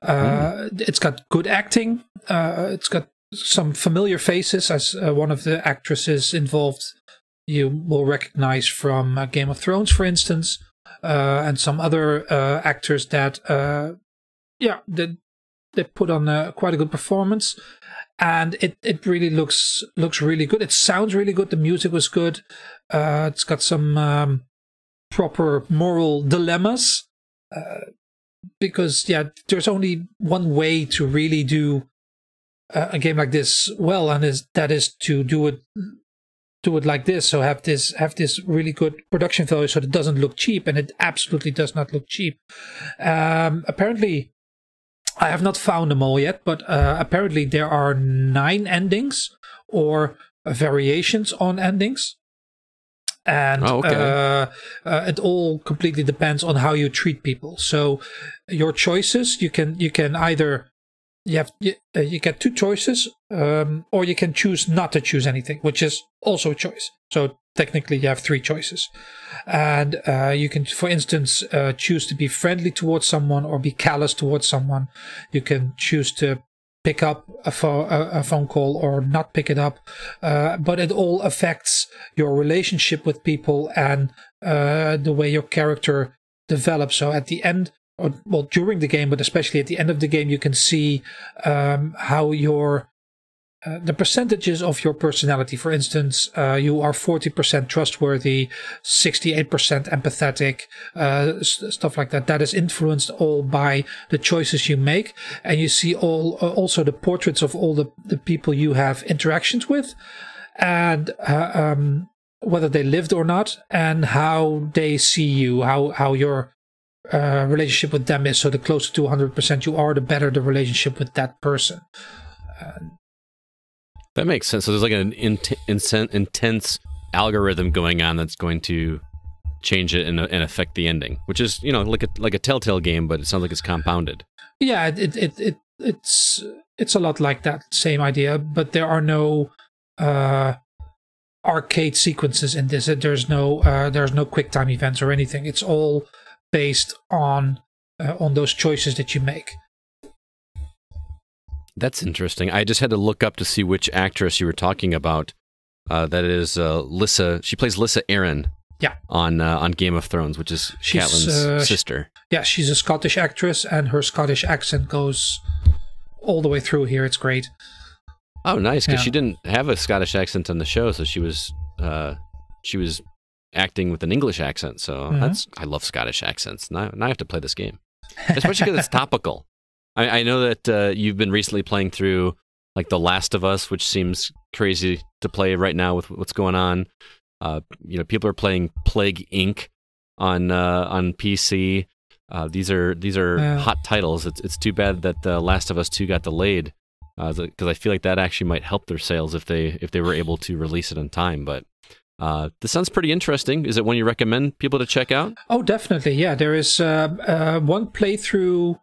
It's got good acting. It's got some familiar faces, as one of the actresses involved you will recognize from Game of Thrones, for instance, and some other actors that they put on quite a good performance, and it really looks really good. It sounds really good. The music was good. It's got some proper moral dilemmas, because there's only one way to really do a game like this well, and that is to do it like this. So have this really good production value, so that it doesn't look cheap, and it absolutely does not look cheap. Apparently, I have not found them all yet, but apparently there are 9 endings or variations on endings. And it all completely depends on how you treat people. So your choices, you can either you get 2 choices, or you can choose not to choose anything, which is also a choice. So technically you have 3 choices, and you can, for instance, choose to be friendly towards someone or be callous towards someone. You can choose to pick up a phone call or not pick it up, but it all affects your relationship with people and the way your character develops. So at the end, or well, during the game, but especially at the end of the game, you can see how your the percentages of your personality. For instance, you are 40% trustworthy, 68% empathetic, stuff like that. That is influenced all by the choices you make. And you see also the portraits of all the people you have interactions with, and whether they lived or not, and how they see you, how your relationship with them is. So the closer to 100% you are, the better the relationship with that person. That makes sense. So there's like an intense algorithm going on that's going to change it and affect the ending, which is, you know, like a Telltale game, but it sounds like it's compounded. Yeah, it's a lot like that same idea, but there are no arcade sequences in this. There's no QuickTime events or anything. It's all based on those choices that you make. That's interesting. I just had to look up to see which actress you were talking about. That is Lissa. She plays Lissa Aaron. Yeah. On Game of Thrones, which is Catelyn's sister. Yeah, she's a Scottish actress, and her Scottish accent goes all the way through here. It's great. Oh, nice, because she didn't have a Scottish accent on the show, so she was acting with an English accent. So I love Scottish accents. Now I have to play this game, especially because it's topical. I know that you've been recently playing through like The Last of Us, which seems crazy to play right now with what's going on. You know, people are playing Plague Inc. on PC. These are hot titles. It's too bad that The Last of Us 2 got delayed, because I feel like that actually might help their sales if they were able to release it on time. But this sounds pretty interesting. Is it one you recommend people to check out? Oh, definitely. Yeah, there is one playthrough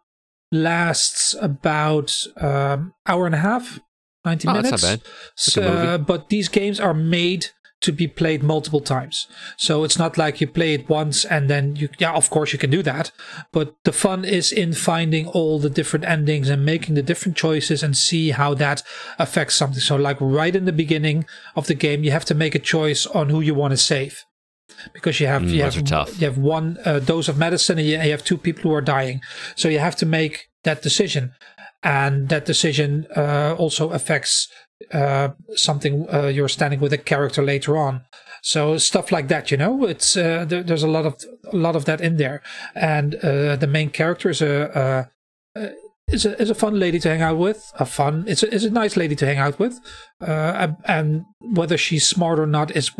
lasts about hour and a half, 90 minutes. That's not bad. So, but these games are made to be played multiple times. So it's not like you play it once and then of course you can do that. But the fun is in finding all the different endings and making the different choices and see how that affects something. So like right in the beginning of the game, you have to make a choice on who you want to save. Because you have one dose of medicine and you have two people who are dying. So you have to make that decision. And that decision also affects something you're standing with a character later on. So stuff like that, you know, it's there's a lot of that in there. And the main character is a fun lady to hang out with. It's a nice lady to hang out with, and whether she's smart or not is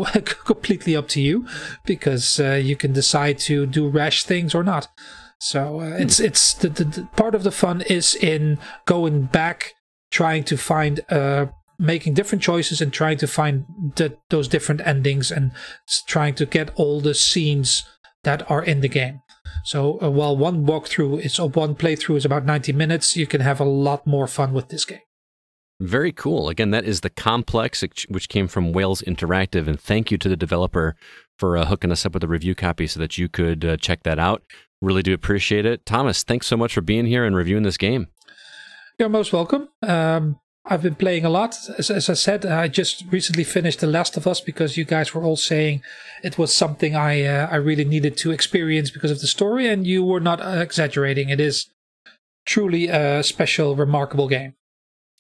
completely up to you, because you can decide to do rash things or not. So it's the part of the fun is in going back, trying to find making different choices and trying to find those different endings and trying to get all the scenes that are in the game. So while one playthrough is about 90 minutes, you can have a lot more fun with this game. Very cool. Again, that is The Complex, which came from Wales Interactive, and thank you to the developer for hooking us up with a review copy so that you could check that out. Really do appreciate it. Thomas, thanks so much for being here and reviewing this game. You're most welcome. I've been playing a lot. As I said, I just recently finished The Last of Us because you guys were all saying it was something I really needed to experience because of the story, and you were not exaggerating. It is truly a special, remarkable game.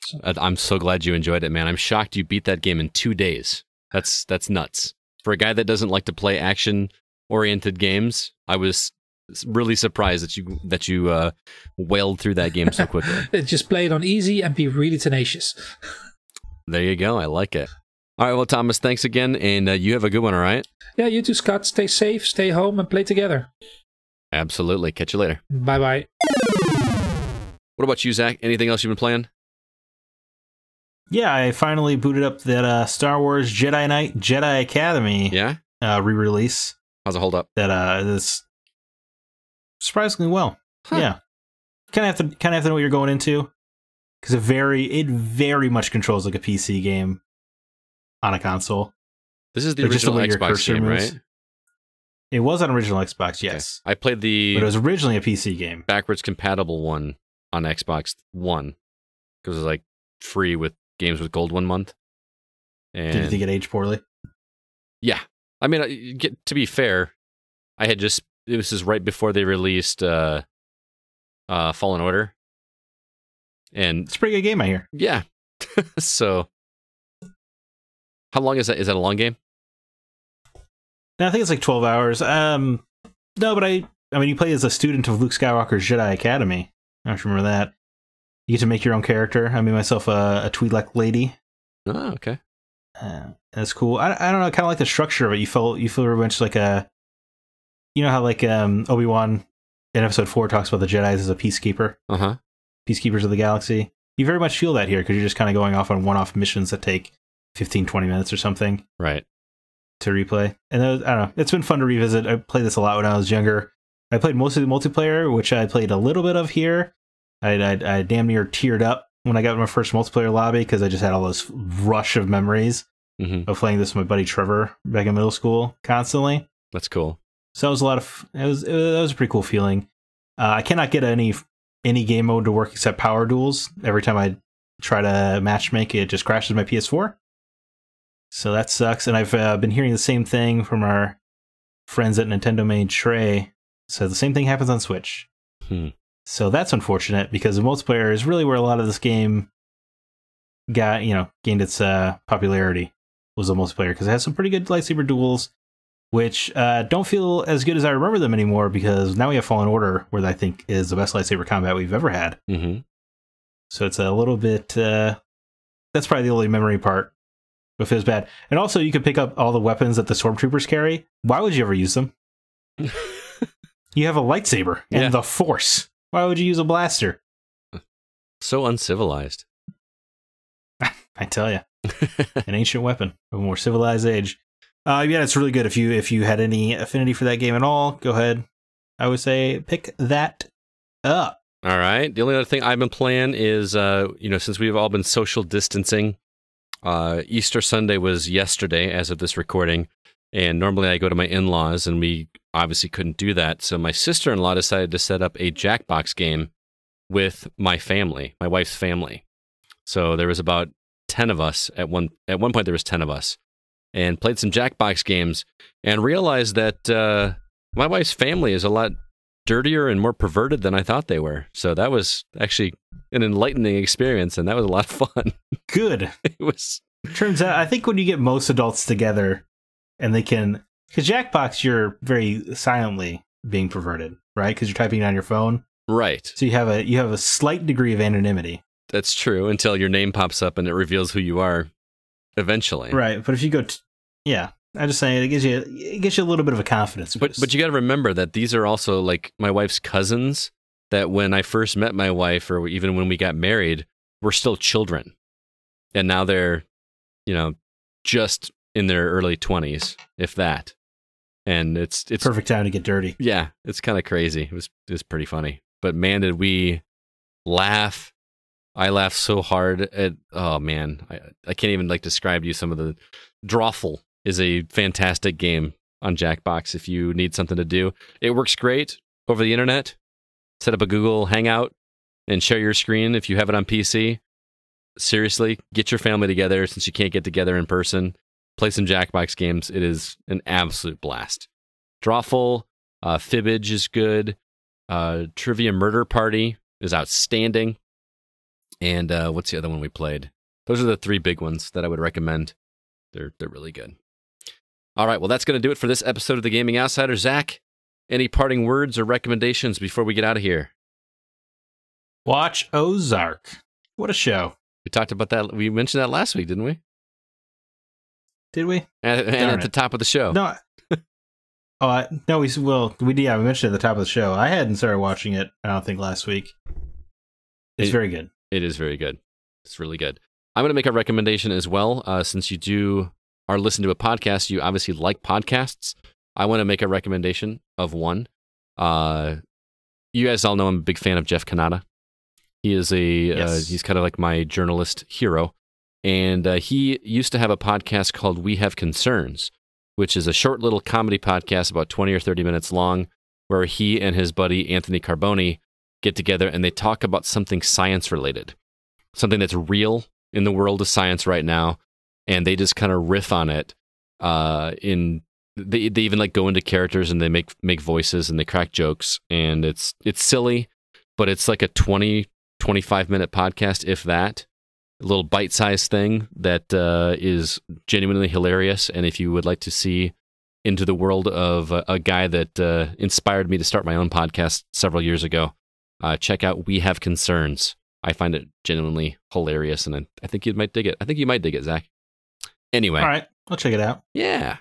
So. I'm so glad you enjoyed it, man. I'm shocked you beat that game in 2 days. That's nuts. For a guy that doesn't like to play action-oriented games, I was really surprised that you wailed through that game so quickly. Just play it on easy and be really tenacious. There you go. I like it. All right, well, Thomas, thanks again, and you have a good one, all right? Yeah, you too, Scott. Stay safe, stay home, and play together. Absolutely. Catch you later. Bye-bye. What about you, Zach? Anything else you've been playing? Yeah, I finally booted up that Star Wars Jedi Knight Jedi Academy re-release. How's it hold up? That is surprisingly well. Huh. Yeah, kind of have to know what you're going into, because it very much controls like a PC game on a console. This is the original Xbox game, right? It was on original Xbox, yes. Okay. I played but it was originally a PC game, backwards compatible one on Xbox One, because it was like free with games with gold 1 month. And did you think it aged poorly? Yeah, I mean, to be fair, this is right before they released Fallen Order, and it's a pretty good game, I hear. Yeah, So, how long is that? Is that a long game? No, I think it's like 12 hours. No, but I mean, you play as a student of Luke Skywalker's Jedi Academy. I don't remember that. You get to make your own character. I made myself a Twi'lek lady. Oh, okay. That's cool. I don't know. I kind of like the structure of it. You feel very much like you know how like Obi-Wan in Episode 4 talks about the Jedi as a peacekeeper. Peacekeepers of the galaxy. You very much feel that here because you're just kind of going off on one-off missions that take 15, 20 minutes or something. Right. To replay. And I don't know. It's been fun to revisit. I played this a lot when I was younger. I played mostly the multiplayer, which I played a little bit of here. I damn near teared up when I got my first multiplayer lobby because I just had all this rush of memories of playing this with my buddy Trevor back in middle school constantly. That's cool. So that was a lot of. That was a pretty cool feeling. I cannot get any game mode to work except power duels. Every time I try to matchmake, it just crashes my PS4. So that sucks. And I've been hearing the same thing from our friends at Nintendo Made Trey. So the same thing happens on Switch. So that's unfortunate because the multiplayer is really where a lot of this game gained its popularity, was the multiplayer, because it has some pretty good lightsaber duels, which don't feel as good as I remember them anymore, because now we have Fallen Order, where I think is the best lightsaber combat we've ever had. So it's a little bit, that's probably the only memory part. It feels bad. And also you can pick up all the weapons that the Stormtroopers carry. Why would you ever use them? You have a lightsaber and the Force. Why would you use a blaster? So uncivilized. I tell you. An ancient weapon of a more civilized age. Yeah, it's really good. If you had any affinity for that game at all, go ahead. I would say pick that up. All right. The only other thing I've been playing is, since we've all been social distancing, Easter Sunday was yesterday as of this recording, and normally I go to my in-laws, and we obviously couldn't do that. So my sister-in-law decided to set up a Jackbox game with my family, my wife's family. So there was about 10 of us at one point. There was 10 of us, and played some Jackbox games, and realized that my wife's family is a lot dirtier and more perverted than I thought they were. So that was actually an enlightening experience, and that was a lot of fun. Good. It was. Turns out, I think when you get most adults together, and they can, because Jackbox, you're very silently being perverted, right? Because you're typing it on your phone, right? So you have a slight degree of anonymity. That's true, until your name pops up and it reveals who you are eventually. Right, but if you go, I'm just saying, it gives you a little bit of a confidence boost. But you got to remember that these are also like my wife's cousins. That when I first met my wife, or even when we got married, were still children, and now they're, just in their early 20s, if that. And it's perfect time to get dirty. Yeah, it's kind of crazy. It was pretty funny. But man, did we laugh! I laughed so hard at. Oh man, I can't even describe to you some of the. Drawful is a fantastic game on Jackbox if you need something to do. It works great over the internet. Set up a Google Hangout and share your screen if you have it on PC. Seriously, get your family together since you can't get together in person. Play some Jackbox games. It is an absolute blast. Drawful, Fibbage is good. Trivia Murder Party is outstanding. And what's the other one we played? Those are the three big ones that I would recommend. They're really good. All right, well, that's going to do it for this episode of The Gaming Outsider. Zach, any parting words or recommendations before we get out of here? Watch Ozark. What a show. We talked about that. We mentioned that last week, didn't we? Did we? And at the top of the show. No. No, we mentioned it at the top of the show. I hadn't started watching it, I don't think, last week. It's very good. It is very good. It's really good. I'm going to make a recommendation as well. Since you are listening to a podcast, you obviously like podcasts. I want to make a recommendation of one. You guys all know I'm a big fan of Jeff Kanata. He is he's kind of like my journalist hero. And he used to have a podcast called We Have Concerns, which is a short little comedy podcast about 20 or 30 minutes long, where he and his buddy Anthony Carboni get together and they talk about something science related, something that's real in the world of science right now, and they just kind of riff on it. They even go into characters and they make voices and they crack jokes, and it's silly, but it's like a 20-25 minute podcast, if that. little bite-sized thing that is genuinely hilarious. And if you would like to see into the world of a guy that inspired me to start my own podcast several years ago, check out We Have Concerns. I find it genuinely hilarious, and I think you might dig it. I think you might dig it, Zach. Anyway. All right, I'll check it out. Yeah.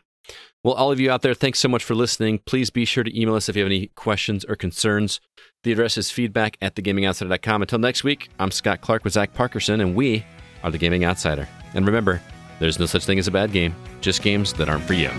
Well, all of you out there, thanks so much for listening. Please be sure to email us if you have any questions or concerns. The address is feedback@thegamingoutsider.com. Until next week, I'm Scott Clark with Zach Parkerson, and we are The Gaming Outsider. And remember, there's no such thing as a bad game, just games that aren't for you.